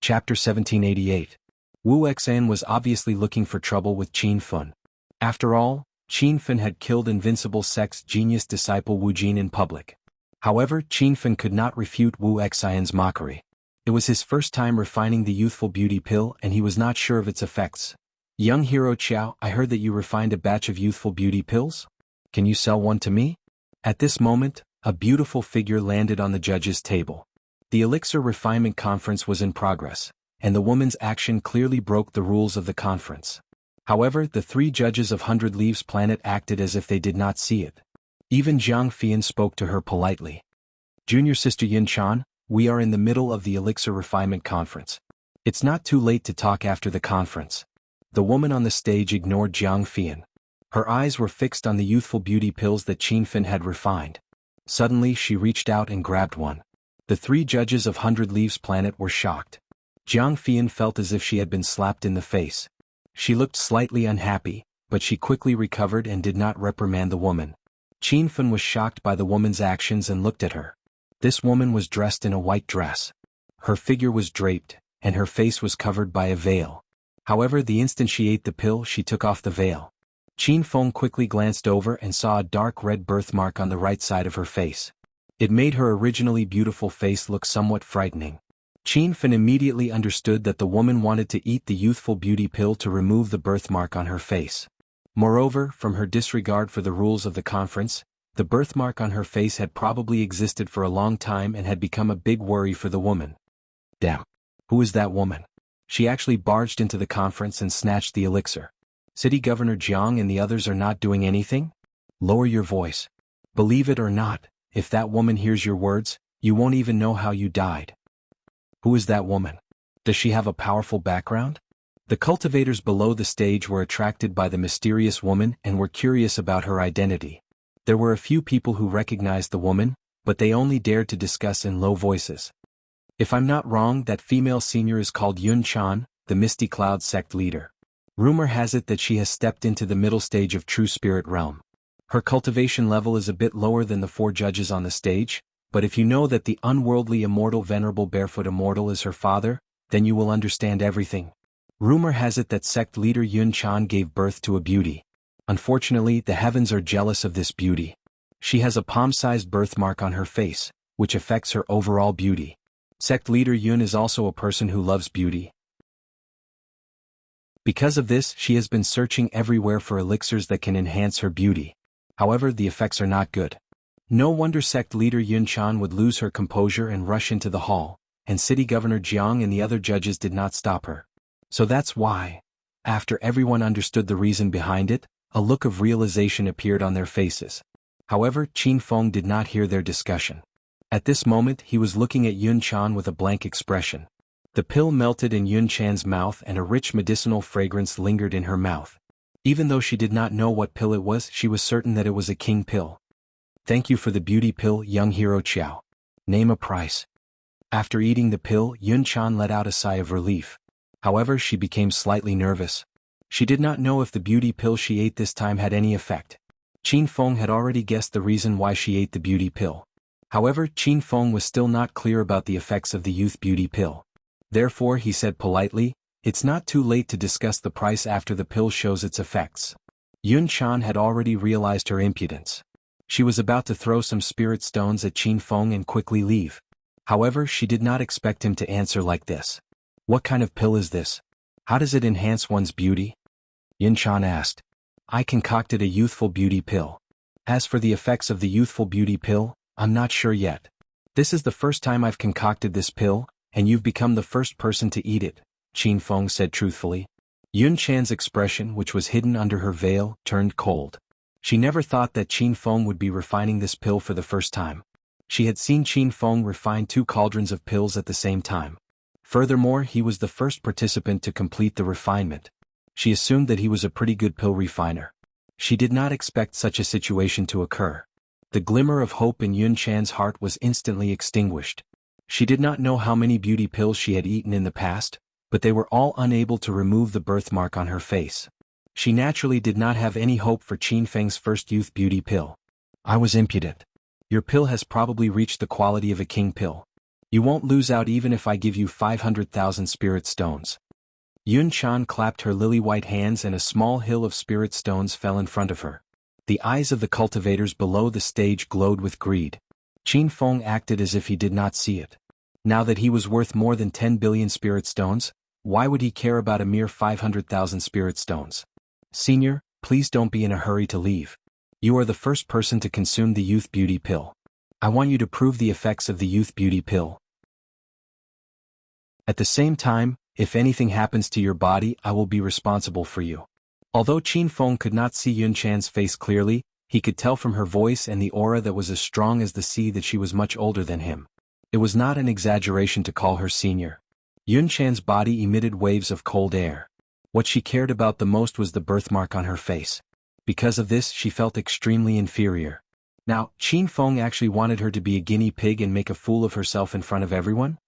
Speaker 1: Chapter 1788. Wu Xan was obviously looking for trouble with Qin Feng. After all, Qin Feng had killed invincible sex genius disciple Wu Jin in public. However, Qin Feng could not refute Wu Xan's mockery. It was his first time refining the youthful beauty pill and he was not sure of its effects. "Young hero Qiao, I heard that you refined a batch of youthful beauty pills? Can you sell one to me?" At this moment, a beautiful figure landed on the judge's table. The Elixir Refinement Conference was in progress, and the woman's action clearly broke the rules of the conference. However, the three judges of 100 Leaves Planet acted as if they did not see it. Even Jiang Fian spoke to her politely. "Junior Sister Yin Chan, we are in the middle of the Elixir Refinement Conference. It's not too late to talk after the conference." The woman on the stage ignored Jiang Fian. Her eyes were fixed on the youthful beauty pills that Qin Feng had refined. Suddenly she reached out and grabbed one. The three judges of 100 Leaves Planet were shocked. Jiang Fian felt as if she had been slapped in the face. She looked slightly unhappy, but she quickly recovered and did not reprimand the woman. Qin Feng was shocked by the woman's actions and looked at her. This woman was dressed in a white dress. Her figure was draped, and her face was covered by a veil. However, the instant she ate the pill, she took off the veil. Qin Feng quickly glanced over and saw a dark red birthmark on the right side of her face. It made her originally beautiful face look somewhat frightening. Qin Feng immediately understood that the woman wanted to eat the youthful beauty pill to remove the birthmark on her face. Moreover, from her disregard for the rules of the conference, the birthmark on her face had probably existed for a long time and had become a big worry for the woman. Damn. Who is that woman? She actually barged into the conference and snatched the elixir. City Governor Jiang and the others are not doing anything? Lower your voice. Believe it or not, if that woman hears your words, you won't even know how you died. Who is that woman? Does she have a powerful background? The cultivators below the stage were attracted by the mysterious woman and were curious about her identity. There were a few people who recognized the woman, but they only dared to discuss in low voices. If I'm not wrong, that female senior is called Yun Chan, the Misty Cloud sect leader. Rumor has it that she has stepped into the middle stage of true spirit realm. Her cultivation level is a bit lower than the 4 judges on the stage, but if you know that the unworldly immortal venerable barefoot immortal is her father, then you will understand everything. Rumor has it that sect leader Yun Chan gave birth to a beauty. Unfortunately, the heavens are jealous of this beauty. She has a palm-sized birthmark on her face, which affects her overall beauty. Sect leader Yun is also a person who loves beauty. Because of this, she has been searching everywhere for elixirs that can enhance her beauty. However, the effects are not good. No wonder sect leader Yun Chan would lose her composure and rush into the hall, and city governor Jiang and the other judges did not stop her. So that's why. After everyone understood the reason behind it, a look of realization appeared on their faces. However, Qin Feng did not hear their discussion. At this moment, he was looking at Yun Chan with a blank expression. The pill melted in Yun Chan's mouth and a rich medicinal fragrance lingered in her mouth. Even though she did not know what pill it was, she was certain that it was a king pill. Thank you for the beauty pill, young hero Qiao. Name a price. After eating the pill, Yun Chan let out a sigh of relief. However, she became slightly nervous. She did not know if the beauty pill she ate this time had any effect. Qin Feng had already guessed the reason why she ate the beauty pill. However, Qin Feng was still not clear about the effects of the youth beauty pill. Therefore, he said politely, "It's not too late to discuss the price after the pill shows its effects." Yun Chan had already realized her impudence. She was about to throw some spirit stones at Qin Feng and quickly leave. However, she did not expect him to answer like this. "What kind of pill is this? How does it enhance one's beauty?" Yun Chan asked. "I concocted a youthful beauty pill. As for the effects of the youthful beauty pill, I'm not sure yet. This is the first time I've concocted this pill, and you've become the first person to eat it," Qin Feng said truthfully. Yun Chan's expression, which was hidden under her veil, turned cold. She never thought that Qin Feng would be refining this pill for the first time. She had seen Qin Feng refine 2 cauldrons of pills at the same time. Furthermore, he was the first participant to complete the refinement. She assumed that he was a pretty good pill refiner. She did not expect such a situation to occur. The glimmer of hope in Yun Chan's heart was instantly extinguished. She did not know how many beauty pills she had eaten in the past, but they were all unable to remove the birthmark on her face. She naturally did not have any hope for Qin Feng's first youth beauty pill. "I was impudent. Your pill has probably reached the quality of a king pill. You won't lose out even if I give you 500,000 spirit stones." Yun Chan clapped her lily-white hands and a small hill of spirit stones fell in front of her. The eyes of the cultivators below the stage glowed with greed. Qin Feng acted as if he did not see it. Now that he was worth more than 10 billion spirit stones, why would he care about a mere 500,000 spirit stones? "Senior, please don't be in a hurry to leave. You are the first person to consume the youth beauty pill. I want you to prove the effects of the youth beauty pill. At the same time, if anything happens to your body, I will be responsible for you." Although Qin Feng could not see Yun Chan's face clearly, he could tell from her voice and the aura that was as strong as the sea that she was much older than him. It was not an exaggeration to call her senior. Yun Chan's body emitted waves of cold air. What she cared about the most was the birthmark on her face. Because of this, she felt extremely inferior. Now, Qin Feng actually wanted her to be a guinea pig and make a fool of herself in front of everyone?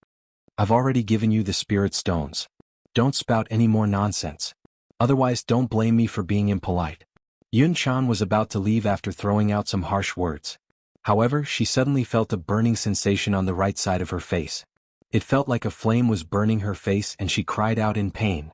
Speaker 1: "I've already given you the spirit stones. Don't spout any more nonsense. Otherwise, don't blame me for being impolite." Yun Chan was about to leave after throwing out some harsh words. However, she suddenly felt a burning sensation on the right side of her face. It felt like a flame was burning her face and she cried out in pain.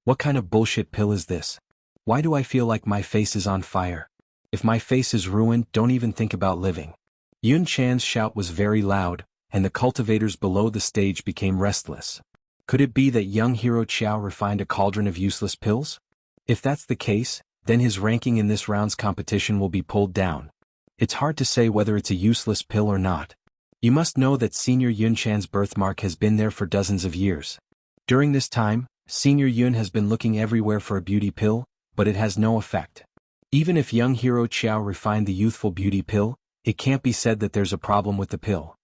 Speaker 1: "What kind of bullshit pill is this? Why do I feel like my face is on fire? If my face is ruined, don't even think about living." Yun Chan's shout was very loud, and the cultivators below the stage became restless. Could it be that young hero Qiao refined a cauldron of useless pills? If that's the case, then his ranking in this round's competition will be pulled down. It's hard to say whether it's a useless pill or not. You must know that Senior Yun Chan's birthmark has been there for dozens of years. During this time, Senior Yun has been looking everywhere for a beauty pill, but it has no effect. Even if young hero Qiao refined the youthful beauty pill, it can't be said that there's a problem with the pill.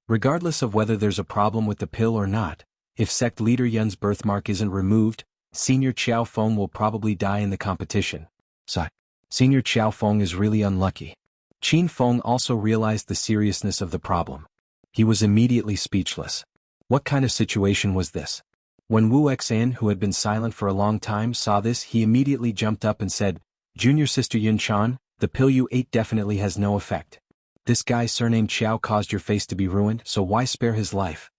Speaker 1: Regardless of whether there's a problem with the pill or not, if sect leader Yun's birthmark isn't removed, Senior Qiao Feng will probably die in the competition. So, Senior Qiao Feng is really unlucky. Qin Feng also realized the seriousness of the problem. He was immediately speechless. What kind of situation was this? When Wu Xan, who had been silent for a long time, saw this, he immediately jumped up and said, "Junior Sister Yun Chan, the pill you ate definitely has no effect. This guy surnamed Qiao caused your face to be ruined, so why spare his life?"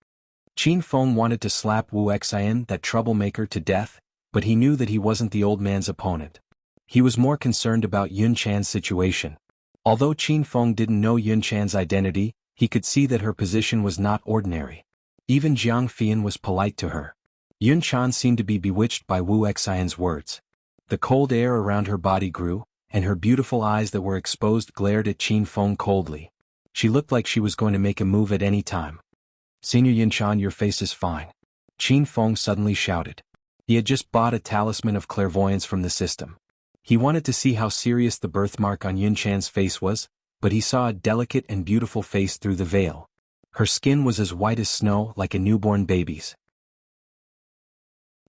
Speaker 1: Qin Feng wanted to slap Wu Xan, that troublemaker, to death, but he knew that he wasn't the old man's opponent. He was more concerned about Yun Chan's situation. Although Qin Feng didn't know Yun Chan's identity, he could see that her position was not ordinary. Even Jiang Fian was polite to her. Yun Chan seemed to be bewitched by Wu Xian's words. The cold air around her body grew, and her beautiful eyes that were exposed glared at Qin Feng coldly. She looked like she was going to make a move at any time. "Senior Yun Chan, your face is fine," Qin Feng suddenly shouted. He had just bought a talisman of clairvoyance from the system. He wanted to see how serious the birthmark on Yun Chan's face was, but he saw a delicate and beautiful face through the veil. Her skin was as white as snow, like a newborn baby's.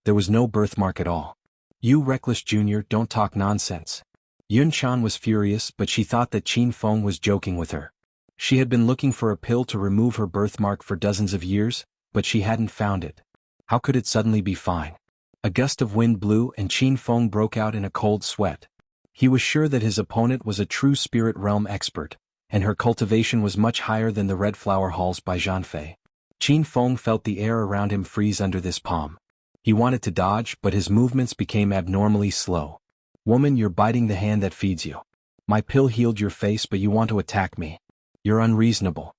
Speaker 1: There was no birthmark at all. "You reckless junior, don't talk nonsense." Yun Chan was furious, but she thought that Qin Feng was joking with her. She had been looking for a pill to remove her birthmark for dozens of years, but she hadn't found it. How could it suddenly be fine? A gust of wind blew and Qin Feng broke out in a cold sweat. He was sure that his opponent was a true spirit realm expert, and her cultivation was much higher than the red flower halls by Zhanfei. Qin Feng felt the air around him freeze under this palm. He wanted to dodge, but his movements became abnormally slow. "Woman, you're biting the hand that feeds you. My pill healed your face, but you want to attack me. You're unreasonable."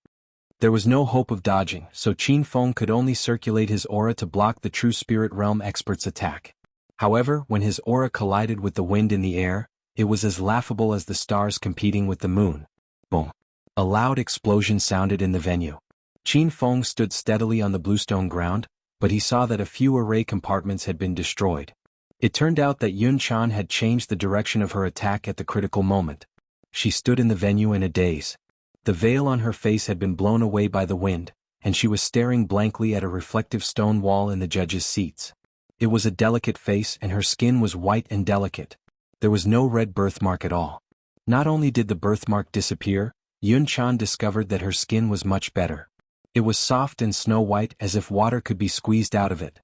Speaker 1: There was no hope of dodging, so Qin Feng could only circulate his aura to block the true spirit realm expert's attack. However, when his aura collided with the wind in the air, it was as laughable as the stars competing with the moon. Boom! A loud explosion sounded in the venue. Qin Feng stood steadily on the bluestone ground, but he saw that a few array compartments had been destroyed. It turned out that Yun Chan had changed the direction of her attack at the critical moment. She stood in the venue in a daze. The veil on her face had been blown away by the wind, and she was staring blankly at a reflective stone wall in the judges' seats. It was a delicate face and her skin was white and delicate. There was no red birthmark at all. Not only did the birthmark disappear, Yun Chan discovered that her skin was much better. It was soft and snow-white, as if water could be squeezed out of it.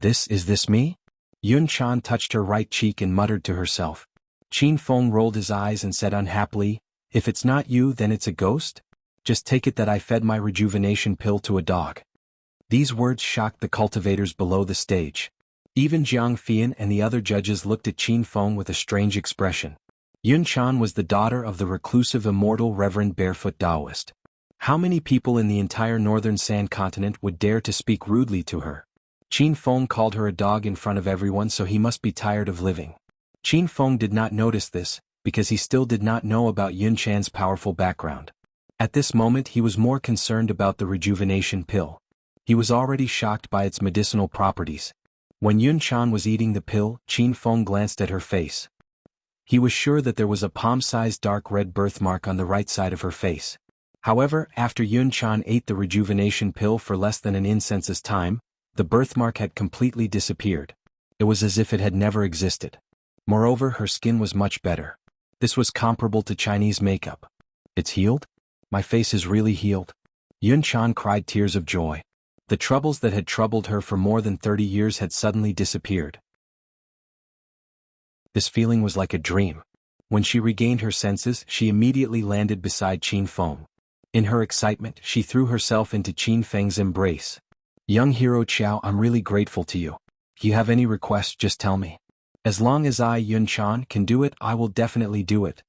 Speaker 1: Is this me?" Yun Chan touched her right cheek and muttered to herself. Qin Feng rolled his eyes and said unhappily, "If it's not you, then it's a ghost? Just take it that I fed my rejuvenation pill to a dog." These words shocked the cultivators below the stage. Even Jiang Fian and the other judges looked at Qin Feng with a strange expression. Yun Chan was the daughter of the reclusive immortal Reverend Barefoot Taoist. How many people in the entire northern sand continent would dare to speak rudely to her? Qin Feng called her a dog in front of everyone, so he must be tired of living. Qin Feng did not notice this, because he still did not know about Yun Chan's powerful background. At this moment he was more concerned about the rejuvenation pill. He was already shocked by its medicinal properties. When Yun Chan was eating the pill, Qin Feng glanced at her face. He was sure that there was a palm-sized dark red birthmark on the right side of her face. However, after Yun Chan ate the rejuvenation pill for less than an incense's time, the birthmark had completely disappeared. It was as if it had never existed. Moreover, her skin was much better. This was comparable to Chinese makeup. "It's healed? My face is really healed." Yun Chan cried tears of joy. The troubles that had troubled her for more than 30 years had suddenly disappeared. This feeling was like a dream. When she regained her senses, she immediately landed beside Qin Feng. In her excitement, she threw herself into Qin Feng's embrace. "Young hero Qiao, I'm really grateful to you. If you have any requests, just tell me. As long as I, Yun Chan, can do it, I will definitely do it."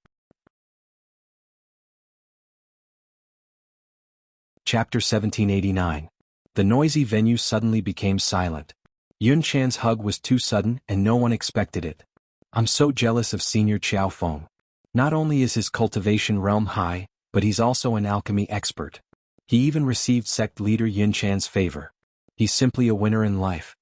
Speaker 1: Chapter 1789. The noisy venue suddenly became silent. Yun Chan's hug was too sudden and no one expected it. "I'm so jealous of Senior Qiao Feng. Not only is his cultivation realm high, but he's also an alchemy expert. He even received sect leader Yun Chan's favor. He's simply a winner in life."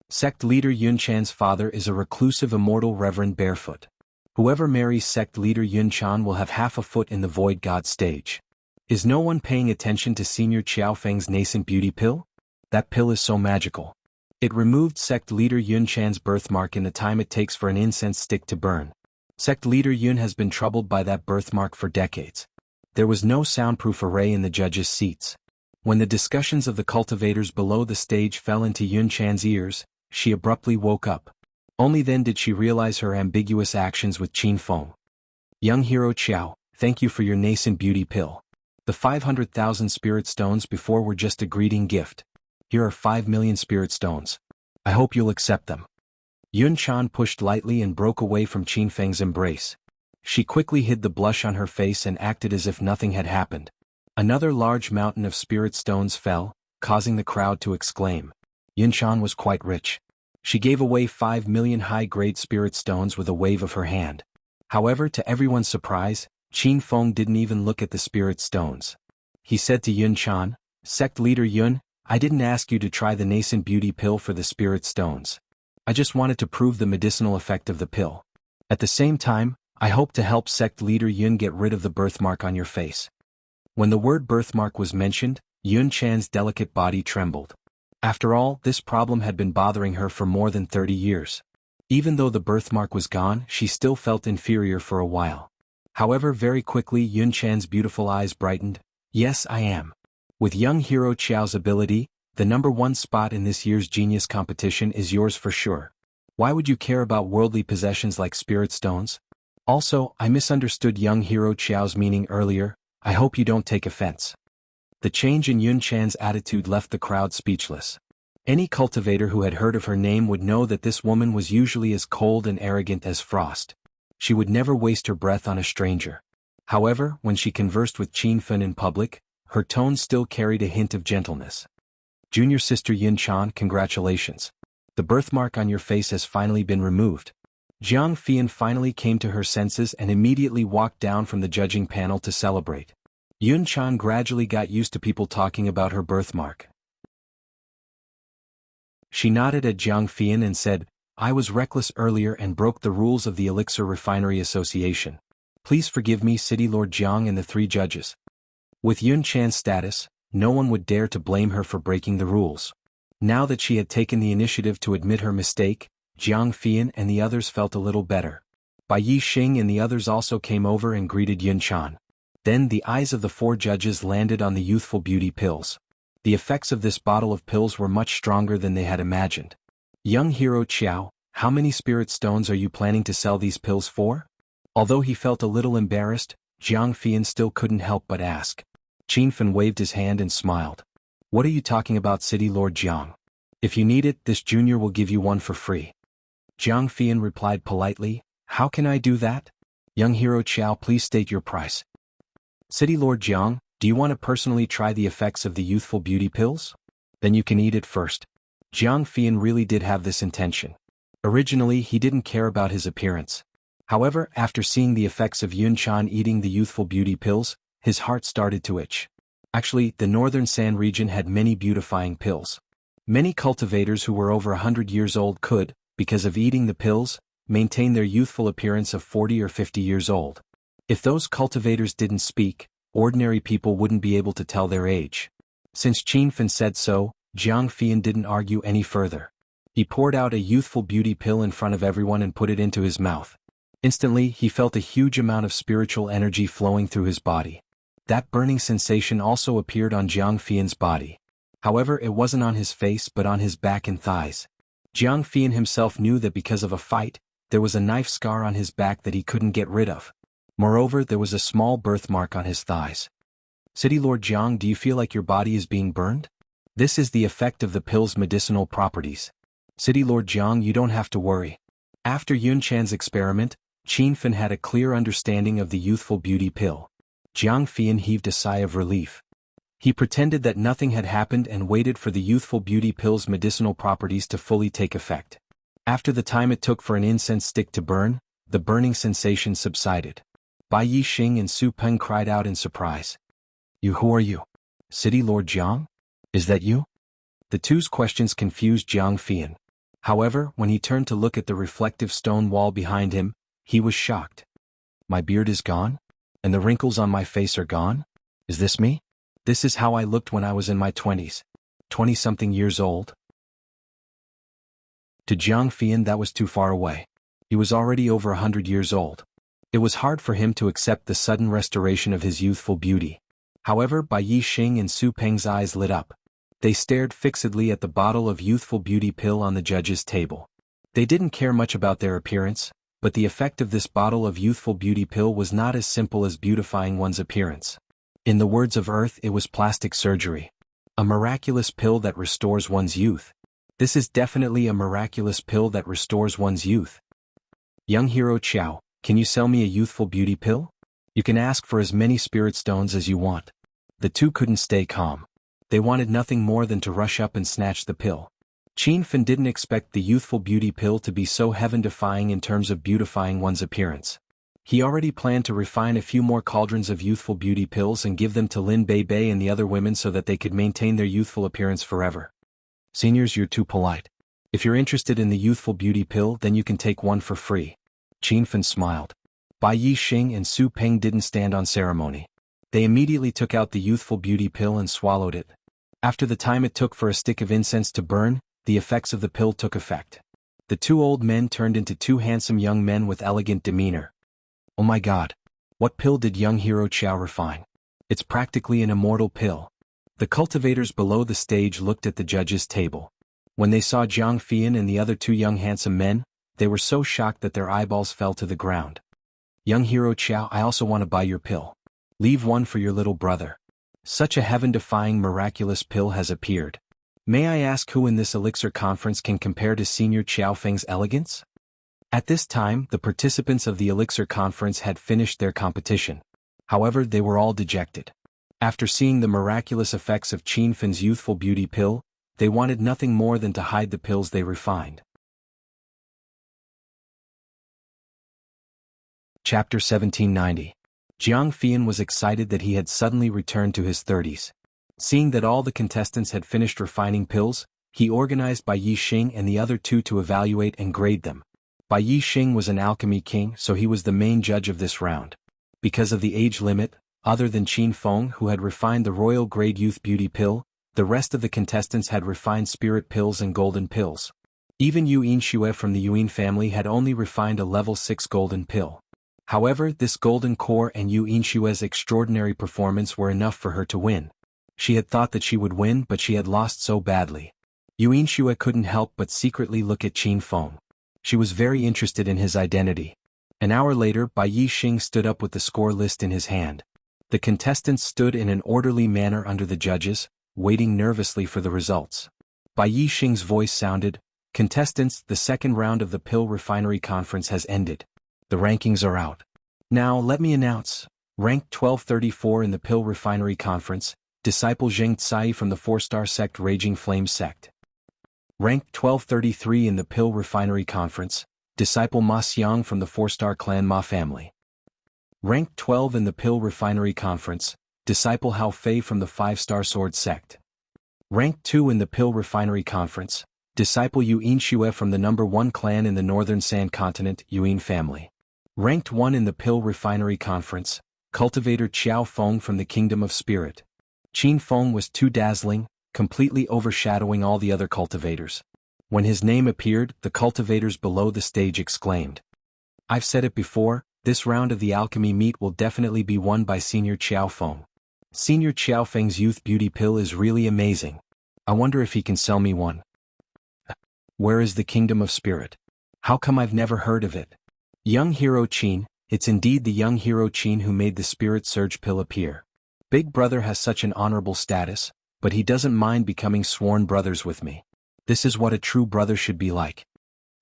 Speaker 1: Sect leader Yun Chan's father is a reclusive immortal Reverend Barefoot. Whoever marries sect leader Yun Chan will have half a foot in the void god stage. Is no one paying attention to Senior Qiao Feng's nascent beauty pill? That pill is so magical. It removed sect leader Yun Chan's birthmark in the time it takes for an incense stick to burn. Sect leader Yun has been troubled by that birthmark for decades. There was no soundproof array in the judges' seats. When the discussions of the cultivators below the stage fell into Yun Chan's ears, she abruptly woke up. Only then did she realize her ambiguous actions with Qin Feng. Young hero Qiao, thank you for your nascent beauty pill. The 500,000 spirit stones before were just a greeting gift. Here are 5 million spirit stones. I hope you'll accept them. Yun Chan pushed lightly and broke away from Qin Feng's embrace. She quickly hid the blush on her face and acted as if nothing had happened. Another large mountain of spirit stones fell, causing the crowd to exclaim. Yun Chan was quite rich. She gave away 5 million high-grade spirit stones with a wave of her hand. However, to everyone's surprise, Qin Feng didn't even look at the spirit stones. He said to Yun Chan, "Sect leader Yun, I didn't ask you to try the nascent beauty pill for the spirit stones. I just wanted to prove the medicinal effect of the pill. At the same time, I hope to help sect leader Yun get rid of the birthmark on your face." When the word birthmark was mentioned, Yun Chan's delicate body trembled. After all, this problem had been bothering her for more than 30 years. Even though the birthmark was gone, she still felt inferior for a while. However, very quickly Yun Chan's beautiful eyes brightened. "Yes, I am. With young hero Qiao's ability, the #1 spot in this year's genius competition is yours for sure. Why would you care about worldly possessions like spirit stones? Also, I misunderstood young hero Qiao's meaning earlier. I hope you don't take offense." The change in Yun Chan's attitude left the crowd speechless. Any cultivator who had heard of her name would know that this woman was usually as cold and arrogant as frost. She would never waste her breath on a stranger. However, when she conversed with Qin Fen in public, her tone still carried a hint of gentleness. "Junior sister Yun Chan, congratulations. The birthmark on your face has finally been removed." Jiang Fian finally came to her senses and immediately walked down from the judging panel to celebrate. Yun Chan gradually got used to people talking about her birthmark. She nodded at Jiang Fian and said, "I was reckless earlier and broke the rules of the Elixir Refinery Association. Please forgive me, City Lord Jiang and the 3 judges." With Yun Chan's status, no one would dare to blame her for breaking the rules. Now that she had taken the initiative to admit her mistake, Jiang Fian and the others felt a little better. Bai Yi Xing and the others also came over and greeted Yun Chan. Then the eyes of the 4 judges landed on the youthful beauty pills. The effects of this bottle of pills were much stronger than they had imagined. "Young hero Qiao, how many spirit stones are you planning to sell these pills for?" Although he felt a little embarrassed, Jiang Fian still couldn't help but ask. Qin Fen waved his hand and smiled. "What are you talking about, City Lord Jiang? If you need it, this junior will give you one for free." Jiang Fian replied politely, "How can I do that? Young hero Qiao, please state your price." "City Lord Jiang, do you want to personally try the effects of the youthful beauty pills? Then you can eat it first." Jiang Fian really did have this intention. Originally, he didn't care about his appearance. However, after seeing the effects of Yun Chan eating the youthful beauty pills, his heart started to itch. Actually, the northern San region had many beautifying pills. Many cultivators who were over 100 years old could, because of eating the pills, maintain their youthful appearance of 40 or 50 years old. If those cultivators didn't speak, ordinary people wouldn't be able to tell their age. Since Qin Fen said so, Jiang Fian didn't argue any further. He poured out a youthful beauty pill in front of everyone and put it into his mouth. Instantly, he felt a huge amount of spiritual energy flowing through his body. That burning sensation also appeared on Jiang Fian's body. However, it wasn't on his face but on his back and thighs. Jiang Fian himself knew that because of a fight, there was a knife scar on his back that he couldn't get rid of. Moreover, there was a small birthmark on his thighs. "City Lord Jiang, do you feel like your body is being burned? This is the effect of the pill's medicinal properties. City Lord Jiang, you don't have to worry." After Yun Chan's experiment, Qin Fen had a clear understanding of the youthful beauty pill. Jiang Fian heaved a sigh of relief. He pretended that nothing had happened and waited for the youthful beauty pill's medicinal properties to fully take effect. After the time it took for an incense stick to burn, the burning sensation subsided. Bai Yi Xing and Su Peng cried out in surprise. Who are you? City Lord Jiang? Is that you?" The two's questions confused Jiang Fian. However, when he turned to look at the reflective stone wall behind him, he was shocked. "My beard is gone? And the wrinkles on my face are gone? Is this me? This is how I looked when I was in my 20s. 20-something years old?" To Jiang Fian that was too far away. He was already over 100 years old. It was hard for him to accept the sudden restoration of his youthful beauty. However, Bai Yixing and Su Peng's eyes lit up. They stared fixedly at the bottle of youthful beauty pill on the judge's table. They didn't care much about their appearance, but the effect of this bottle of youthful beauty pill was not as simple as beautifying one's appearance. In the words of Earth, it was plastic surgery. A miraculous pill that restores one's youth. This is definitely a miraculous pill that restores one's youth. Young hero Qiao, can you sell me a youthful beauty pill? You can ask for as many spirit stones as you want. The two couldn't stay calm. They wanted nothing more than to rush up and snatch the pill. Qin Fan didn't expect the youthful beauty pill to be so heaven-defying in terms of beautifying one's appearance. He already planned to refine a few more cauldrons of youthful beauty pills and give them to Lin Bei and the other women so that they could maintain their youthful appearance forever. Seniors, you're too polite. If you're interested in the youthful beauty pill, then you can take one for free. Qin Fan smiled. Bai Yixing and Su Peng didn't stand on ceremony. They immediately took out the youthful beauty pill and swallowed it. After the time it took for a stick of incense to burn, the effects of the pill took effect. The two old men turned into two handsome young men with elegant demeanor. Oh my God! What pill did young hero Qiao refine? It's practically an immortal pill. The cultivators below the stage looked at the judge's table. When they saw Jiang Fian and the other two young handsome men, they were so shocked that their eyeballs fell to the ground. Young hero Qiao, I also want to buy your pill. Leave one for your little brother. Such a heaven-defying miraculous pill has appeared. May I ask who in this elixir conference can compare to Senior Qiao Feng's elegance? At this time, the participants of the elixir conference had finished their competition. However, they were all dejected. After seeing the miraculous effects of Qin Fan's youthful beauty pill, they wanted nothing more than to hide the pills they refined. Chapter 1790. Jiang Fian was excited that he had suddenly returned to his 30s. Seeing that all the contestants had finished refining pills, he organized Bai Yixing and the other two to evaluate and grade them. Bai Yixing was an alchemy king, so he was the main judge of this round. Because of the age limit, other than Qin Feng, who had refined the royal grade youth beauty pill, the rest of the contestants had refined spirit pills and golden pills. Even Yu Yinxue from the Yuan family had only refined a level 6 golden pill. However, this golden core and Yu Yinxue's extraordinary performance were enough for her to win. She had thought that she would win, but she had lost so badly. Yu Yinxue couldn't help but secretly look at Qin Feng. She was very interested in his identity. An hour later, Bai Yixing stood up with the score list in his hand. The contestants stood in an orderly manner under the judges, waiting nervously for the results. Bai Yixing's voice sounded, "Contestants, the second round of the Pill Refinery Conference has ended. The rankings are out. Now let me announce. Ranked 1234 in the Pill Refinery Conference, Disciple Zheng Tsai from the 4-star sect Raging Flame sect. Ranked 1233 in the Pill Refinery Conference, Disciple Ma Xiang from the 4-star clan Ma family. Ranked 12 in the Pill Refinery Conference, Disciple Hao Fei from the 5-star sword sect. Ranked 2 in the Pill Refinery Conference, Disciple Yu Yinxue from the number 1 clan in the northern Sand Continent, Yuan family. Ranked 1 in the Pill Refinery Conference, Cultivator Qiao Feng from the Kingdom of Spirit. Qin Feng was too dazzling, completely overshadowing all the other cultivators. When his name appeared, the cultivators below the stage exclaimed. I've said it before, this round of the alchemy meet will definitely be won by Senior Qiao Feng. Senior Qiao Feng's youth beauty pill is really amazing. I wonder if he can sell me one. Where is the Kingdom of Spirit? How come I've never heard of it? Young hero Qin, it's indeed the young hero Qin who made the Spirit Surge pill appear. Big brother has such an honorable status, but he doesn't mind becoming sworn brothers with me. This is what a true brother should be like.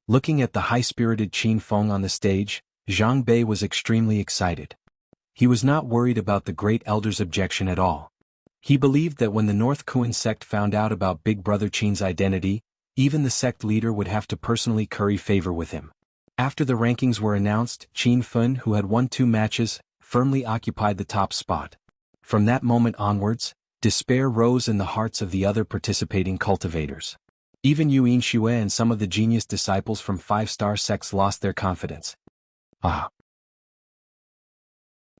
Speaker 1: Looking at the high-spirited Qin Feng on the stage, Zhang Bei was extremely excited. He was not worried about the great elder's objection at all. He believed that when the North Kuan sect found out about Big Brother Qin's identity, even the sect leader would have to personally curry favor with him. After the rankings were announced, Qin Fan, who had won 2 matches, firmly occupied the top spot. From that moment onwards, despair rose in the hearts of the other participating cultivators. Even Yu Yinxue and some of the genius disciples from 5-star sects lost their confidence.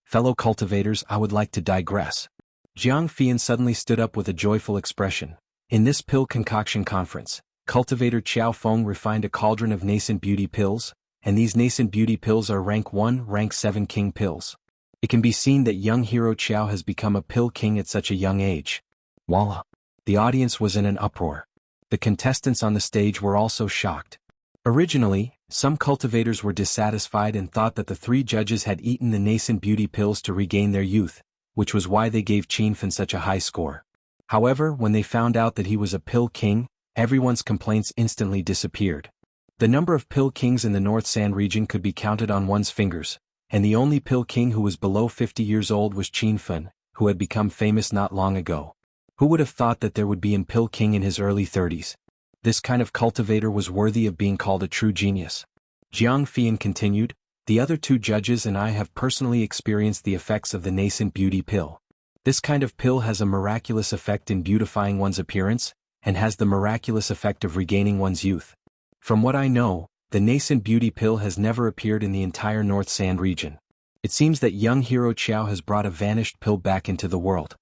Speaker 1: Fellow cultivators, I would like to digress. Jiang Fian suddenly stood up with a joyful expression. In this pill concoction conference, cultivator Qiao Feng refined a cauldron of nascent beauty pills, and these nascent beauty pills are rank 1, rank 7 king pills. It can be seen that young hero Xiao has become a pill king at such a young age. Voila! The audience was in an uproar. The contestants on the stage were also shocked. Originally, some cultivators were dissatisfied and thought that the 3 judges had eaten the nascent beauty pills to regain their youth, which was why they gave Qinfen such a high score. However, when they found out that he was a pill king, everyone's complaints instantly disappeared. The number of pill kings in the North Sand region could be counted on one's fingers, and the only pill king who was below 50 years old was Qinfen, who had become famous not long ago. Who would have thought that there would be a pill king in his early 30s? This kind of cultivator was worthy of being called a true genius. Jiang Fian continued, the other 2 judges and I have personally experienced the effects of the nascent beauty pill. This kind of pill has a miraculous effect in beautifying one's appearance, and has the miraculous effect of regaining one's youth. From what I know, the nascent beauty pill has never appeared in the entire North Sand region. It seems that young hero Xiao has brought a vanished pill back into the world.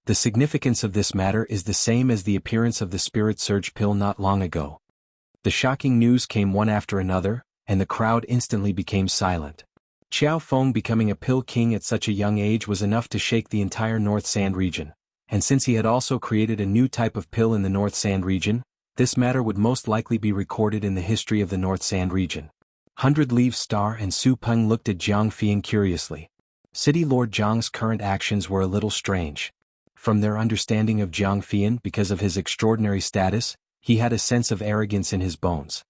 Speaker 1: The significance of this matter is the same as the appearance of the Spirit Surge pill not long ago. The shocking news came one after another, and the crowd instantly became silent. Xiao Feng becoming a pill king at such a young age was enough to shake the entire North Sand region, and since he had also created a new type of pill in the North Sand region, this matter would most likely be recorded in the history of the North Sand region. 100 Leaves Star and Su Peng looked at Jiang Fian curiously. City Lord Jiang's current actions were a little strange. From their understanding of Jiang Fian because of his extraordinary status, he had a sense of arrogance in his bones.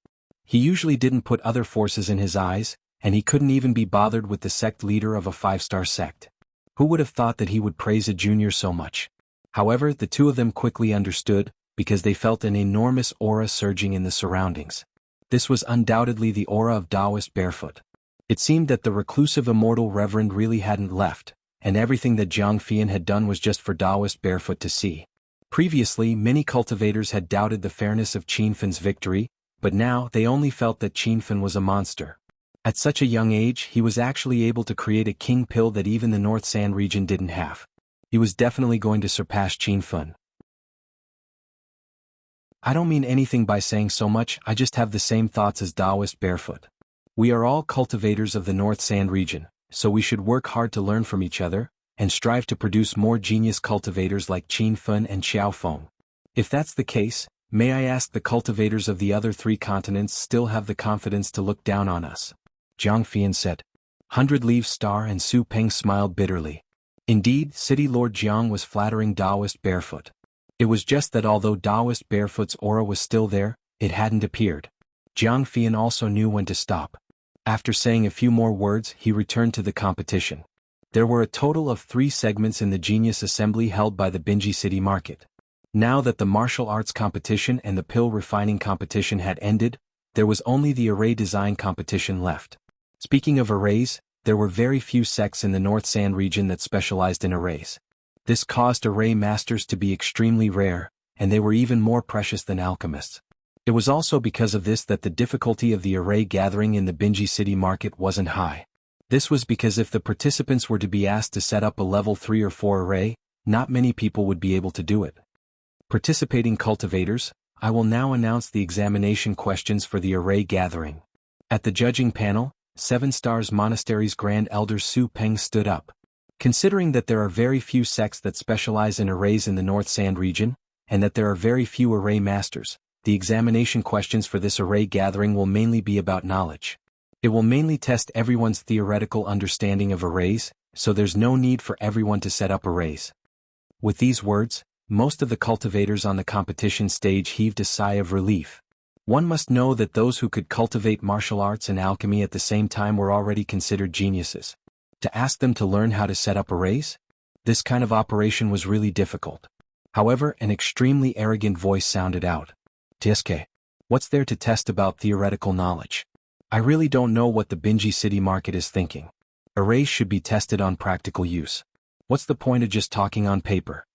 Speaker 1: He usually didn't put other forces in his eyes, and he couldn't even be bothered with the sect leader of a 5-star sect. Who would have thought that he would praise a junior so much? However, the 2 of them quickly understood, because they felt an enormous aura surging in the surroundings. This was undoubtedly the aura of Taoist Barefoot. It seemed that the reclusive immortal reverend really hadn't left, and everything that Jiang Fian had done was just for Taoist Barefoot to see. Previously, many cultivators had doubted the fairness of Qinfen's victory, but now they only felt that Qinfen was a monster. At such a young age, he was actually able to create a king pill that even the North Sand region didn't have. He was definitely going to surpass Qinfen. I don't mean anything by saying so much, I just have the same thoughts as Taoist Barefoot. We are all cultivators of the North Sand region, so we should work hard to learn from each other, and strive to produce more genius cultivators like Qinfen and Xiao Feng. If that's the case, may I ask the cultivators of the other 3 continents still have the confidence to look down on us? Jiang Fian said. 100 Leaves Star and Su Peng smiled bitterly. Indeed, City Lord Jiang was flattering Taoist Barefoot. It was just that although Taoist Barefoot's aura was still there, it hadn't appeared. Jiang Fian also knew when to stop. After saying a few more words, he returned to the competition. There were a total of 3 segments in the Genius Assembly held by the Binji City Market. Now that the martial arts competition and the pill refining competition had ended, there was only the array design competition left. Speaking of arrays, there were very few sects in the North Sand region that specialized in arrays. This caused array masters to be extremely rare, and they were even more precious than alchemists. It was also because of this that the difficulty of the array gathering in the Binji City Market wasn't high. This was because if the participants were to be asked to set up a level 3 or 4 array, not many people would be able to do it. Participating cultivators, I will now announce the examination questions for the array gathering. At the judging panel, 7 Stars Monastery's Grand Elder Su Peng stood up. Considering that there are very few sects that specialize in arrays in the North Sand region, and that there are very few array masters, the examination questions for this array gathering will mainly be about knowledge. It will mainly test everyone's theoretical understanding of arrays, so there's no need for everyone to set up arrays. With these words, most of the cultivators on the competition stage heaved a sigh of relief. One must know that those who could cultivate martial arts and alchemy at the same time were already considered geniuses. To ask them to learn how to set up arrays? This kind of operation was really difficult. However, an extremely arrogant voice sounded out. Tsk. What's there to test about theoretical knowledge? I really don't know what the Binji City Market is thinking. Arrays should be tested on practical use. What's the point of just talking on paper?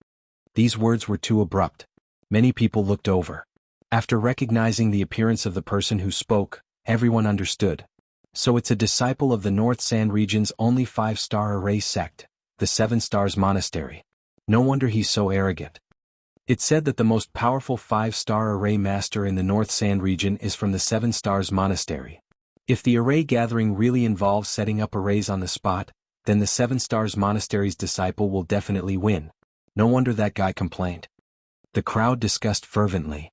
Speaker 1: These words were too abrupt. Many people looked over. After recognizing the appearance of the person who spoke, everyone understood. So it's a disciple of the North Sand region's only 5-star array sect, the 7 Stars Monastery. No wonder he's so arrogant. It's said that the most powerful 5-star array master in the North Sand region is from the 7 Stars Monastery. If the array gathering really involves setting up arrays on the spot, then the Seven Stars Monastery's disciple will definitely win. No wonder that guy complained. The crowd discussed fervently.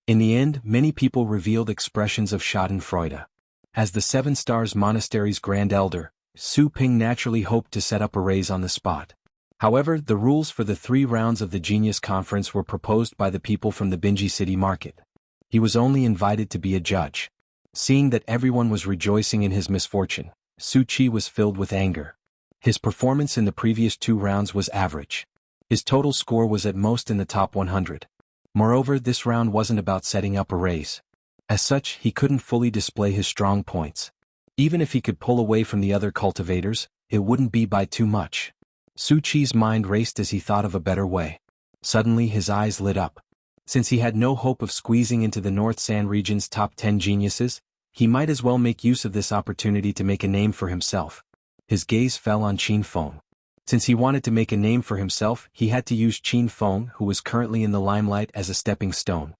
Speaker 1: In the end, many people revealed expressions of schadenfreude. As the Seven Stars Monastery's Grand Elder, Su Ping naturally hoped to set up arrays on the spot. However, the rules for the 3 rounds of the Genius Conference were proposed by the people from the Binji City Market. He was only invited to be a judge. Seeing that everyone was rejoicing in his misfortune, Su Qi was filled with anger. His performance in the previous 2 rounds was average. His total score was at most in the top 100. Moreover, this round wasn't about setting up arrays. As such, he couldn't fully display his strong points. Even if he could pull away from the other cultivators, it wouldn't be by too much. Su Qi's mind raced as he thought of a better way. Suddenly his eyes lit up. Since he had no hope of squeezing into the North San region's top 10 geniuses, he might as well make use of this opportunity to make a name for himself. His gaze fell on Qin Feng. Since he wanted to make a name for himself, he had to use Qin Feng, who was currently in the limelight, as a stepping stone.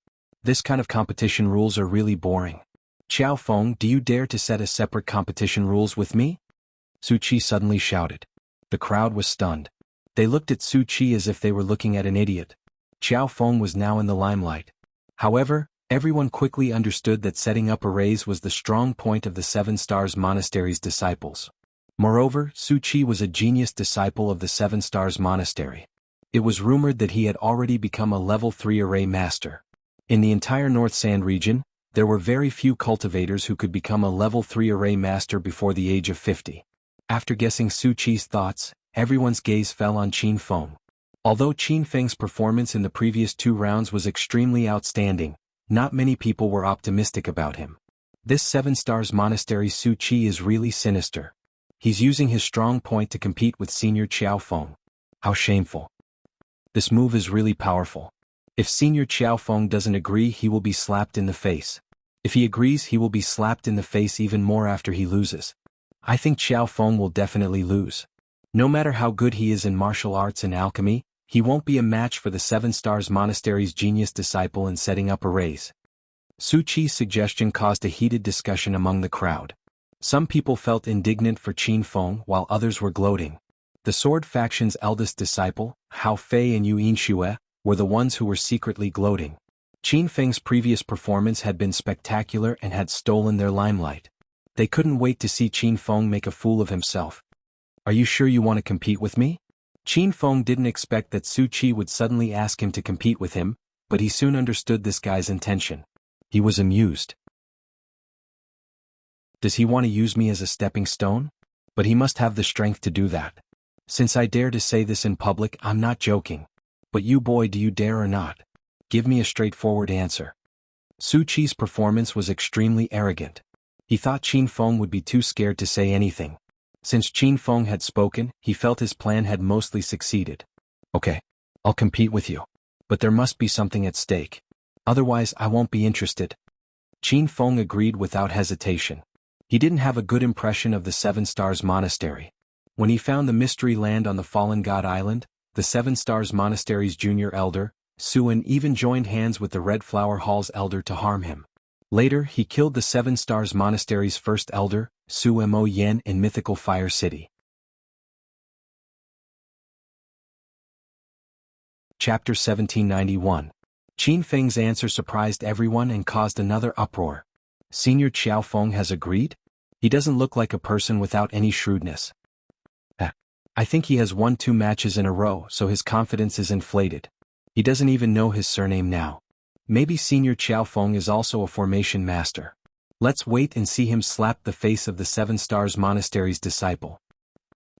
Speaker 1: This kind of competition rules are really boring. Xiao Feng, do you dare to set a separate competition rules with me? Su Qi suddenly shouted. The crowd was stunned. They looked at Su Qi as if they were looking at an idiot. Xiao Feng was now in the limelight. However, everyone quickly understood that setting up arrays was the strong point of the Seven Stars Monastery's disciples. Moreover, Su Qi was a genius disciple of the Seven Stars Monastery. It was rumored that he had already become a level 3 array master. In the entire North Sand region, there were very few cultivators who could become a level 3 array master before the age of 50. After guessing Su Qi's thoughts, everyone's gaze fell on Qin Feng. Although Qin Feng's performance in the previous 2 rounds was extremely outstanding, not many people were optimistic about him. This Seven Stars Monastery Su Qi is really sinister. He's using his strong point to compete with Senior Xiao Feng. How shameful. This move is really powerful. If Senior Xiao Feng doesn't agree, he will be slapped in the face. If he agrees, he will be slapped in the face even more after he loses. I think Xiao Feng will definitely lose. No matter how good he is in martial arts and alchemy, he won't be a match for the Seven Stars Monastery's genius disciple in setting up arrays. Su Qi's suggestion caused a heated discussion among the crowd. Some people felt indignant for Qin Feng while others were gloating. The Sword Faction's eldest disciple, Hao Fei and Yu Yinxue, were the ones who were secretly gloating. Qin Feng's previous performance had been spectacular and had stolen their limelight. They couldn't wait to see Qin Feng make a fool of himself. Are you sure you want to compete with me? Qin Feng didn't expect that Su Qi would suddenly ask him to compete with him, but he soon understood this guy's intention. He was amused. Does he want to use me as a stepping stone? But he must have the strength to do that. Since I dare to say this in public, I'm not joking. But you boy, do you dare or not? Give me a straightforward answer. Su Qi's performance was extremely arrogant. He thought Qin Feng would be too scared to say anything. Since Qin Feng had spoken, he felt his plan had mostly succeeded. Okay, I'll compete with you. But there must be something at stake. Otherwise, I won't be interested. Qin Feng agreed without hesitation. He didn't have a good impression of the Seven Stars Monastery. When he found the mystery land on the Fallen God Island, the Seven Stars Monastery's junior elder, Suan, even joined hands with the Red Flower Hall's elder to harm him. Later, he killed the Seven Stars Monastery's first elder, Su Mo Yen, in mythical Fire City. Chapter 1791. Qin Feng's answer surprised everyone and caused another uproar. Senior Xiao Feng has agreed? He doesn't look like a person without any shrewdness. I think he has won 2 matches in a row, so his confidence is inflated. He doesn't even know his surname now. Maybe Senior Xiao Feng is also a formation master. Let's wait and see him slap the face of the Seven Stars Monastery's disciple.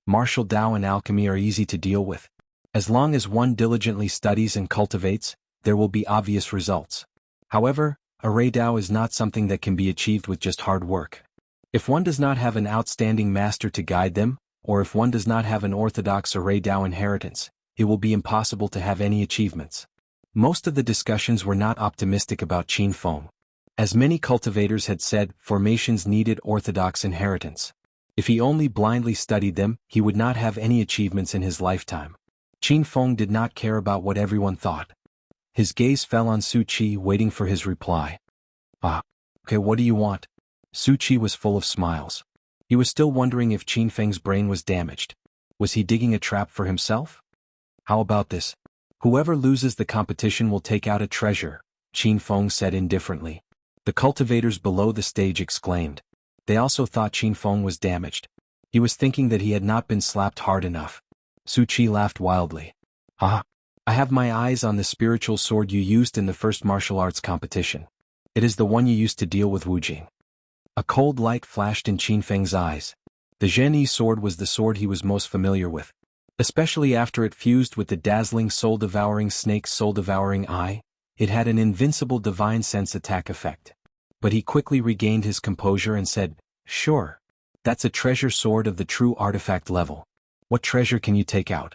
Speaker 1: Martial Tao and alchemy are easy to deal with. As long as one diligently studies and cultivates, there will be obvious results. However, array Tao is not something that can be achieved with just hard work. If one does not have an outstanding master to guide them, or if one does not have an orthodox array Tao inheritance, it will be impossible to have any achievements. Most of the discussions were not optimistic about Qin Feng. As many cultivators had said, formations needed orthodox inheritance. If he only blindly studied them, he would not have any achievements in his lifetime. Qin Feng did not care about what everyone thought. His gaze fell on Su Qi, waiting for his reply. Okay, what do you want? Su Chi was full of smiles. He was still wondering if Qin Feng's brain was damaged. Was he digging a trap for himself? How about this? Whoever loses the competition will take out a treasure, Qin Feng said indifferently. The cultivators below the stage exclaimed. They also thought Qin Feng was damaged. He was thinking that he had not been slapped hard enough. Su Chi laughed wildly. Ah, I have my eyes on the spiritual sword you used in the first martial arts competition. It is the one you used to deal with Wu Jing. A cold light flashed in Qin Feng's eyes. The Zhenyi sword was the sword he was most familiar with. Especially after it fused with the dazzling soul-devouring snake's soul-devouring eye, it had an invincible divine sense attack effect. But he quickly regained his composure and said, "Sure. That's a treasure sword of the true artifact level. What treasure can you take out?"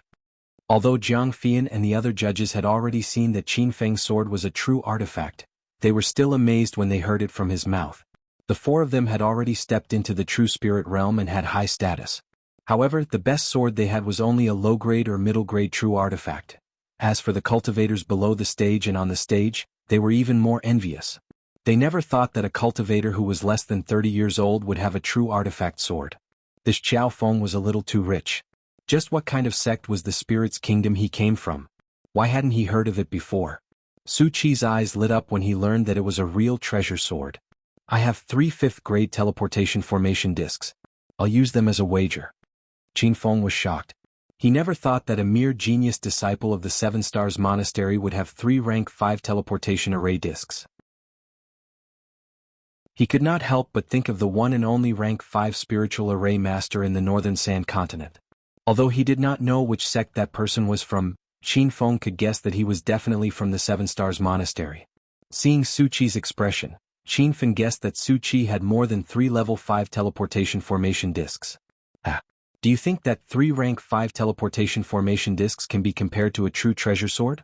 Speaker 1: Although Jiang Fian and the other judges had already seen that Qin Feng's sword was a true artifact, they were still amazed when they heard it from his mouth. The four of them had already stepped into the true spirit realm and had high status. However, the best sword they had was only a low-grade or middle-grade true artifact. As for the cultivators below the stage and on the stage, they were even more envious. They never thought that a cultivator who was less than 30 years old would have a true artifact sword. This Chao Feng was a little too rich. Just what kind of sect was the spirit's kingdom he came from? Why hadn't he heard of it before? Su Chi's eyes lit up when he learned that it was a real treasure sword. I have 3 5th-grade teleportation formation discs. I'll use them as a wager. Qin Feng was shocked. He never thought that a mere genius disciple of the Seven Stars Monastery would have 3 rank 5 teleportation array discs. He could not help but think of the one and only rank 5 spiritual array master in the northern sand continent. Although he did not know which sect that person was from, Qin Feng could guess that he was definitely from the Seven Stars Monastery. Seeing Su Chi's expression, Qin Feng guessed that Su Chi had more than 3 level 5 teleportation formation discs. Do you think that 3 rank 5 teleportation formation discs can be compared to a true treasure sword?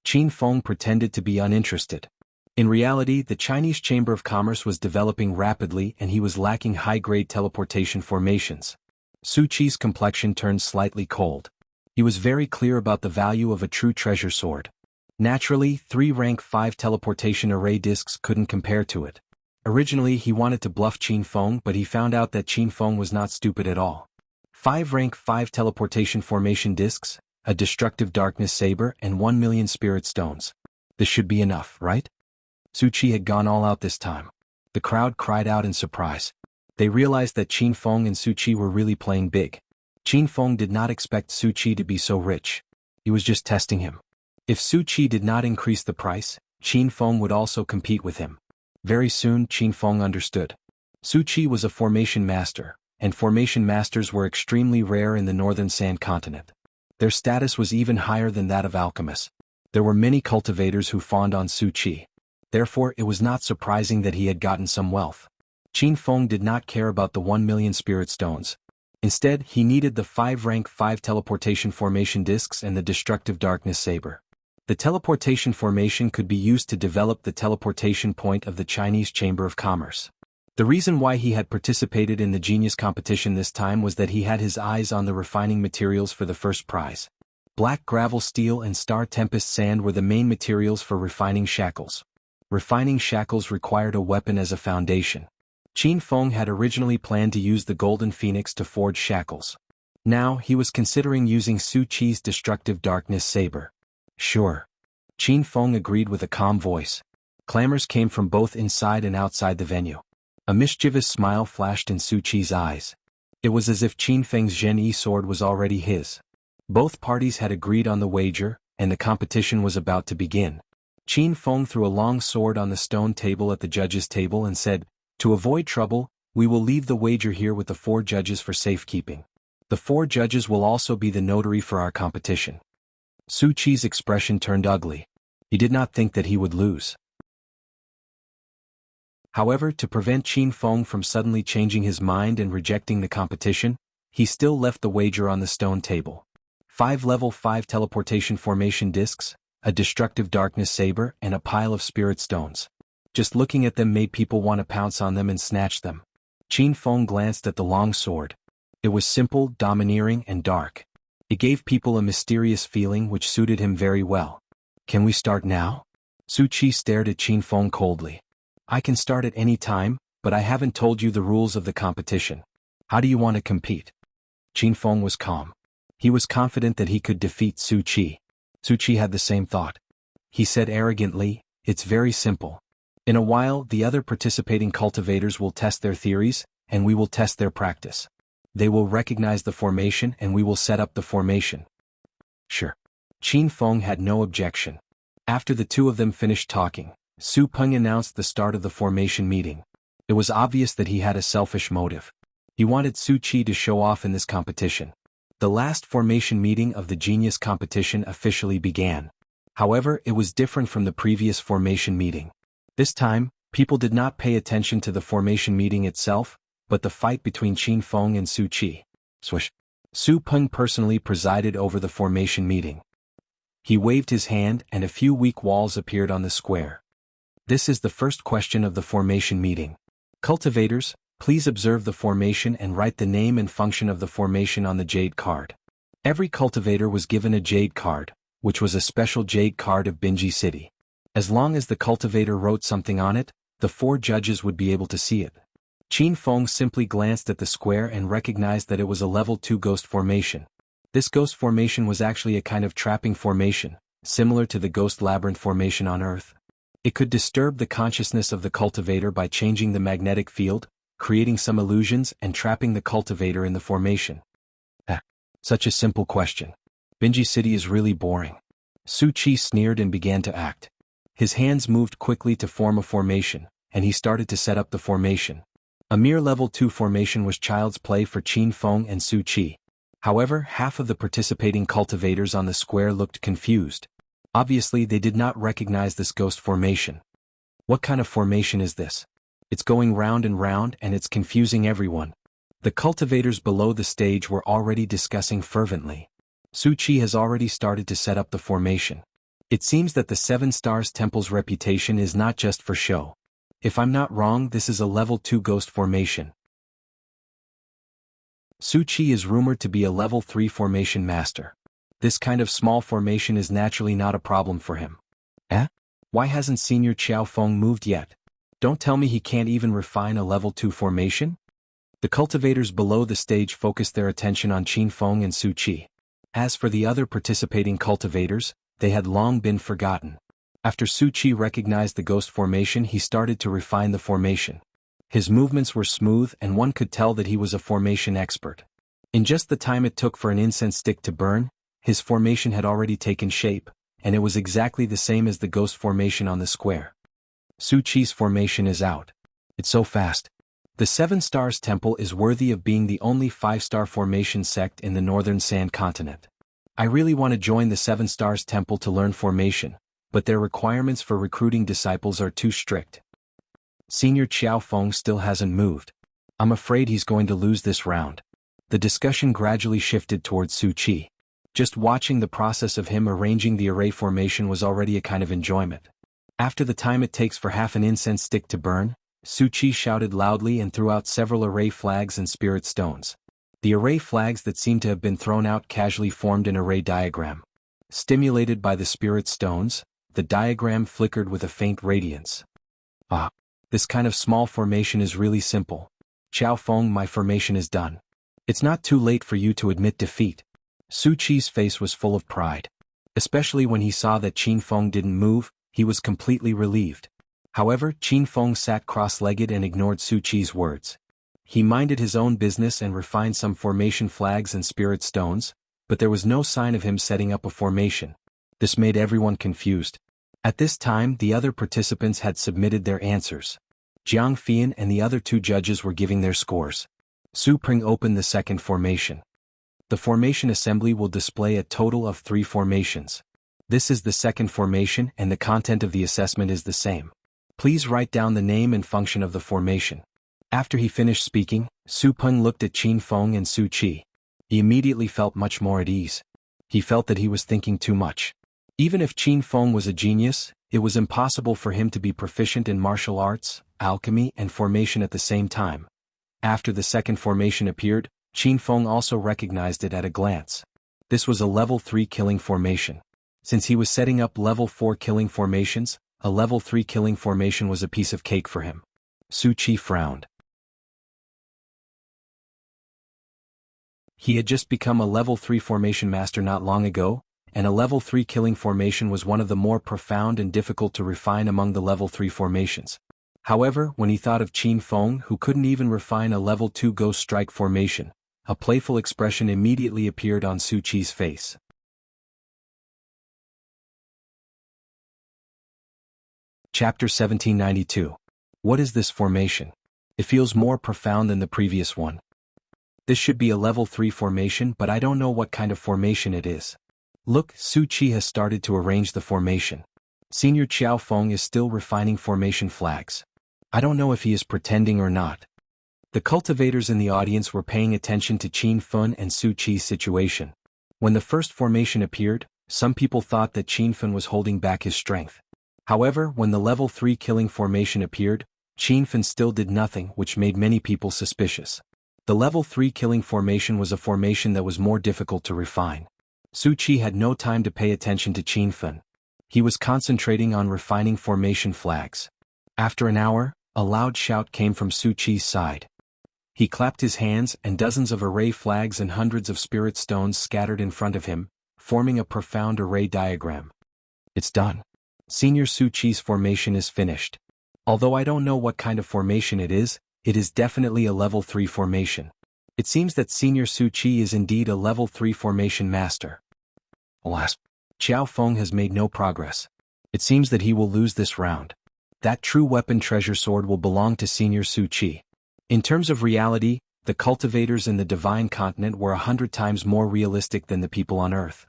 Speaker 1: Qin Feng pretended to be uninterested. In reality, the Chinese Chamber of Commerce was developing rapidly and he was lacking high-grade teleportation formations. Su Chi's complexion turned slightly cold. He was very clear about the value of a true treasure sword. Naturally, 3 rank 5 teleportation array discs couldn't compare to it. Originally he wanted to bluff Qin Feng, but he found out that Qin Feng was not stupid at all. 5 rank 5 teleportation formation discs, a destructive darkness saber and 1 million spirit stones. This should be enough, right? Su Chi had gone all out this time. The crowd cried out in surprise. They realized that Qin Feng and Su Chi were really playing big. Qin Feng did not expect Su Chi to be so rich. He was just testing him. If Su Chi did not increase the price, Qin Feng would also compete with him. Very soon Qin Feng understood. Su Chi was a formation master, and formation masters were extremely rare in the northern sand continent. Their status was even higher than that of alchemists. There were many cultivators who fawned on Su Chi. Therefore it was not surprising that he had gotten some wealth. Qin Feng did not care about the 1 million spirit stones. Instead, he needed the 5 rank 5 teleportation formation discs and the destructive darkness saber. The teleportation formation could be used to develop the teleportation point of the Chinese Chamber of Commerce. The reason why he had participated in the genius competition this time was that he had his eyes on the refining materials for the first prize. Black gravel steel and star tempest sand were the main materials for refining shackles. Refining shackles required a weapon as a foundation. Qin Feng had originally planned to use the golden phoenix to forge shackles. Now he was considering using Su Chi's destructive darkness saber. Sure. Qin Feng agreed with a calm voice. Clamors came from both inside and outside the venue. A mischievous smile flashed in Su Chi's eyes. It was as if Qin Feng's Zhenyi sword was already his. Both parties had agreed on the wager, and the competition was about to begin. Qin Feng threw a long sword on the stone table at the judges' table and said, "To avoid trouble, we will leave the wager here with the 4 judges for safekeeping. The 4 judges will also be the notary for our competition." Su Chi's expression turned ugly. He did not think that he would lose. However, to prevent Qin Feng from suddenly changing his mind and rejecting the competition, he still left the wager on the stone table. 5 level 5 teleportation formation discs, a destructive darkness saber and a pile of spirit stones. Just looking at them made people want to pounce on them and snatch them. Qin Feng glanced at the long sword. It was simple, domineering, and dark. It gave people a mysterious feeling which suited him very well. "Can we start now?" Su Chi stared at Qin Feng coldly. I can start at any time, but I haven't told you the rules of the competition. How do you want to compete? Qin Feng was calm. He was confident that he could defeat Su Qi. Su Qi had the same thought. He said arrogantly, "It's very simple. In a while, the other participating cultivators will test their theories, and we will test their practice. They will recognize the formation and we will set up the formation." Sure. Qin Feng had no objection. After the two of them finished talking, Su Peng announced the start of the formation meeting. It was obvious that he had a selfish motive. He wanted Su Qi to show off in this competition. The last formation meeting of the genius competition officially began. However, it was different from the previous formation meeting. This time, people did not pay attention to the formation meeting itself, but the fight between Qin Feng and Su Qi. Swish. Su Peng personally presided over the formation meeting. He waved his hand and a few weak walls appeared on the square. This is the first question of the formation meeting. Cultivators, please observe the formation and write the name and function of the formation on the jade card. Every cultivator was given a jade card, which was a special jade card of Binji City. As long as the cultivator wrote something on it, the 4 judges would be able to see it. Qin Feng simply glanced at the square and recognized that it was a level 2 ghost formation. This ghost formation was actually a kind of trapping formation, similar to the ghost labyrinth formation on Earth. It could disturb the consciousness of the cultivator by changing the magnetic field, creating some illusions and trapping the cultivator in the formation. Such a simple question. Binji City is really boring. Su Qi sneered and began to act. His hands moved quickly to form a formation, and he started to set up the formation. A mere level 2 formation was child's play for Qin Feng and Su Qi. However, half of the participating cultivators on the square looked confused. Obviously, they did not recognize this ghost formation. What kind of formation is this? It's going round and round and it's confusing everyone. The cultivators below the stage were already discussing fervently. Su Qi has already started to set up the formation. It seems that the 7 Stars Temple's reputation is not just for show. If I'm not wrong, this is a level 2 ghost formation. Su Qi is rumored to be a level 3 formation master. This kind of small formation is naturally not a problem for him. Why hasn't Senior Qiao Feng moved yet? Don't tell me he can't even refine a level 2 formation? The cultivators below the stage focused their attention on Qin Feng and Su Qi. As for the other participating cultivators, they had long been forgotten. After Su Qi recognized the ghost formation, he started to refine the formation. His movements were smooth and one could tell that he was a formation expert. In just the time it took for an incense stick to burn, his formation had already taken shape, and it was exactly the same as the ghost formation on the square. Su Qi's formation is out. It's so fast. The 7 Stars Temple is worthy of being the only 5-star formation sect in the Northern Sand Continent. I really want to join the 7 Stars Temple to learn formation, but their requirements for recruiting disciples are too strict. Senior Qiao Feng still hasn't moved. I'm afraid he's going to lose this round. The discussion gradually shifted towards Su Qi. Just watching the process of him arranging the array formation was already a kind of enjoyment. After the time it takes for half an incense stick to burn, Su Qi shouted loudly and threw out several array flags and spirit stones. The array flags that seemed to have been thrown out casually formed an array diagram. Stimulated by the spirit stones, the diagram flickered with a faint radiance. This kind of small formation is really simple. Qiao Feng, my formation is done. It's not too late for you to admit defeat. Su Qi's face was full of pride. Especially when he saw that Qin Feng didn't move, he was completely relieved. However, Qin Feng sat cross-legged and ignored Su Qi's words. He minded his own business and refined some formation flags and spirit stones, but there was no sign of him setting up a formation. This made everyone confused. At this time, the other participants had submitted their answers. Jiang Fian and the other 2 judges were giving their scores. Su Peng opened the second formation. The formation assembly will display a total of 3 formations. This is the second formation and the content of the assessment is the same. Please write down the name and function of the formation. After he finished speaking, Su Peng looked at Qin Feng and Su Qi. He immediately felt much more at ease. He felt that he was thinking too much. Even if Qin Feng was a genius, it was impossible for him to be proficient in martial arts, alchemy and formation at the same time. After the second formation appeared, Qin Feng also recognized it at a glance. This was a level 3 killing formation. Since he was setting up level 4 killing formations, a level 3 killing formation was a piece of cake for him. Su Qi frowned. He had just become a level 3 formation master not long ago, and a level 3 killing formation was one of the more profound and difficult to refine among the level 3 formations. However, when he thought of Qin Feng, who couldn't even refine a level 2 ghost strike formation, a playful expression immediately appeared on Su Qi's face. Chapter 1792. What is this formation? It feels more profound than the previous one. This should be a level 3 formation, but I don't know what kind of formation it is. Look, Su Qi has started to arrange the formation. Senior Qiao Feng is still refining formation flags. I don't know if he is pretending or not. The cultivators in the audience were paying attention to Qin Feng and Su Qi's situation. When the first formation appeared, some people thought that Qin Feng was holding back his strength. However, when the level 3 killing formation appeared, Qin Feng still did nothing, which made many people suspicious. The level 3 killing formation was a formation that was more difficult to refine. Su Qi had no time to pay attention to Qin Feng. He was concentrating on refining formation flags. After an hour, a loud shout came from Su Qi's side. He clapped his hands, and dozens of array flags and hundreds of spirit stones scattered in front of him, forming a profound array diagram. It's done. Senior Su Qi's formation is finished. Although I don't know what kind of formation it is definitely a level 3 formation. It seems that Senior Su Qi is indeed a level 3 formation master. Alas, Qiao Feng has made no progress. It seems that he will lose this round. That true weapon treasure sword will belong to Senior Su Qi. In terms of reality, the cultivators in the Divine Continent were 100 times more realistic than the people on Earth.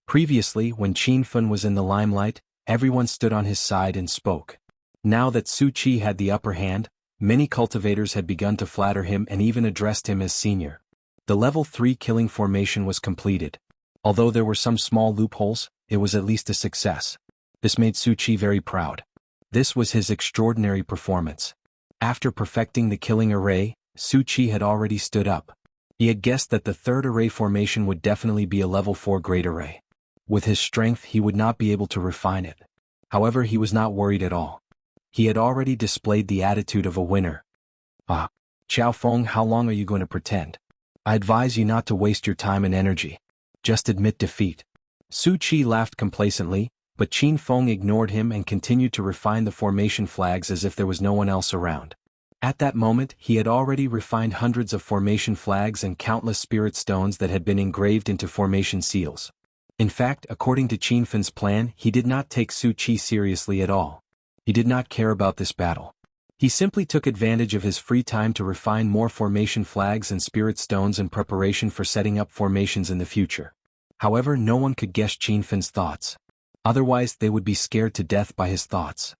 Speaker 1: Previously, when Qin Feng was in the limelight, everyone stood on his side and spoke. Now that Su Qi had the upper hand, many cultivators had begun to flatter him and even addressed him as senior. The level 3 killing formation was completed. Although there were some small loopholes, it was at least a success. This made Su Qi very proud. This was his extraordinary performance. After perfecting the killing array, Su Qi had already stood up. He had guessed that the third array formation would definitely be a level 4 great array. With his strength he would not be able to refine it. However, he was not worried at all. He had already displayed the attitude of a winner. Ah, Qiao Feng, how long are you going to pretend? I advise you not to waste your time and energy. Just admit defeat. Su Qi laughed complacently, but Qin Feng ignored him and continued to refine the formation flags as if there was no one else around. At that moment, he had already refined hundreds of formation flags and countless spirit stones that had been engraved into formation seals. In fact, according to Qin Feng's plan, he did not take Su Qi seriously at all. He did not care about this battle. He simply took advantage of his free time to refine more formation flags and spirit stones in preparation for setting up formations in the future. However, no one could guess Qin Feng's thoughts. Otherwise, they would be scared to death by his thoughts.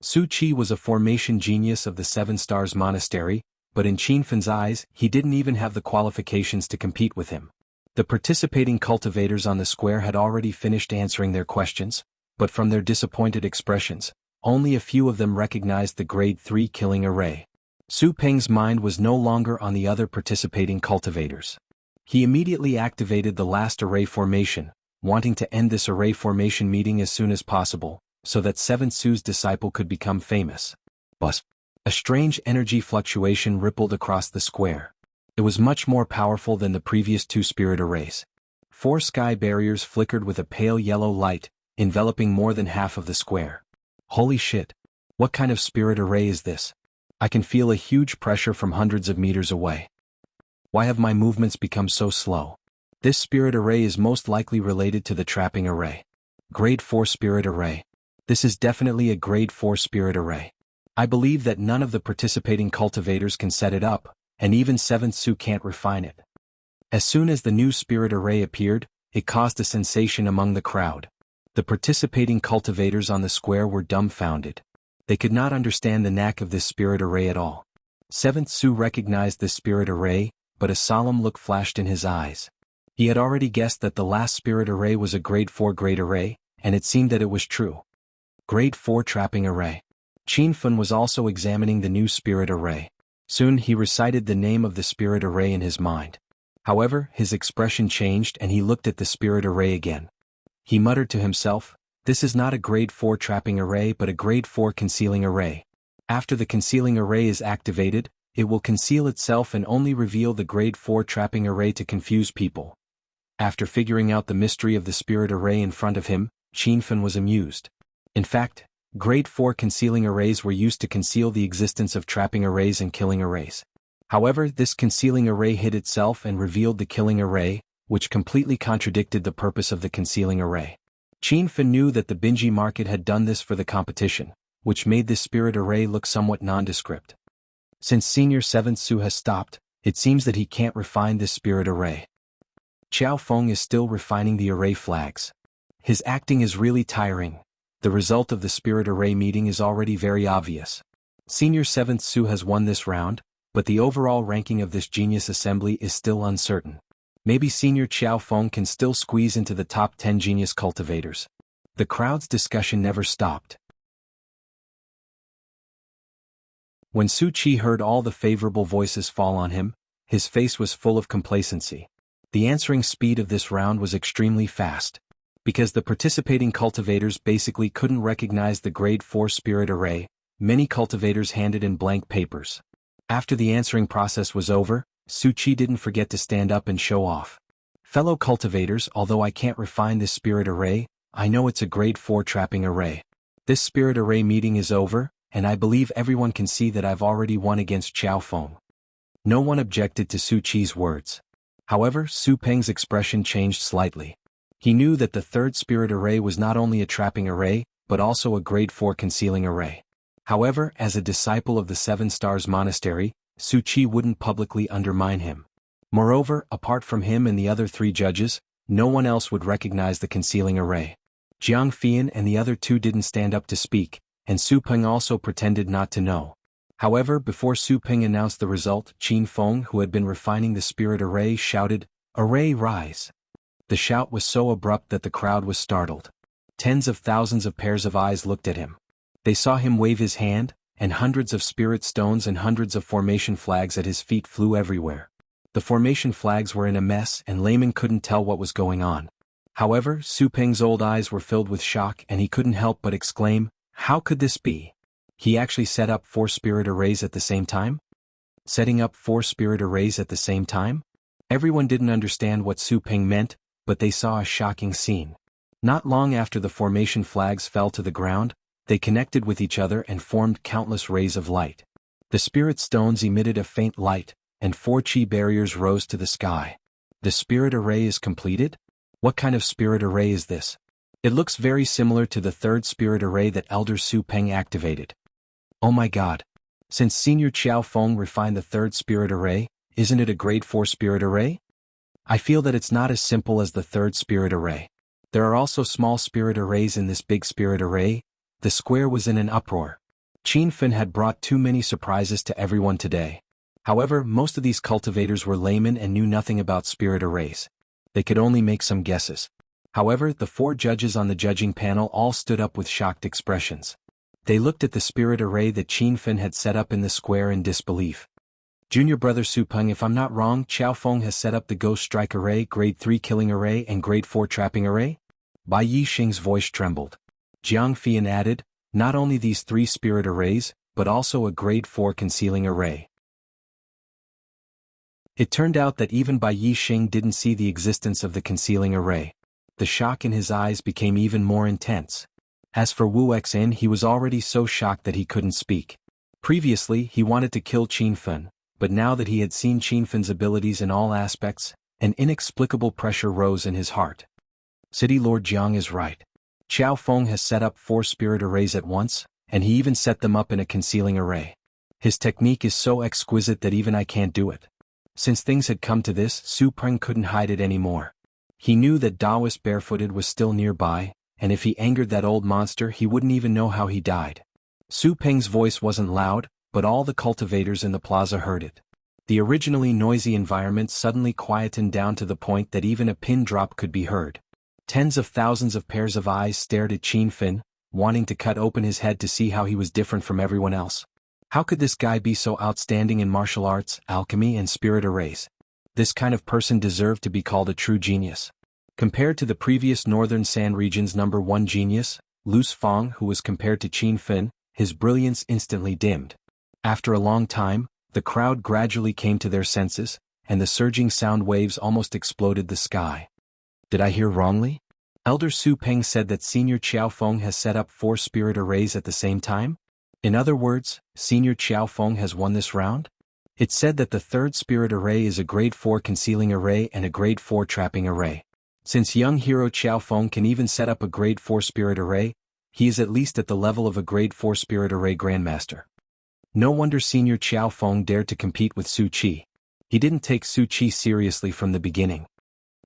Speaker 1: Su Qi was a formation genius of the Seven Stars Monastery, but in Qin Feng's eyes, he didn't even have the qualifications to compete with him. The participating cultivators on the square had already finished answering their questions, but from their disappointed expressions, only a few of them recognized the grade 3 killing array. Su Peng's mind was no longer on the other participating cultivators. He immediately activated the last array formation, wanting to end this array formation meeting as soon as possible, so that 7 Su's disciple could become famous. But a strange energy fluctuation rippled across the square. It was much more powerful than the previous 2 spirit arrays. 4 sky barriers flickered with a pale yellow light, enveloping more than half of the square. Holy shit! What kind of spirit array is this? I can feel a huge pressure from hundreds of meters away. Why have my movements become so slow? This spirit array is most likely related to the trapping array. Grade 4 spirit array. This is definitely a grade 4 spirit array. I believe that none of the participating cultivators can set it up, and even 7th Su can't refine it. As soon as the new spirit array appeared, it caused a sensation among the crowd. The participating cultivators on the square were dumbfounded. They could not understand the knack of this spirit array at all. 7th Su recognized this spirit array, but a solemn look flashed in his eyes. He had already guessed that the last spirit array was a grade 4 great array, and it seemed that it was true. Grade 4 trapping array. Qin Feng was also examining the new spirit array. Soon he recited the name of the spirit array in his mind. However, his expression changed and he looked at the spirit array again. He muttered to himself, This is not a grade 4 trapping array but a grade 4 concealing array. After the concealing array is activated, it will conceal itself and only reveal the grade 4 trapping array to confuse people. After figuring out the mystery of the spirit array in front of him, Qinfen was amused. In fact, grade 4 concealing arrays were used to conceal the existence of trapping arrays and killing arrays. However, this concealing array hid itself and revealed the killing array, which completely contradicted the purpose of the concealing array. Qinfen knew that the Binji market had done this for the competition, which made this spirit array look somewhat nondescript. Since Senior 7th Su has stopped, it seems that he can't refine this spirit array. Qiao Feng is still refining the array flags. His acting is really tiring. The result of the spirit array meeting is already very obvious. Senior 7th Su has won this round, but the overall ranking of this genius assembly is still uncertain. Maybe Senior Qiao Feng can still squeeze into the top 10 genius cultivators. The crowd's discussion never stopped. When Su Qi heard all the favorable voices fall on him, his face was full of complacency. The answering speed of this round was extremely fast. Because the participating cultivators basically couldn't recognize the grade 4 spirit array, many cultivators handed in blank papers. After the answering process was over, Su Qi didn't forget to stand up and show off. Fellow cultivators, although I can't refine this spirit array, I know it's a grade 4 trapping array. This spirit array meeting is over, and I believe everyone can see that I've already won against Qiao Feng. No one objected to Su Qi's words. However, Su Peng's expression changed slightly. He knew that the third spirit array was not only a trapping array, but also a grade 4 concealing array. However, as a disciple of the Seven Stars Monastery, Su Qi wouldn't publicly undermine him. Moreover, apart from him and the other 3 judges, no one else would recognize the concealing array. Jiang Fian and the other 2 didn't stand up to speak, and Su Peng also pretended not to know. However, before Su Peng announced the result, Qin Feng, who had been refining the spirit array, shouted, "Array rise!" The shout was so abrupt that the crowd was startled. Tens of thousands of pairs of eyes looked at him. They saw him wave his hand, and hundreds of spirit stones and hundreds of formation flags at his feet flew everywhere. The formation flags were in a mess and layman couldn't tell what was going on. However, Su Peng's old eyes were filled with shock and he couldn't help but exclaim, "How could this be? He actually set up 4 spirit arrays at the same time?" Setting up 4 spirit arrays at the same time? Everyone didn't understand what Su Peng meant, but they saw a shocking scene. Not long after the formation flags fell to the ground, they connected with each other and formed countless rays of light. The spirit stones emitted a faint light, and 4 chi barriers rose to the sky. The spirit array is completed? What kind of spirit array is this? It looks very similar to the third spirit array that Elder Su Peng activated. Oh my god. Since Senior Qiao Feng refined the third spirit array, isn't it a grade 4 spirit array? I feel that it's not as simple as the third spirit array. There are also small spirit arrays in this big spirit array. The square was in an uproar. Qinfen had brought too many surprises to everyone today. However, most of these cultivators were laymen and knew nothing about spirit arrays. They could only make some guesses. However, the 4 judges on the judging panel all stood up with shocked expressions. They looked at the spirit array that Qinfen had set up in the square in disbelief. Junior brother Su Peng, if I'm not wrong, Qiao Feng has set up the Ghost Strike array, grade 3 killing array and grade 4 trapping array? Bai Yixing's voice trembled. Jiang Fian added, not only these 3 spirit arrays, but also a grade 4 concealing array. It turned out that even Bai Yixing didn't see the existence of the concealing array. The shock in his eyes became even more intense. As for Wu Xin, he was already so shocked that he couldn't speak. Previously, he wanted to kill Qinfen, but now that he had seen Qinfen's abilities in all aspects, an inexplicable pressure rose in his heart. City Lord Jiang is right. Qiao Feng has set up 4 spirit arrays at once, and he even set them up in a concealing array. His technique is so exquisite that even I can't do it. Since things had come to this, Su Peng couldn't hide it anymore. He knew that Taoist Barefooted was still nearby, and if he angered that old monster he wouldn't even know how he died. Su Peng's voice wasn't loud, but all the cultivators in the plaza heard it. The originally noisy environment suddenly quietened down to the point that even a pin drop could be heard. Tens of thousands of pairs of eyes stared at Qinfen, wanting to cut open his head to see how he was different from everyone else. How could this guy be so outstanding in martial arts, alchemy and spirit arrays? This kind of person deserved to be called a true genius. Compared to the previous Northern Sand Region's #1 genius, Lu Feng, who was compared to Qin Fin, his brilliance instantly dimmed. After a long time, the crowd gradually came to their senses, and the surging sound waves almost exploded the sky. Did I hear wrongly? Elder Su Peng said that Senior Qiao Feng has set up 4 spirit arrays at the same time? In other words, Senior Qiao Feng has won this round? It said that the 3rd spirit array is a grade 4 concealing array and a grade 4 trapping array. Since young hero Qiao Feng can even set up a grade 4 spirit array, he is at least at the level of a grade 4 spirit array grandmaster. No wonder Senior Qiao Feng dared to compete with Su Qi. He didn't take Su Qi seriously from the beginning.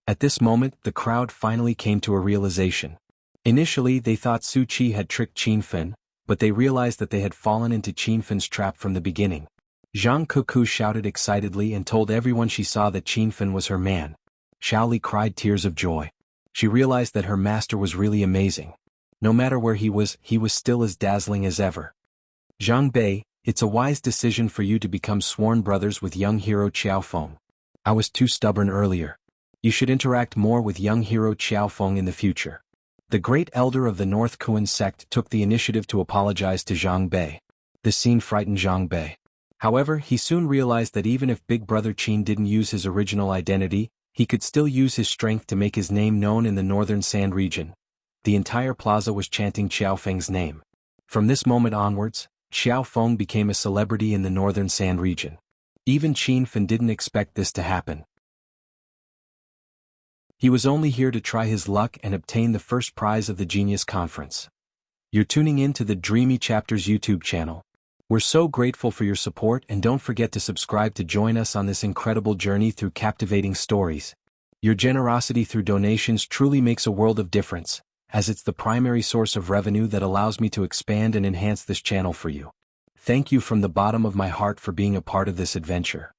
Speaker 1: At this moment, the crowd finally came to a realization. Initially, they thought Su Qi had tricked Qin Fin, but they realized that they had fallen into Qin Fin's trap from the beginning. Zhang Kuku shouted excitedly and told everyone she saw that Qin Fin was her man. Xiaoli cried tears of joy. She realized that her master was really amazing. No matter where he was still as dazzling as ever. Zhang Bei, it's a wise decision for you to become sworn brothers with young hero Qiao Feng. I was too stubborn earlier. You should interact more with young hero Qiao Feng in the future. The great elder of the North Kuan sect took the initiative to apologize to Zhang Bei. This scene frightened Zhang Bei. However, he soon realized that even if Big Brother Qin didn't use his original identity, he could still use his strength to make his name known in the Northern Sand region. The entire plaza was chanting Qiao Feng's name. From this moment onwards, Qiao Feng became a celebrity in the Northern Sand region. Even Qin Fin didn't expect this to happen. He was only here to try his luck and obtain the first prize of the Genius Conference. You're tuning in to the Dreamy Chapters YouTube channel. We're so grateful for your support, and don't forget to subscribe to join us on this incredible journey through captivating stories. Your generosity through donations truly makes a world of difference, as it's the primary source of revenue that allows me to expand and enhance this channel for you. Thank you from the bottom of my heart for being a part of this adventure.